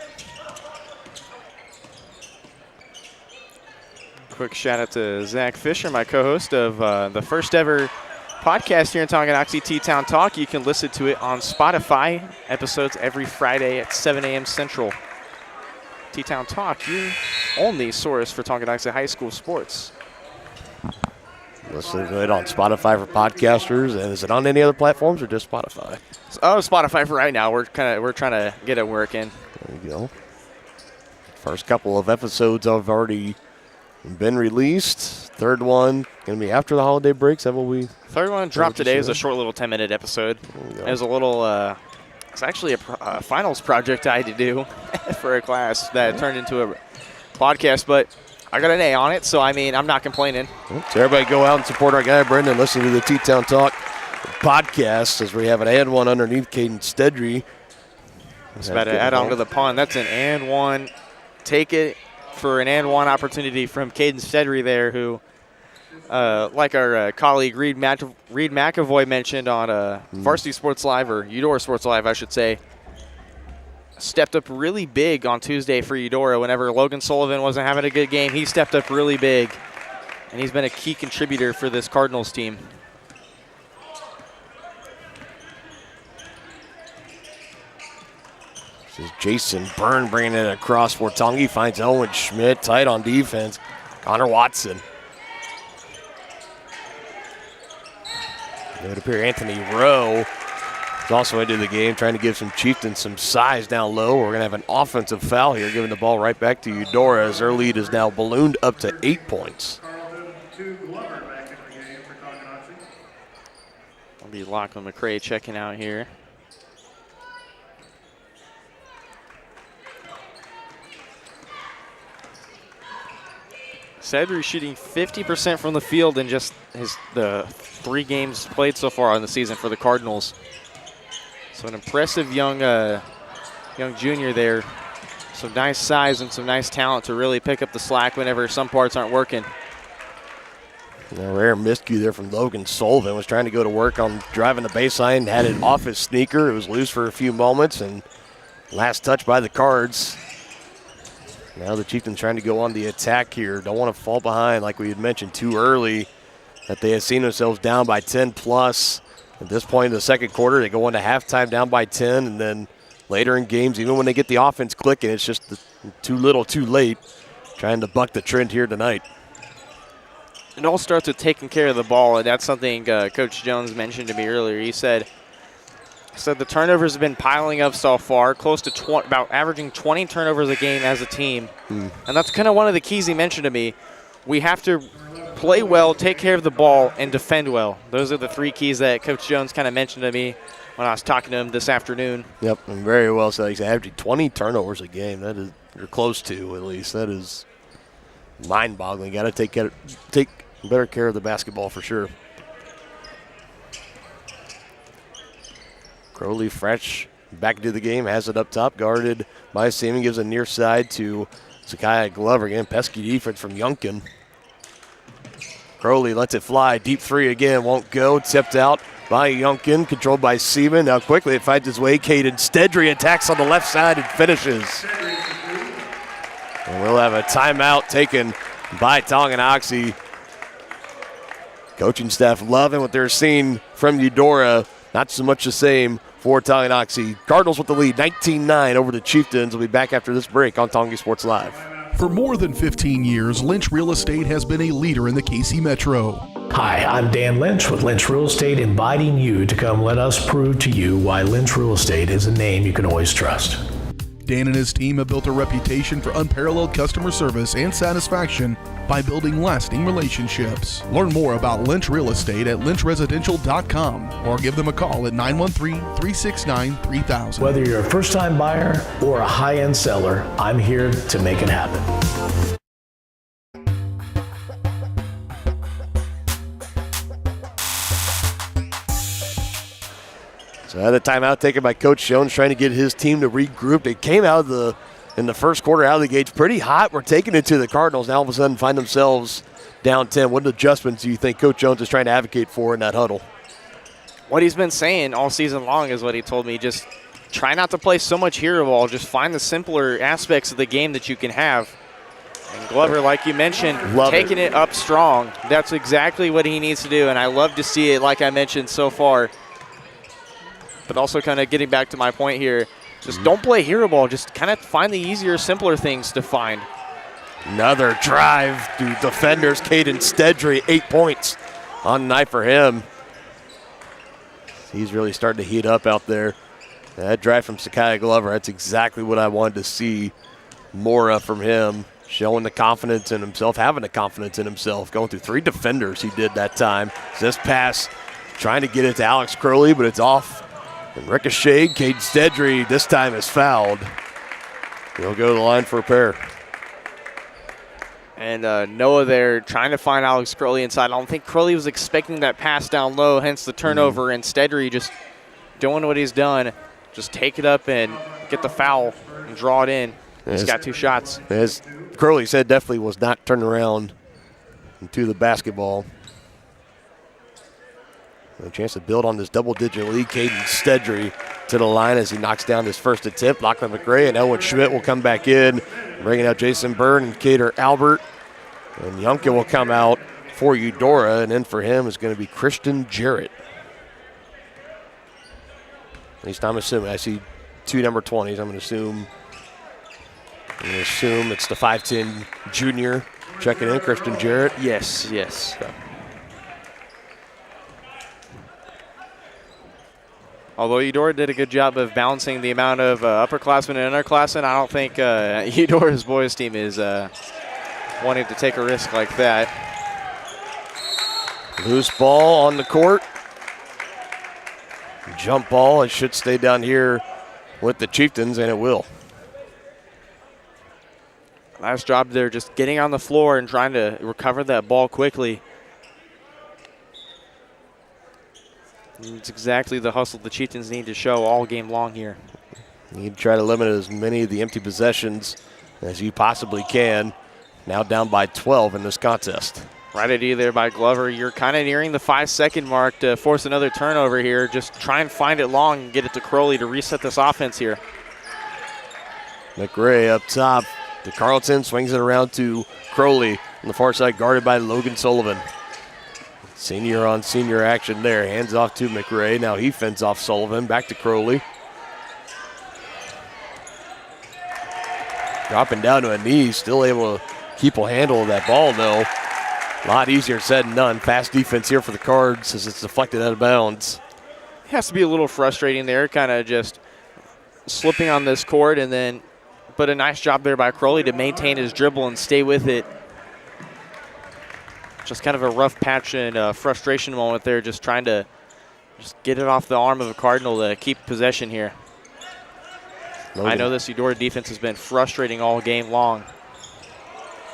Quick shout out to Zach Fisher, my co-host of the first ever podcast here in Tonganoxie, T-Town Talk. You can listen to it on Spotify. Episodes every Friday at 7 a.m. Central. T-Town Talk, your only source for Tonganoxie High School sports. Listen to it on Spotify for podcasters. And is it on any other platforms or just Spotify? Oh, Spotify for right now. We're trying to get it working. There you go. First couple of episodes have already been released. Third one going to be after the holiday break. Is that what we? Third one dropped today. Is a short little 10-minute episode. It was a little. It's actually a finals project I had to do for a class that turned into a podcast, but I got an A on it, so I mean I'm not complaining. So everybody go out and support our guy Brendan. Listen to the T-Town Talk podcast as we have an and one underneath Caden Stedry. It's about to add on to the pun. That's an and one. Take it for an and one opportunity from Caden Stedry there, who, like our colleague Reed McAvoy mentioned on Varsity Sports Live, or Eudora Sports Live, I should say, stepped up really big on Tuesday for Eudora. Whenever Logan Sullivan wasn't having a good game, he stepped up really big, and he's been a key contributor for this Cardinals team. This is Jason Byrne bringing it across for Tongi. Finds Owen Schmidt tight on defense. Connor Watson. It would appear Anthony Rowe is also into the game, trying to give some Chieftains some size down low. We're going to have an offensive foul here, giving the ball right back to Eudora as their lead is now ballooned up to 8 points. I'll be Lachlan McCray checking out here. Sedry shooting 50% from the field in just the 3 games played so far on the season for the Cardinals. So an impressive young junior there. Some nice size and some nice talent to really pick up the slack whenever some parts aren't working. Rare miscue there from Logan Sullivan. Was trying to go to work on driving the baseline, had it off his sneaker. It was loose for a few moments, and last touch by the Cards. Now the Chieftains trying to go on the attack here. Don't want to fall behind like we had mentioned too early, that they had seen themselves down by 10 plus. At this point in the second quarter, they go into halftime down by 10, and then later in games, even when they get the offense clicking, it's just too little too late, trying to buck the trend here tonight. It all starts with taking care of the ball, and that's something Coach Jones mentioned to me earlier. He said the turnovers have been piling up so far, close to about averaging 20 turnovers a game as a team. And that's kind of one of the keys he mentioned to me. We have to play well, take care of the ball, and defend well. Those are the 3 keys that Coach Jones kind of mentioned to me when I was talking to him this afternoon. Yep, and very well said. He's averaging 20 turnovers a game. That is, you're close to at least. That is mind-boggling. Got to take better care of the basketball for sure. Crowley fresh back into the game, has it up top, guarded by Seaman, gives a near side to Zakiah Glover. Again, pesky defense from Yunkin. Crowley lets it fly, deep 3 again, won't go, tipped out by Youngkin, controlled by Seaman. Now quickly it finds its way. Caden Stedry attacks on the left side and finishes. And we'll have a timeout taken by Tonganoxie. Coaching staff loving what they're seeing from Eudora. Not so much the same for Tonganoxie. Cardinals with the lead, 19-9 over the Chieftains. We'll be back after this break on Tonga Sports Live. For more than 15 years, Lynch Real Estate has been a leader in the KC Metro. Hi, I'm Dan Lynch with Lynch Real Estate, inviting you to come let us prove to you why Lynch Real Estate is a name you can always trust. Dan and his team have built a reputation for unparalleled customer service and satisfaction by building lasting relationships. Learn more about Lynch Real Estate at lynchresidential.com or give them a call at 913-369-3000. Whether you're a first-time buyer or a high-end seller, I'm here to make it happen. So the timeout taken by Coach Jones, trying to get his team to regroup. They came out of in the first quarter out of the gates pretty hot. We're taking it to the Cardinals. Now all of a sudden find themselves down 10. What adjustments do you think Coach Jones is trying to advocate for in that huddle? What he's been saying all season long is what he told me. Just try not to play so much hero ball. Just find the simpler aspects of the game that you can have. And Glover, like you mentioned, taking it up strong. That's exactly what he needs to do, and I love to see it, like I mentioned so far. But also kind of getting back to my point here, just don't play hero ball. Just kind of find the easier, simpler things to find. Another drive to defenders. Caden Stedry, 8 points on the night for him. He's really starting to heat up out there. That drive from Sakai Glover, that's exactly what I wanted to see more of from him. Showing the confidence in himself, having the confidence in himself. Going through 3 defenders he did that time. This pass trying to get it to Alex Crowley, but it's off. And ricochet, Caden Stedry this time is fouled. He'll go to the line for a pair. And Noah there trying to find Alex Crowley inside. I don't think Crowley was expecting that pass down low, hence the turnover. And Stedry just doing what he's done. Just take it up and get the foul and draw it in. He's got 2 shots. As Crowley said, definitely was not turned around into the basketball. A chance to build on this double-digit lead. Caden Stedry to the line as he knocks down his first attempt. Lachlan McRae and Owen Schmidt will come back in, bringing out Jason Byrne and Cater Albert. And Youngkin will come out for Eudora, and then for him is going to be Christian Jarrett. At least I'm assuming. I see 2 number 20s. I'm going to assume it's the 5'10 junior checking in, Christian Jarrett. Yes. Okay. Although Eudora did a good job of balancing the amount of upperclassmen and underclassmen, I don't think Eudora's boys team is wanting to take a risk like that. Loose ball on the court. Jump ball. It should stay down here with the Chieftains, and it will. Last job there, just getting on the floor and trying to recover that ball quickly. It's exactly the hustle the Chieftains need to show all game long here. You need to try to limit as many of the empty possessions as you possibly can. Now down by 12 in this contest. Right idea there by Glover. You're kind of nearing the 5-second mark to force another turnover here. Just try and find it long and get it to Crowley to reset this offense here. McRae up top to Carlton, swings it around to Crowley on the far side, guarded by Logan Sullivan. Senior on senior action there. Hands off to McRae. Now he fends off Sullivan. Back to Crowley. Dropping down to a knee. Still able to keep a handle of that ball, though. A lot easier said than done. Fast defense here for the Cards as it's deflected out of bounds. It has to be a little frustrating there, kind of just slipping on this court, but a nice job there by Crowley to maintain his dribble and stay with it. Just kind of a rough patch and frustration moment there, just trying to get it off the arm of a Cardinal to keep possession here. Logan. I know this Eudora defense has been frustrating all game long.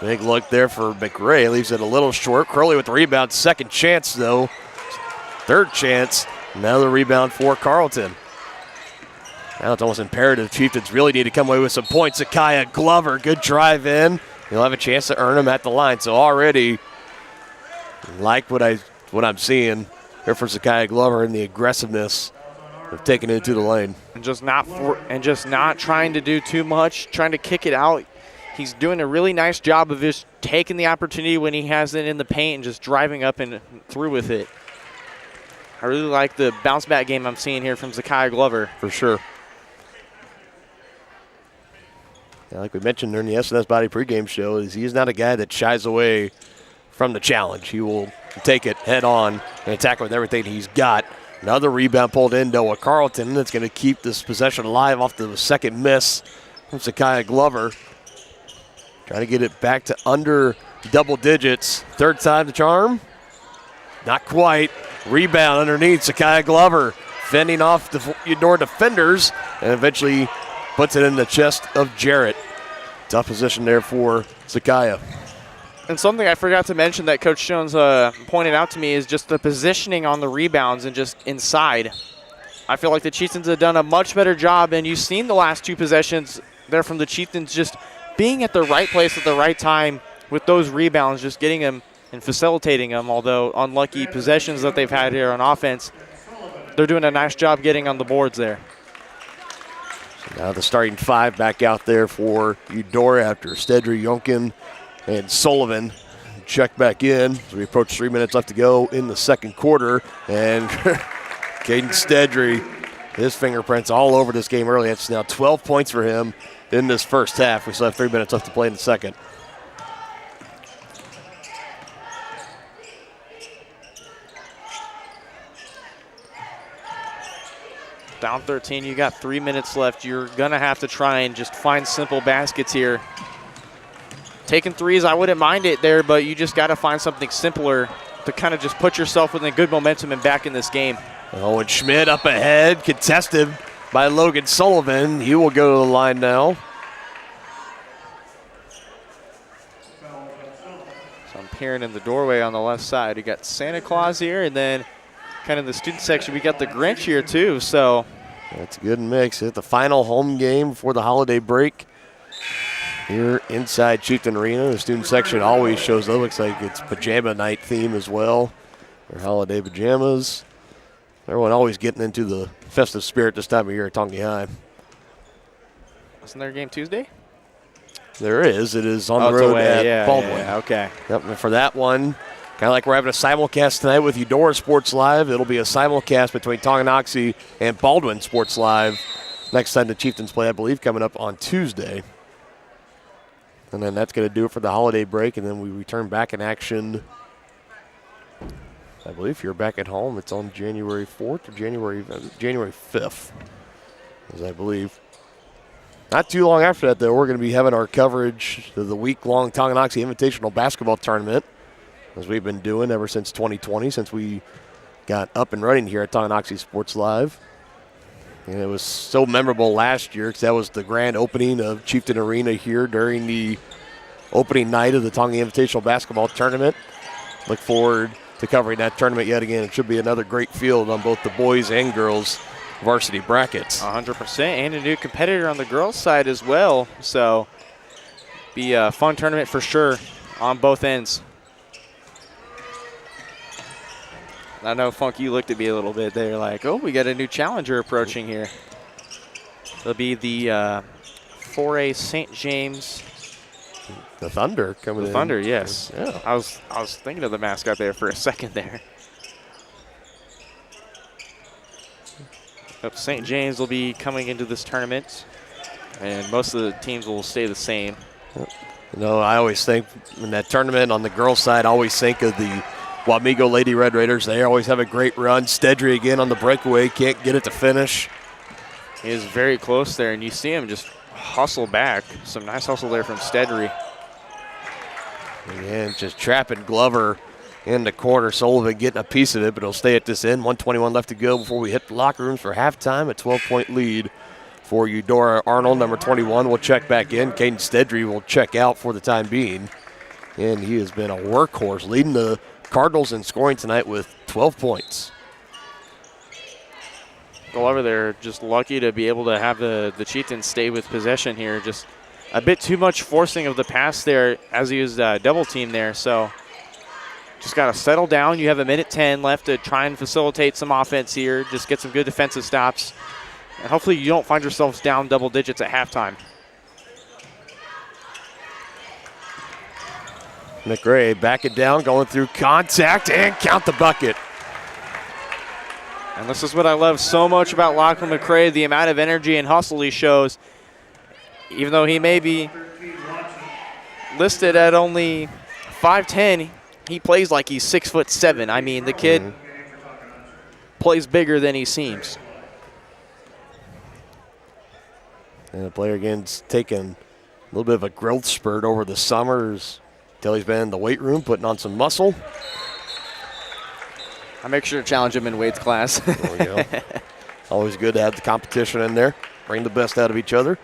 Big look there for McRae. Leaves it a little short. Crowley with the rebound. Second chance, though. Third chance. Another rebound for Carlton. Now it's almost imperative. Chieftains really need to come away with some points. Sakai Glover, good drive in. He'll have a chance to earn them at the line. So already, like what I'm seeing there for Zakiah Glover and the aggressiveness of taking it into the lane. And just not trying to do too much, trying to kick it out. He's doing a really nice job of just taking the opportunity when he has it in the paint and just driving up and through with it. I really like the bounce back game I'm seeing here from Zakiah Glover. For sure. Yeah, like we mentioned during the SNS Body pregame show, he's not a guy that shies away from the challenge. He will take it head on and attack with everything he's got. Another rebound pulled in Noah Carlton. That's going to keep this possession alive off the second miss from Zakiah Glover. Trying to get it back to under double digits. Third time the charm. Not quite. Rebound underneath Zakiah Glover. Fending off the Eudora defenders and eventually puts it in the chest of Jarrett. Tough position there for Zakiah. And something I forgot to mention that Coach Jones pointed out to me is just the positioning on the rebounds and just inside. I feel like the Chieftains have done a much better job, and you've seen the last two possessions there from the Chieftains just being at the right place at the right time with those rebounds, just getting them and facilitating them, although unlucky possessions that they've had here on offense. They're doing a nice job getting on the boards there. So now the starting five back out there for Eudora after Stedry, Yonkin, and Sullivan check back in as we approach 3 minutes left to go in the second quarter. And Caden Stedry, his fingerprints all over this game early. It's now 12 points for him in this first half. We still have 3 minutes left to play in the second. Down 13, you got 3 minutes left. You're going to have to try and just find simple baskets here. Taking threes, I wouldn't mind it there, but you just got to find something simpler to kind of just put yourself within good momentum and back in this game. Oh, and Schmidt up ahead, contested by Logan Sullivan. He will go to the line now. So I'm peering in the doorway on the left side. You got Santa Claus here, and then kind of in the student section, we got the Grinch here too. So that's a good mix. It's the final home game before the holiday break here inside Chieftain Arena. The student section always shows up. Looks like it's pajama night theme as well. Their holiday pajamas. Everyone always getting into the festive spirit this time of year at Tongi High. Wasn't there a game Tuesday? There is. It is on the road at Baldwin. Yeah, okay. Yep, and for that one, kind of like we're having a simulcast tonight with Eudora Sports Live, it'll be a simulcast between Tonganoxie and Baldwin Sports Live. Next time the Chieftains play, I believe, coming up on Tuesday. And then that's going to do it for the holiday break, and then we return back in action. I believe if you're back at home, it's on January 4th or January 5th, as I believe. Not too long after that, though, we're going to be having our coverage of the week-long Tonganoxie Invitational Basketball Tournament, as we've been doing ever since 2020, since we got up and running here at Tonganoxie Sports Live. And it was so memorable last year because that was the grand opening of Chieftain Arena here during the opening night of the Tonga Invitational Basketball Tournament. Look forward to covering that tournament yet again. It should be another great field on both the boys and girls varsity brackets. 100%, and a new competitor on the girls' side as well. So be a fun tournament for sure on both ends. I know, Funk, you looked at me a little bit there like, oh, we got a new challenger approaching here. It'll be the 4A St. James. The Thunder coming in. The Thunder, yes. Yeah. I was thinking of the mascot there for a second there. Yep, St. James will be coming into this tournament, and most of the teams will stay the same. Yep. You know, I always think in that tournament on the girls' side, I always think of the Wamego Lady Red Raiders. They always have a great run. Stedry again on the breakaway, can't get it to finish. He is very close there, and you see him just hustle back. Some nice hustle there from Stedry. And just trapping Glover in the corner. Sullivan getting a piece of it, but he'll stay at this end. 1:21 left to go before we hit the locker rooms for halftime. A 12-point lead for Eudora. Arnold, number 21, will check back in. Caden Stedry will check out for the time being. And he has been a workhorse, leading the Cardinals in scoring tonight with 12 points. Glover, they're just lucky to be able to have the Chieftains stay with possession here. Just a bit too much forcing of the pass there as he was double team there. So Just got to settle down. You have 1:10 left to try and facilitate some offense here. Just get some good defensive stops. And hopefully you don't find yourselves down double digits at halftime. McRae backing down, going through contact, and count the bucket. And this is what I love so much about Lachlan McRae, the amount of energy and hustle he shows. Even though he may be listed at only 5'10", he plays like he's 6'7". I mean, the kid plays bigger than he seems. And the player again's taken a little bit of a growth spurt over the summers until he's been in the weight room putting on some muscle. I make sure to challenge him in Wade's class. There we go. Always good to have the competition in there. Bring the best out of each other.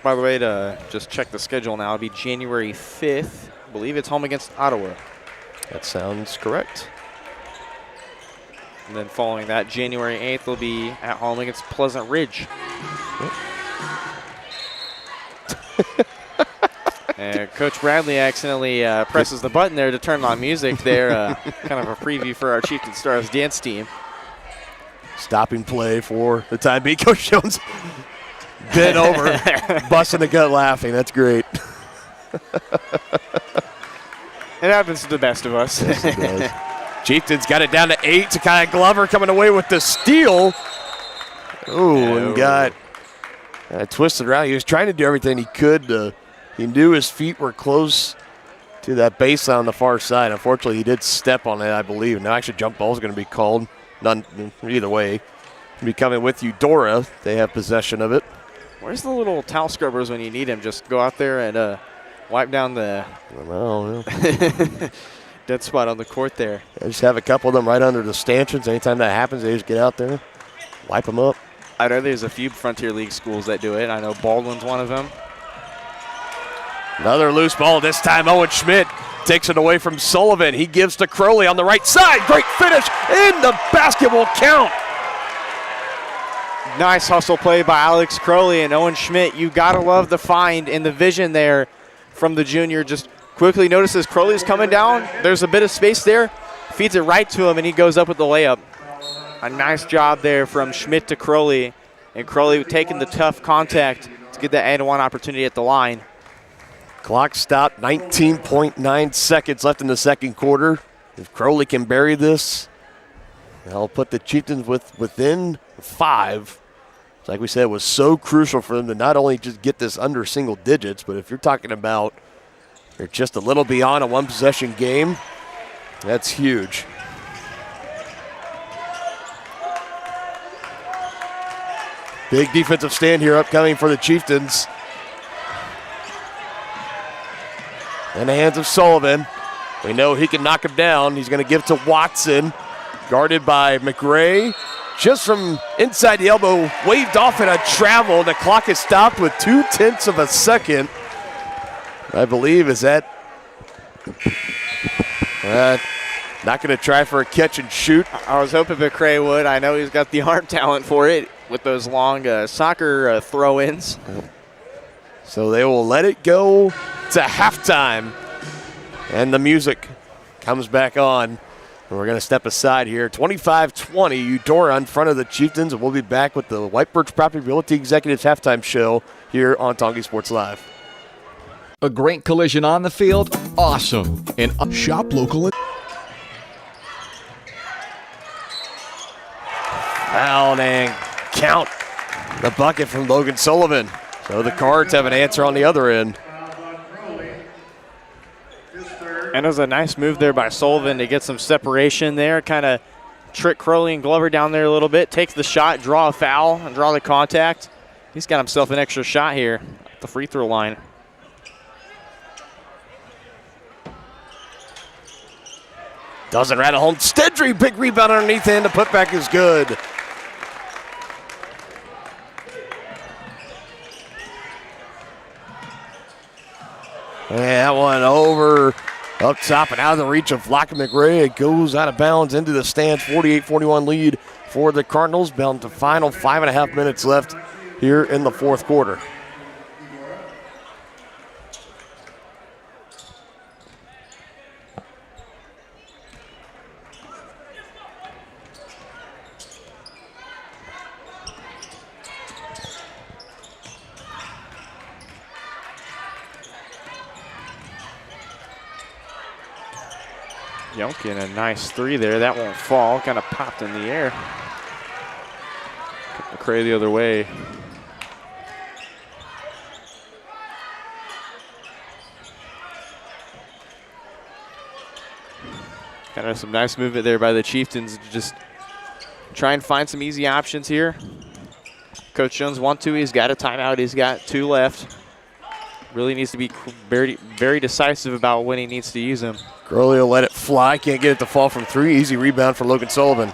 By the way, to just check the schedule now, it'll be January 5th. I believe it's home against Ottawa. That sounds correct. And then following that, January 8th will be at home against Pleasant Ridge. And Coach Bradley accidentally presses the button there to turn on music there. Kind of a preview for our Chieftain Stars dance team. Stopping play for the time being. Coach Jones bent over, busting the gut laughing. That's great. It happens to the best of us. Yes, it does. Chieftains got it down to 8 to kind of Glover coming away with the steal. Ooh, and got twisted around. He was trying to do everything he could. He knew his feet were close to that baseline on the far side. Unfortunately, he did step on it, I believe. Now, actually, jump ball is going to be called. None, either way. Be coming with Eudora. They have possession of it. Where's the little towel scrubbers when you need them? Just go out there and wipe down the dead spot on the court there. I just have a couple of them right under the stanchions. Anytime that happens, they just get out there, wipe them up. I know there's a few Frontier League schools that do it. I know Baldwin's one of them. Another loose ball. This time Owen Schmidt takes it away from Sullivan. He gives to Crowley on the right side. Great finish, and the basket will count. Nice hustle play by Alex Crowley and Owen Schmidt. You got to love the find and the vision there from the junior. Just quickly notices Crowley's coming down. There's a bit of space there. Feeds it right to him, and he goes up with the layup. A nice job there from Schmidt to Crowley. And Crowley taking the tough contact to get that and one opportunity at the line. Clock stopped, 19.9 seconds left in the second quarter. If Crowley can bury this, that'll put the Chieftains within 5. Like we said, it was so crucial for them to not only just get this under single digits, but if you're talking about you're just a little beyond a one-possession game, that's huge. Big defensive stand here upcoming for the Chieftains. In the hands of Sullivan. We know he can knock him down. He's going to give to Watson, guarded by McRae. Just from inside the elbow, waved off in a travel. The clock is stopped with 0.2 of a second. I believe is that not going to try for a catch and shoot. I was hoping McRae would. I know he's got the arm talent for it with those long soccer throw-ins. So they will let it go to halftime. And the music comes back on. And we're going to step aside here. 25-20, Eudora in front of the Chieftains. And we'll be back with the White Birch Property Realty Executives halftime show here on Tongi Sports Live. A great collision on the field? Awesome. And shop local. Foul and count the bucket from Logan Sullivan. So the Cards have an answer on the other end. And it was a nice move there by Sullivan to get some separation there, kind of trick Crowley and Glover down there a little bit, take the shot, draw a foul, and draw the contact. He's got himself an extra shot here at the free throw line. Doesn't rattle home. Stedry, big rebound underneath and the putback is good. And that one over up top and out of the reach of Lachlan McRae. It goes out of bounds into the stands. 48-41 lead for the Cardinals. Down to final 5.5 minutes left here in the fourth quarter. Yonkin, a nice three there. That won't fall. Kind of popped in the air. McCray the other way. Kind of some nice movement there by the Chieftains. Just try and find some easy options here. Coach Jones wants to. He's got a timeout. He's got 2 left. Really needs to be very, very decisive about when he needs to use them. Gurley will let it fly. Can't get it to fall from 3. Easy rebound for Logan Sullivan.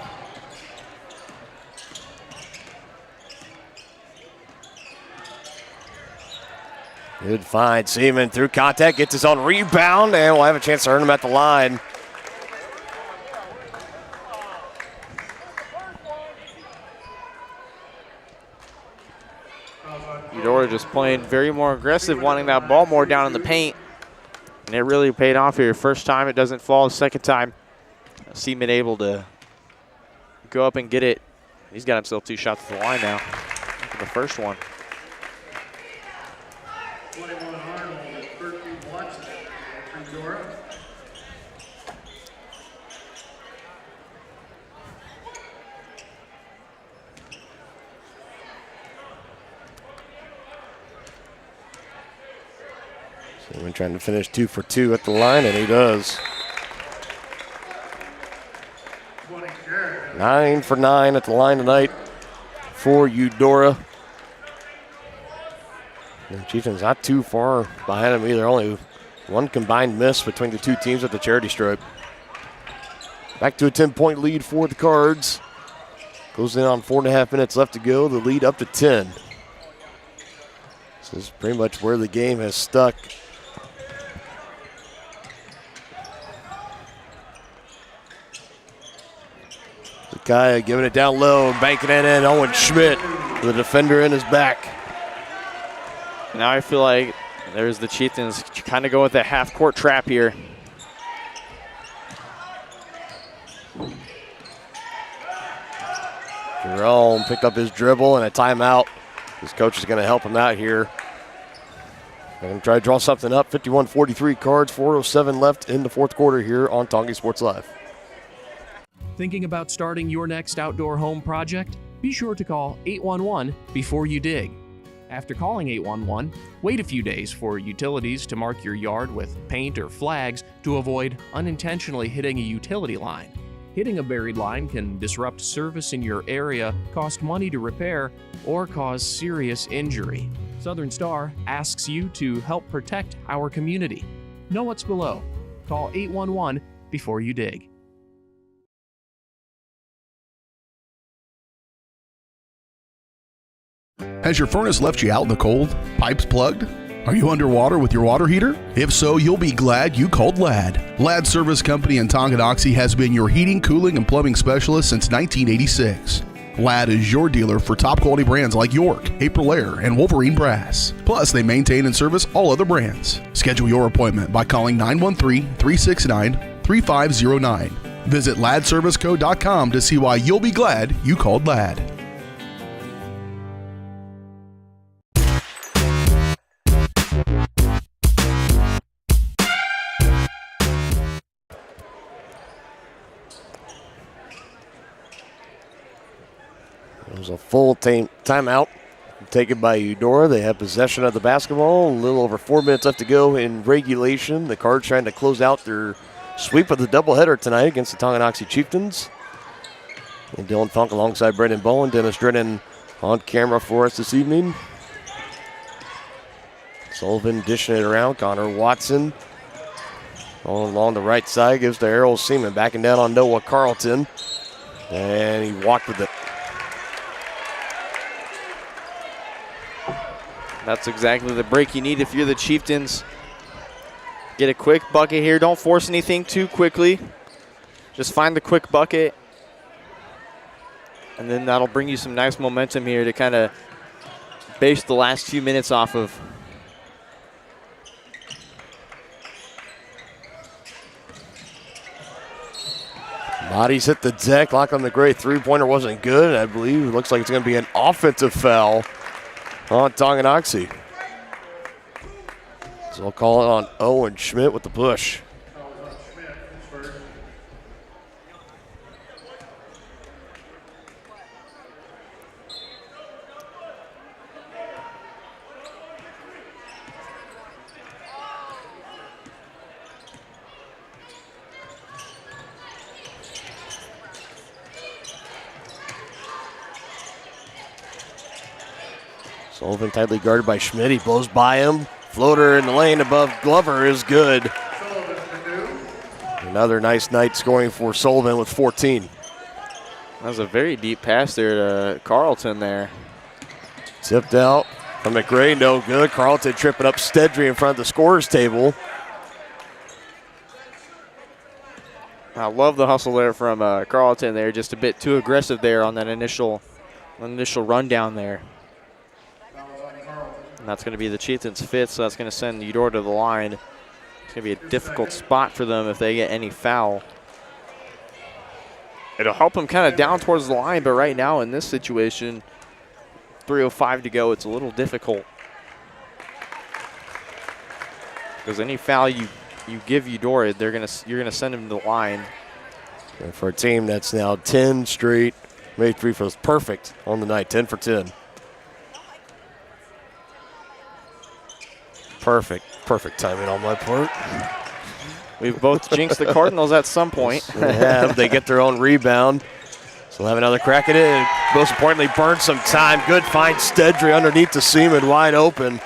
Good find. Seaman through contact. Gets his own rebound, and we'll have a chance to earn him at the line. Eudora just playing very more aggressive, wanting that ball more down in the paint. And it really paid off here. First time it doesn't fall. Second time, Seaman able to go up and get it. He's got himself 2 shots at the line now. Look at the first one. 21 Arnold and 13 Watson for Eudora. Seaman trying to finish 2 for 2 at the line, and he does. 9 for 9 at the line tonight for Eudora. The Chieftains not too far behind them either. Only 1 combined miss between the 2 teams at the charity stripe. Back to a 10-point lead for the Cards. Goes in on 4.5 minutes left to go. The lead up to 10. This is pretty much where the game has stuck. Zakiah giving it down low, banking it in. Owen Schmidt, the defender in his back. Now I feel like there's the Chieftains kind of go with that half-court trap here. Jerome picked up his dribble and a timeout. His coach is going to help him out here. They're going to try to draw something up. 51-43 Cards, 4:07 left in the 4th quarter here on Tongi Sports Live. Thinking about starting your next outdoor home project? Be sure to call 811 before you dig. After calling 811, wait a few days for utilities to mark your yard with paint or flags to avoid unintentionally hitting a utility line. Hitting a buried line can disrupt service in your area, cost money to repair, or cause serious injury. Southern Star asks you to help protect our community. Know what's below. Call 811 before you dig. Has your furnace left you out in the cold? Pipes plugged? Are you underwater with your water heater? If so, you'll be glad you called Ladd. Ladd Service Company in Tonganoxie has been your heating, cooling, and plumbing specialist since 1986. Ladd is your dealer for top quality brands like York, Aprilaire, and Wolverine Brass. Plus, they maintain and service all other brands. Schedule your appointment by calling 913-369-3509. Visit laddserviceco.com to see why you'll be glad you called Ladd. There's a full timeout taken by Eudora. They have possession of the basketball. A little over 4 minutes left to go in regulation. The Cards trying to close out their sweep of the doubleheader tonight against the Tonganoxie Chieftains. And Dylan Funk alongside Brendan Bowen. Dennis Drennan on camera for us this evening. Sullivan dishing it around. Connor Watson along the right side. Gives to Errol Seaman. Backing down on Noah Carlton. And he walked with it. That's exactly the break you need if you're the Chieftains. Get a quick bucket here. Don't force anything too quickly. Just find the quick bucket. And then that'll bring you some nice momentum here to kind of base the last few minutes off of. Bodies hit the deck. Lachlan McGray three-pointer wasn't good. I believe it looks like it's going to be an offensive foul on Tonganoxie. So we'll call it on Owen Schmidt with the push. Sullivan tightly guarded by Schmidt. He blows by him. Floater in the lane above Glover is good. Another nice night scoring for Sullivan with 14. That was a very deep pass there to Carlton there. Tipped out from McRae, no good. Carlton tripping up Stedry in front of the scorer's table. I love the hustle there from Carlton there. Just a bit too aggressive there on that initial rundown there. And that's going to be the Chieftains' fifth, so that's going to send Eudora to the line. It's going to be a difficult spot for them if they get any foul. It'll help them kind of down towards the line, but right now in this situation, 3:05 to go, it's a little difficult. Because any foul you give Eudora, you're gonna send them to the line. And for a team that's now 10 straight made free throws, perfect on the night, 10 for 10. Perfect timing on my part. We've both jinxed the Cardinals at some point. They get their own rebound. So we'll have another crack at it. Most importantly, burn some time. Good find, Stedry underneath the Seaman, wide open.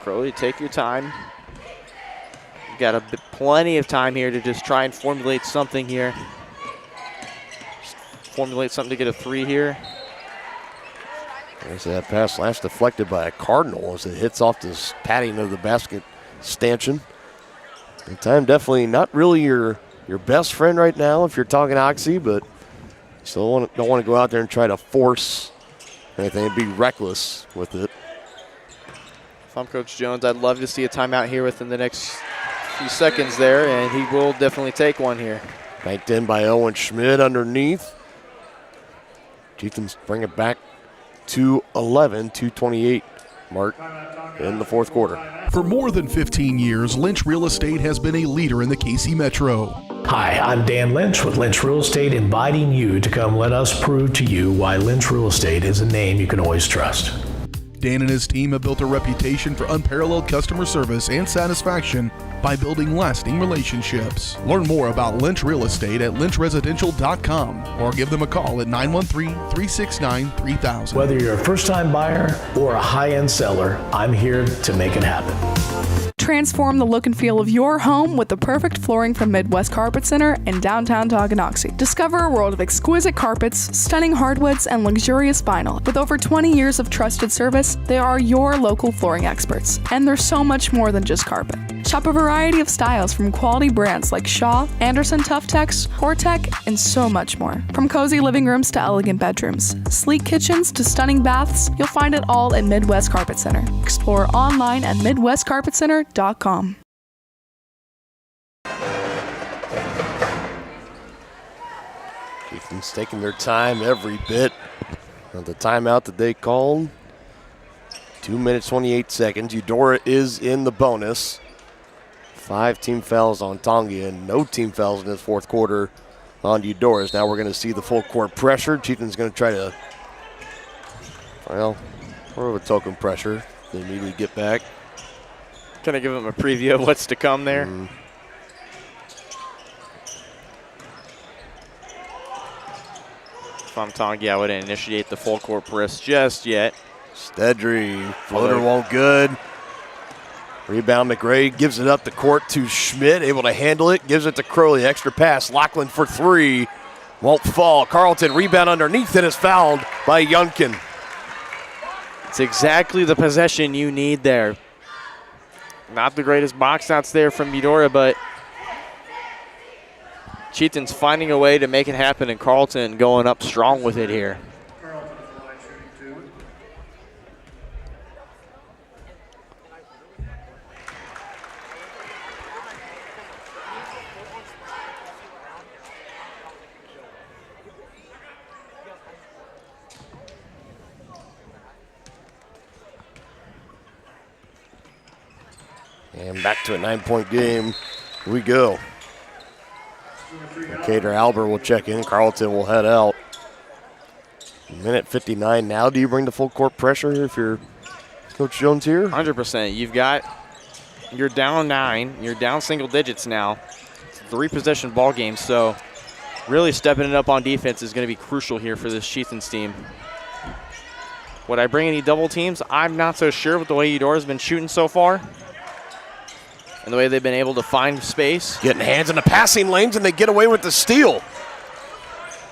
Crowley, take your time. You've got plenty of time here to just try and formulate something here. Just formulate something to get a three here. There's that pass last deflected by a Cardinal as it hits off this padding of the basket stanchion. The time definitely not really your best friend right now if you're Tonganoxie, but you still don't want to go out there and try to force anything and be reckless with it. If I'm Coach Jones, I'd love to see a timeout here within the next few seconds there, and he will definitely take one here. Banked in by Owen Schmidt underneath. Chieftains bring it back to 11, 2:28 mark in the fourth quarter. For more than 15 years, Lynch Real Estate has been a leader in the KC Metro. Hi, I'm Dan Lynch with Lynch Real Estate, inviting you to come let us prove to you why Lynch Real Estate is a name you can always trust. Dan and his team have built a reputation for unparalleled customer service and satisfaction by building lasting relationships. Learn more about Lynch Real Estate at lynchresidential.com or give them a call at 913-369-3000. Whether you're a first-time buyer or a high-end seller, I'm here to make it happen. Transform the look and feel of your home with the perfect flooring from Midwest Carpet Center in downtown Tonganoxie. Discover a world of exquisite carpets, stunning hardwoods, and luxurious vinyl. With over 20 years of trusted service, they are your local flooring experts. And they're so much more than just carpet. Shop a variety of styles from quality brands like Shaw, Anderson Tuftex, Hortec, and so much more. From cozy living rooms to elegant bedrooms, sleek kitchens to stunning baths, you'll find it all at Midwest Carpet Center. Explore online at MidwestCarpetCenter.com. Chieftains taking their time every bit of the timeout that they called. 2 minutes, 28 seconds. Eudora is in the bonus. 5 team fouls on Tonga and no team fouls in this fourth quarter on Eudora's. Now we're going to see the full court pressure. Chieftains going to try to, well, more of a token pressure. They immediately get back. Kind of give them a preview of what's to come there. If I'm Tonga, I wouldn't initiate the full court press just yet. Stedry, floater won't good. Rebound, McRae gives it up the court to Schmidt, able to handle it, gives it to Crowley, extra pass, Lachlan for three, won't fall. Carlton, rebound underneath and is fouled by Youngkin. It's exactly the possession you need there. Not the greatest box outs there from Eudora, but Chieftains finding a way to make it happen, and Carlton going up strong with it here. And back to a 9-point game. Here we go. Cater Albert will check in. Carlton will head out. Minute 59 now. Do you bring the full court pressure if you're Coach Jones here? 100%. You're down 9. You're down single digits now. It's 3-possession ball game, so really stepping it up on defense is going to be crucial here for this Chieftains team. Would I bring any double teams? I'm not so sure with the way Eudora's been shooting so far and the way they've been able to find space. Getting hands in the passing lanes, and they get away with the steal.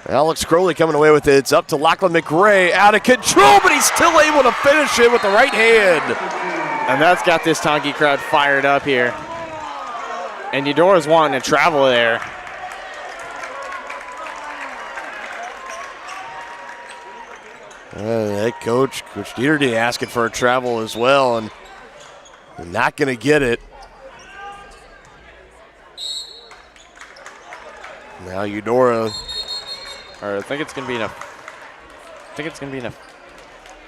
Alex Crowley coming away with it. It's up to Lachlan McRae. Out of control, but he's still able to finish it with the right hand. And that's got this Tongi crowd fired up here. And Eudora's wanting to travel there. Head coach, Coach Dieterdy, asking for a travel as well, and not going to get it. Now Eudora. I think it's going to be enough.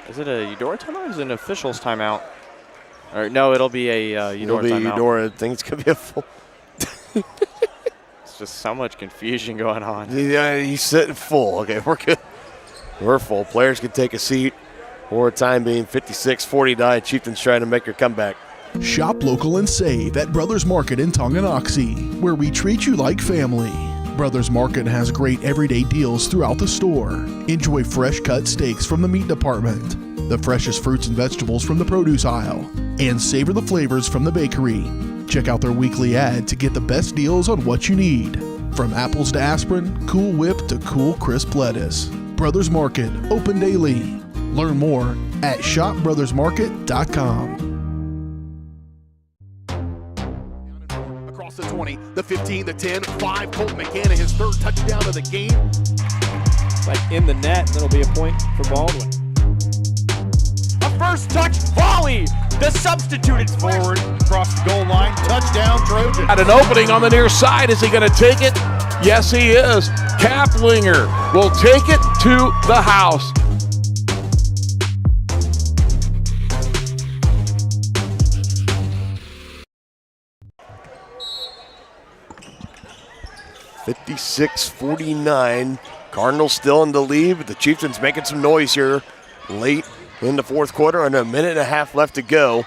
Is it a Eudora timeout or is it an official's timeout? Or no, it'll be a Eudora timeout. Eudora. I think it's going to be a full. It's just so much confusion going on. Yeah, he's sitting full. Okay, we're good. We're full. Players can take a seat. More time being 56-49. Chieftains trying to make their comeback. Shop local and save at Brothers Market in Tonganoxie, where we treat you like family. Brothers Market has great everyday deals throughout the store. Enjoy fresh cut steaks from the meat department, the freshest fruits and vegetables from the produce aisle, and savor the flavors from the bakery. Check out their weekly ad to get the best deals on what you need. From apples to aspirin, Cool Whip to cool crisp lettuce. Brothers Market, open daily. Learn more at shopbrothersmarket.com. Across the 20, the 15, the 10, 5. Colton McCann, his third touchdown of the game. It's like in the net, and it'll be a point for Baldwin. A first touch volley. The substituted forward across the goal line. Touchdown, Trojan. At an opening on the near side. Is he going to take it? Yes, he is. Kaplinger will take it to the house. (56-49). Cardinals still in the lead, but the Chieftains making some noise here late in the fourth quarter, and a minute and a half left to go.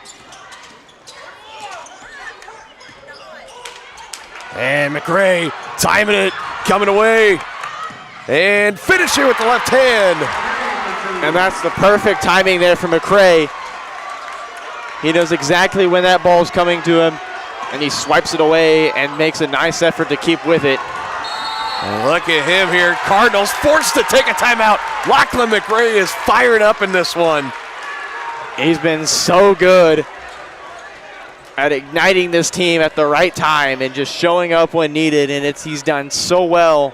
And McRae timing it, coming away, and finishing with the left hand. And that's the perfect timing there for McRae. He knows exactly when that ball's coming to him, and he swipes it away and makes a nice effort to keep with it. And look at him here. Cardinals forced to take a timeout. Lachlan McRae is fired up in this one. He's been so good at igniting this team at the right time and just showing up when needed, and he's done so well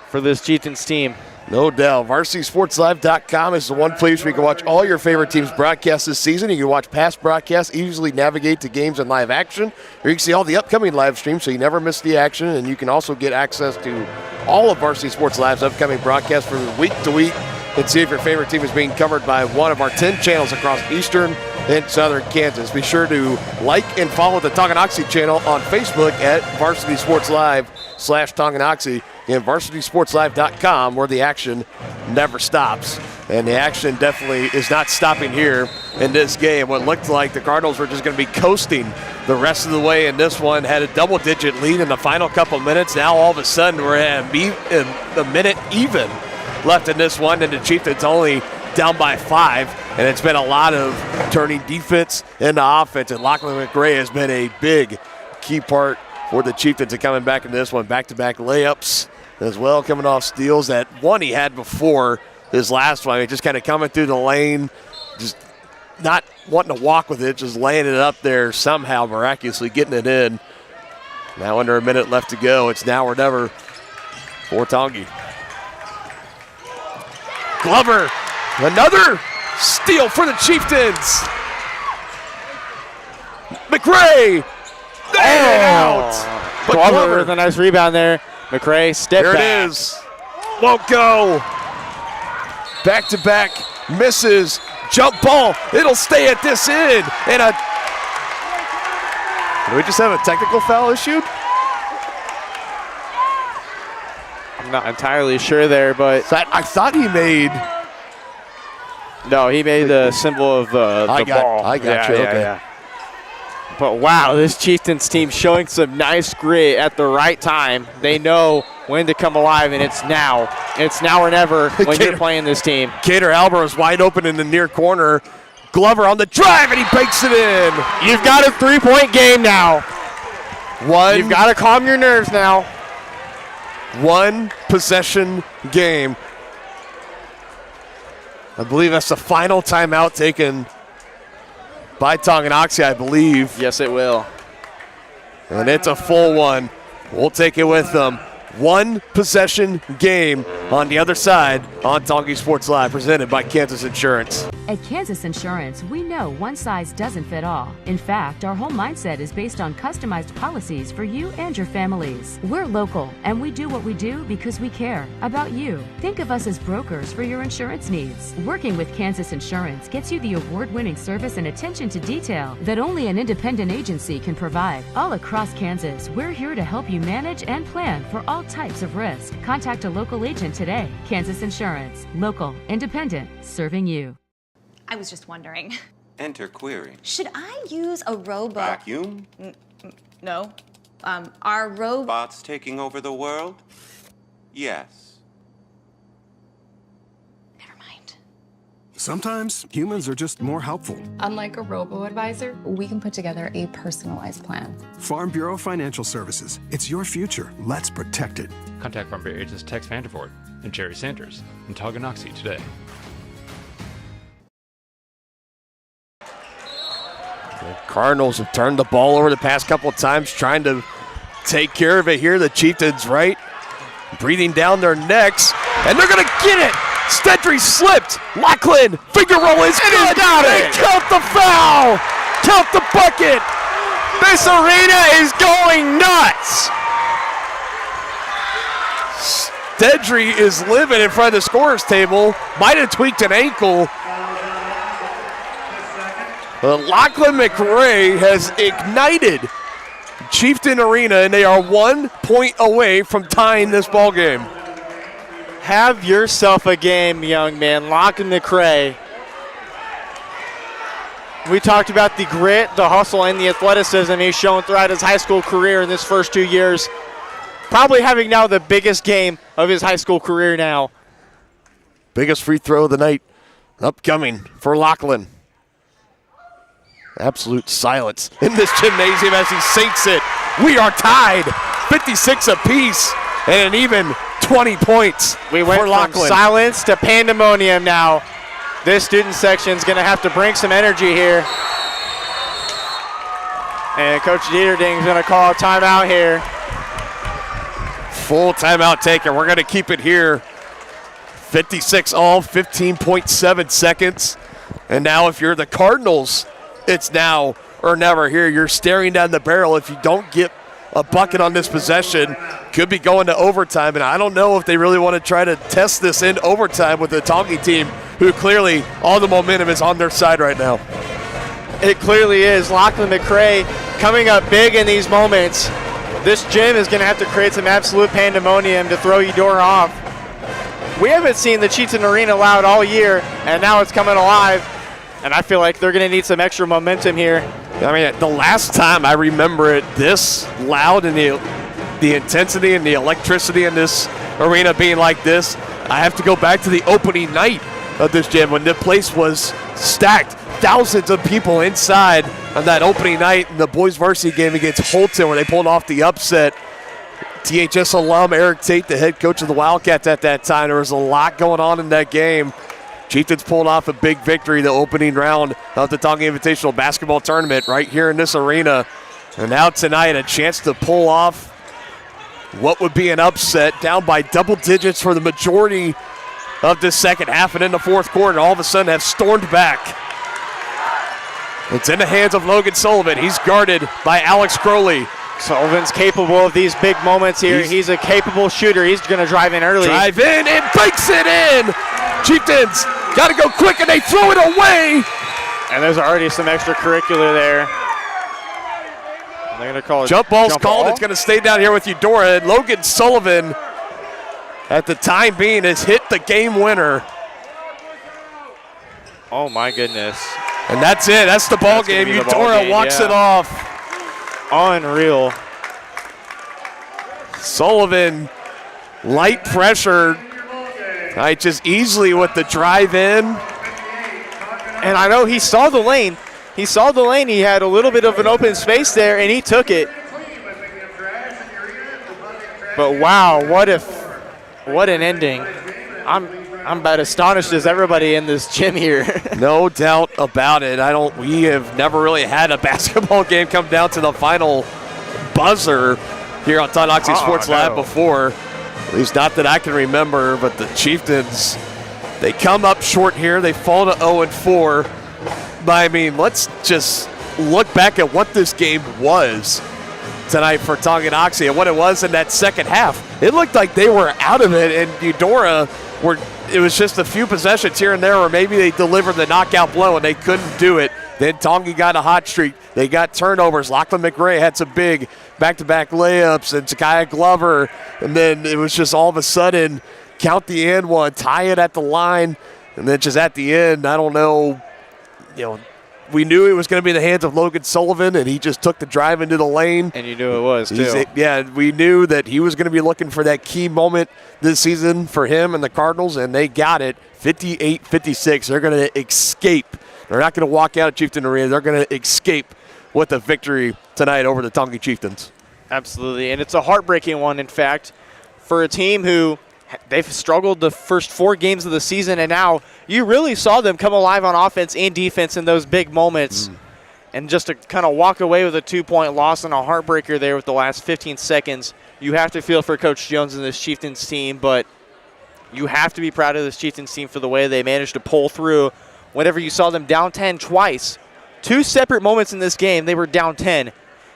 for this Chieftains team. No doubt. VarsitySportsLive.com is the one place where you can watch all your favorite teams broadcast this season. You can watch past broadcasts, easily navigate to games in live action, or you can see all the upcoming live streams so you never miss the action, and you can also get access to all of Varsity Sports Live's upcoming broadcasts from week to week and see if your favorite team is being covered by one of our 10 channels across Eastern and Southern Kansas. Be sure to like and follow the Tonganoxie channel on Facebook at Varsity Sports Live/Tonganoxie and VarsitySportsLive.com, where the action never stops. And the action definitely is not stopping here in this game. What looked like the Cardinals were just going to be coasting the rest of the way in this one, had a double-digit lead in the final couple minutes. Now all of a sudden we're at a minute even left in this one, and the Chieftains only down by 5, and it's been a lot of turning defense into offense, and Lachlan McRae has been a big key part for the Chieftains coming back in this one. Back-to-back layups as well, coming off steals. That one he had before his last one, just kind of coming through the lane, just not wanting to walk with it, just laying it up there somehow, miraculously getting it in. Now under a minute left to go. It's now or never for Tongi. Glover, another steal for the Chieftains. McRae, out. But Glover with a nice rebound there. McRae, step back. There it is. Won't go. Back-to-back misses. Jump ball. It'll stay at this end. And do we just have a technical foul issued? I'm not entirely sure there, but I thought he made. No, he made the symbol of the ball. I got you. Okay. Yeah. But wow, this Chieftains team showing some nice grit at the right time. They know when to come alive, and it's now. It's now or never when you're playing this team. Cater Albert is wide open in the near corner. Glover on the drive, and he bakes it in. You've got a 3-point game now. You've got to calm your nerves now. One possession game. I believe that's the final timeout taken by Tonganoxie, I believe. Yes, it will. And it's a full one. We'll take it with them. One possession game on the other side on Tongi Sports Live, presented by Kansas Insurance. At Kansas Insurance, we know one size doesn't fit all. In fact, our whole mindset is based on customized policies for you and your families. We're local, and we do what we do because we care about you. Think of us as brokers for your insurance needs. Working with Kansas Insurance gets you the award-winning service and attention to detail that only an independent agency can provide. All across Kansas, we're here to help you manage and plan for all types of risk. Contact a local agent today. Kansas Insurance. Local, independent, serving you. I was just wondering. Enter query. Should I use a robot? Vacuum? No. Are robots taking over the world? Yes. Never mind. Sometimes humans are just more helpful. Unlike a robo-advisor, we can put together a personalized plan. Farm Bureau Financial Services. It's your future. Let's protect it. Contact Farm Bureau agents Tex Vandervoort and Jerry Sanders in Tonganoxie today. The Cardinals have turned the ball over the past couple of times, trying to take care of it here. The Chieftains, right, breathing down their necks, and they're going to get it. Stedry slipped. Lachlan, finger roll is good. He's got it. Count the foul. Count the bucket. This arena is going nuts. Stedry is living in front of the scorer's table. Might have tweaked an ankle. Lachlan McRae has ignited Chieftain Arena, and they are 1 point away from tying this ball game. Have yourself a game, young man. Lachlan McRae. We talked about the grit, the hustle, and the athleticism he's shown throughout his high school career in this first 2 years. Probably having now the biggest game of his high school career now. Biggest free throw of the night upcoming for Lachlan. Absolute silence in this gymnasium as he sinks it. We are tied, 56 apiece, and an even 20 points. We went for from silence to pandemonium now. This student section is going to have to bring some energy here. And Coach Dieterding is going to call a timeout here. Full timeout taken. We're going to keep it here. 56 all, 15.7 seconds. And now if you're the Cardinals, it's now or never here. You're staring down the barrel. If you don't get a bucket on this possession, could be going to overtime. And I don't know if they really want to try to test this in overtime with the Tongi team, who clearly all the momentum is on their side right now. It clearly is. Lachlan McRae coming up big in these moments. This gym is going to have to create some absolute pandemonium to throw Eudora off. We haven't seen the Chieftain Arena loud all year, and now it's coming alive. And I feel like they're going to need some extra momentum here. I mean, the last time I remember it this loud and the intensity and the electricity in this arena being like this, I have to go back to the opening night of this gym when the place was stacked. Thousands of people inside on that opening night in the boys varsity game against Holton where they pulled off the upset. THS alum Eric Tate, the head coach of the Wildcats at that time. There was a lot going on in that game. Chieftains pulled off a big victory the opening round of the Tonga Invitational Basketball Tournament right here in this arena. And now tonight, a chance to pull off what would be an upset, down by double digits for the majority of this second half, and in the fourth quarter, all of a sudden have stormed back. It's in the hands of Logan Sullivan. He's guarded by Alex Crowley. Sullivan's capable of these big moments here. He's a capable shooter. He's going to drive in early. Drive in and bakes it in. Chieftains got to go quick, and they throw it away. And there's already some extracurricular there. They're going to call it jump ball's called. It's going to stay down here with Eudora. And Logan Sullivan, at the time being, has hit the game winner. Oh, my goodness. And that's it. That's the ball game. Eudora walks it off. Unreal. Sullivan, light pressure. Just easily with the drive in. And I know he saw the lane. He saw the lane. He had a little bit of an open space there, and he took it. But wow, what an ending. I'm about astonished as everybody in this gym here. No doubt about it. We have never really had a basketball game come down to the final buzzer here on Tonganoxie Sports Live before. At least not that I can remember, but the Chieftains, they come up short here. They fall to 0-4. But I mean, let's just look back at what this game was tonight for Tonganoxie and what it was in that second half. It looked like they were out of it, and Eudora it was just a few possessions here and there, or maybe they delivered the knockout blow and they couldn't do it. Then Tongi got a hot streak. They got turnovers. Lachlan McRae had some big back-to-back layups, and Takaya Glover. And then it was just all of a sudden, count the and one, tie it at the line, and then just at the end, I don't know, we knew it was going to be in the hands of Logan Sullivan, and he just took the drive into the lane. And you knew it was, too. Yeah, we knew that he was going to be looking for that key moment this season for him and the Cardinals, and they got it, 58-56. They're going to escape. They're not going to walk out of Chieftain Arena. They're going to escape with a victory tonight over the Tongi Chieftains. Absolutely, and it's a heartbreaking one, in fact, for a team who they've struggled the first 4 games of the season, and now you really saw them come alive on offense and defense in those big moments. And just to kind of walk away with a 2-point loss and a heartbreaker there with the last 15 seconds, you have to feel for Coach Jones and this Chieftains team, but you have to be proud of this Chieftains team for the way they managed to pull through whenever you saw them down 10 twice. 2 separate moments in this game, they were down 10,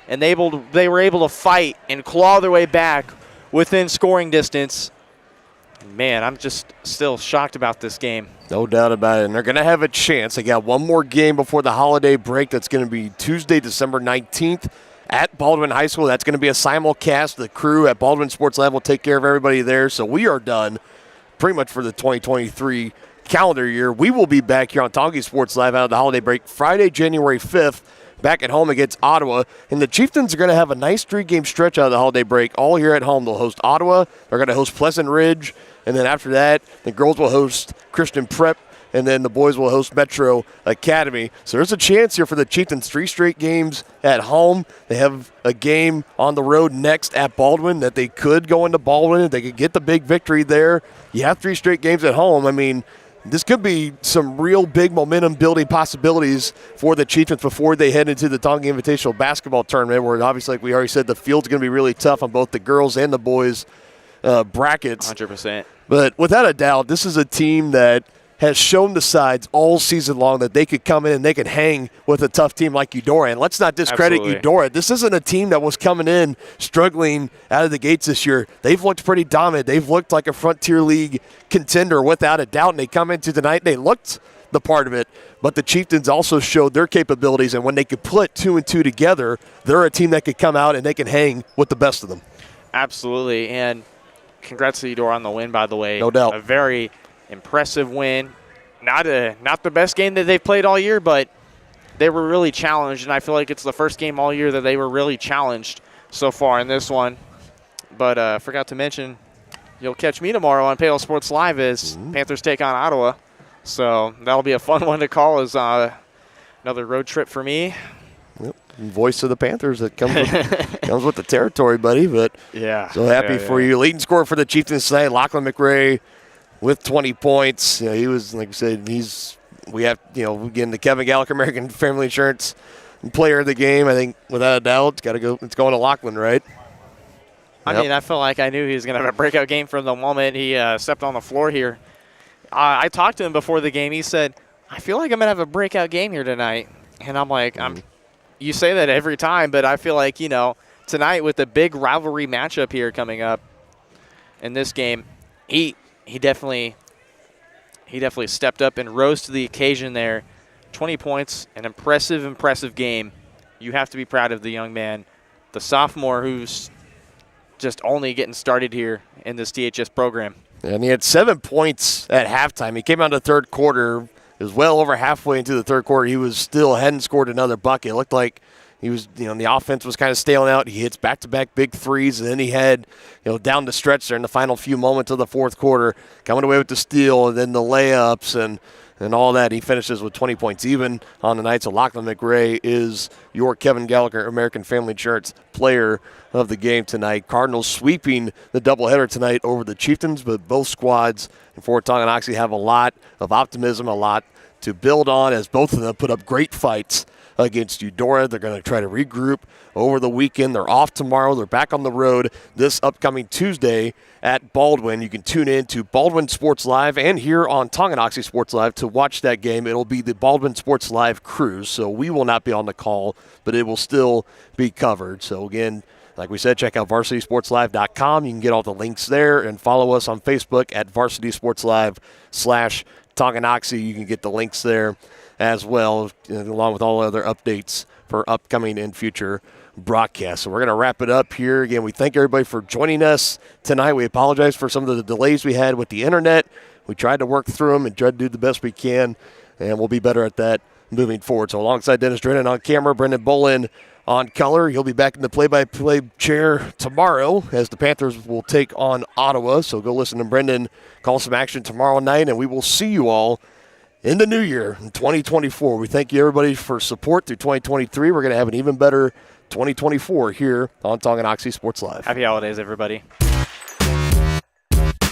and they were able to fight and claw their way back within scoring distance. Man, I'm just still shocked about this game. No doubt about it. And they're going to have a chance. They got one more game before the holiday break. That's going to be Tuesday, December 19th at Baldwin High School. That's going to be a simulcast. The crew at Baldwin Sports Lab will take care of everybody there. So we are done pretty much for the 2023 calendar year. We will be back here on Tongi Sports Live out of the holiday break Friday, January 5th. Back at home against Ottawa. And the Chieftains are going to have a nice 3-game stretch out of the holiday break all here at home. They'll host Ottawa. They're going to host Pleasant Ridge. And then after that, the girls will host Christian Prep. And then the boys will host Metro Academy. So there's a chance here for the Chieftains, 3 straight games at home. They have a game on the road next at Baldwin that they could go into Baldwin. If they could get the big victory there. You have 3 straight games at home. I mean, this could be some real big momentum-building possibilities for the Chieftains before they head into the Tonga Invitational Basketball Tournament, where obviously, like we already said, the field's going to be really tough on both the girls and the boys brackets. 100%. But without a doubt, this is a team that has shown the sides all season long that they could come in and they could hang with a tough team like Eudora. And let's not discredit Eudora. This isn't a team that was coming in struggling out of the gates this year. They've looked pretty dominant. They've looked like a Frontier League contender without a doubt. And they come into tonight and they looked the part of it. But the Chieftains also showed their capabilities. And when they could put 2 and 2 together, they're a team that could come out and they can hang with the best of them. Absolutely. And congrats to Eudora on the win, by the way. No doubt. A very impressive win. Not the best game that they've played all year, but they were really challenged, and I feel like it's the first game all year that they were really challenged so far in this one. But forgot to mention, you'll catch me tomorrow on Pale Sports Live as Panthers take on Ottawa. So that'll be a fun one to call as another road trip for me. Yep. Voice of the Panthers that comes with the territory, buddy. But yeah, so happy for you. Leading scorer for the Chieftains tonight, Lachlan McRae with 20 points. You know, he was, like I said, we have, again, the Kevin Gallagher American Family Insurance player of the game. I think without a doubt, it's going to Lachlan, right? I mean, I feel like I knew he was going to have a breakout game from the moment he stepped on the floor here. I talked to him before the game. He said, I feel like I'm going to have a breakout game here tonight. And I'm like, you say that every time, but I feel like, tonight with the big rivalry matchup here coming up in this game, he definitely stepped up and rose to the occasion there. 20 points, an impressive game. You have to be proud of the young man, the sophomore who's just only getting started here in this THS program. And he had 7 points at halftime. He came out in the third quarter, It was well over halfway into the third quarter. He was still hadn't scored another bucket. It looked like he was, the offense was kind of staling out. He hits back-to-back big threes, and then he had, down the stretch there in the final few moments of the fourth quarter, coming away with the steal and then the layups and all that. He finishes with 20 points even on the night. So Lachlan McRae is your Kevin Gallagher American Family Insurance player of the game tonight. Cardinals sweeping the doubleheader tonight over the Chieftains, but both squads in Fort Tonganoxie have a lot of optimism, a lot to build on, as both of them put up great fights against Eudora. They're going to try to regroup over the weekend. They're off tomorrow. They're back on the road this upcoming Tuesday at Baldwin. You can tune in to Baldwin Sports Live and here on Tonganoxie Sports Live to watch that game. It'll be the Baldwin Sports Live cruise, so we will not be on the call, but it will still be covered. So again, like we said, check out varsitysportslive.com. You can get all the links there and follow us on Facebook at varsitysportslive/Tonganoxie. You can get the links there as well, along with all other updates for upcoming and future broadcasts. So we're going to wrap it up here. Again, we thank everybody for joining us tonight. We apologize for some of the delays we had with the internet. We tried to work through them and tried to do the best we can, and we'll be better at that moving forward. So alongside Dennis Drennan on camera, Brendan Bolin on color. He'll be back in the play-by-play chair tomorrow as the Panthers will take on Ottawa. So go listen to Brendan call some action tomorrow night, and we will see you all in the new year, in 2024. We thank you, everybody, for support through 2023. We're going to have an even better 2024 here on Tonganoxie Sports Live. Happy holidays, everybody.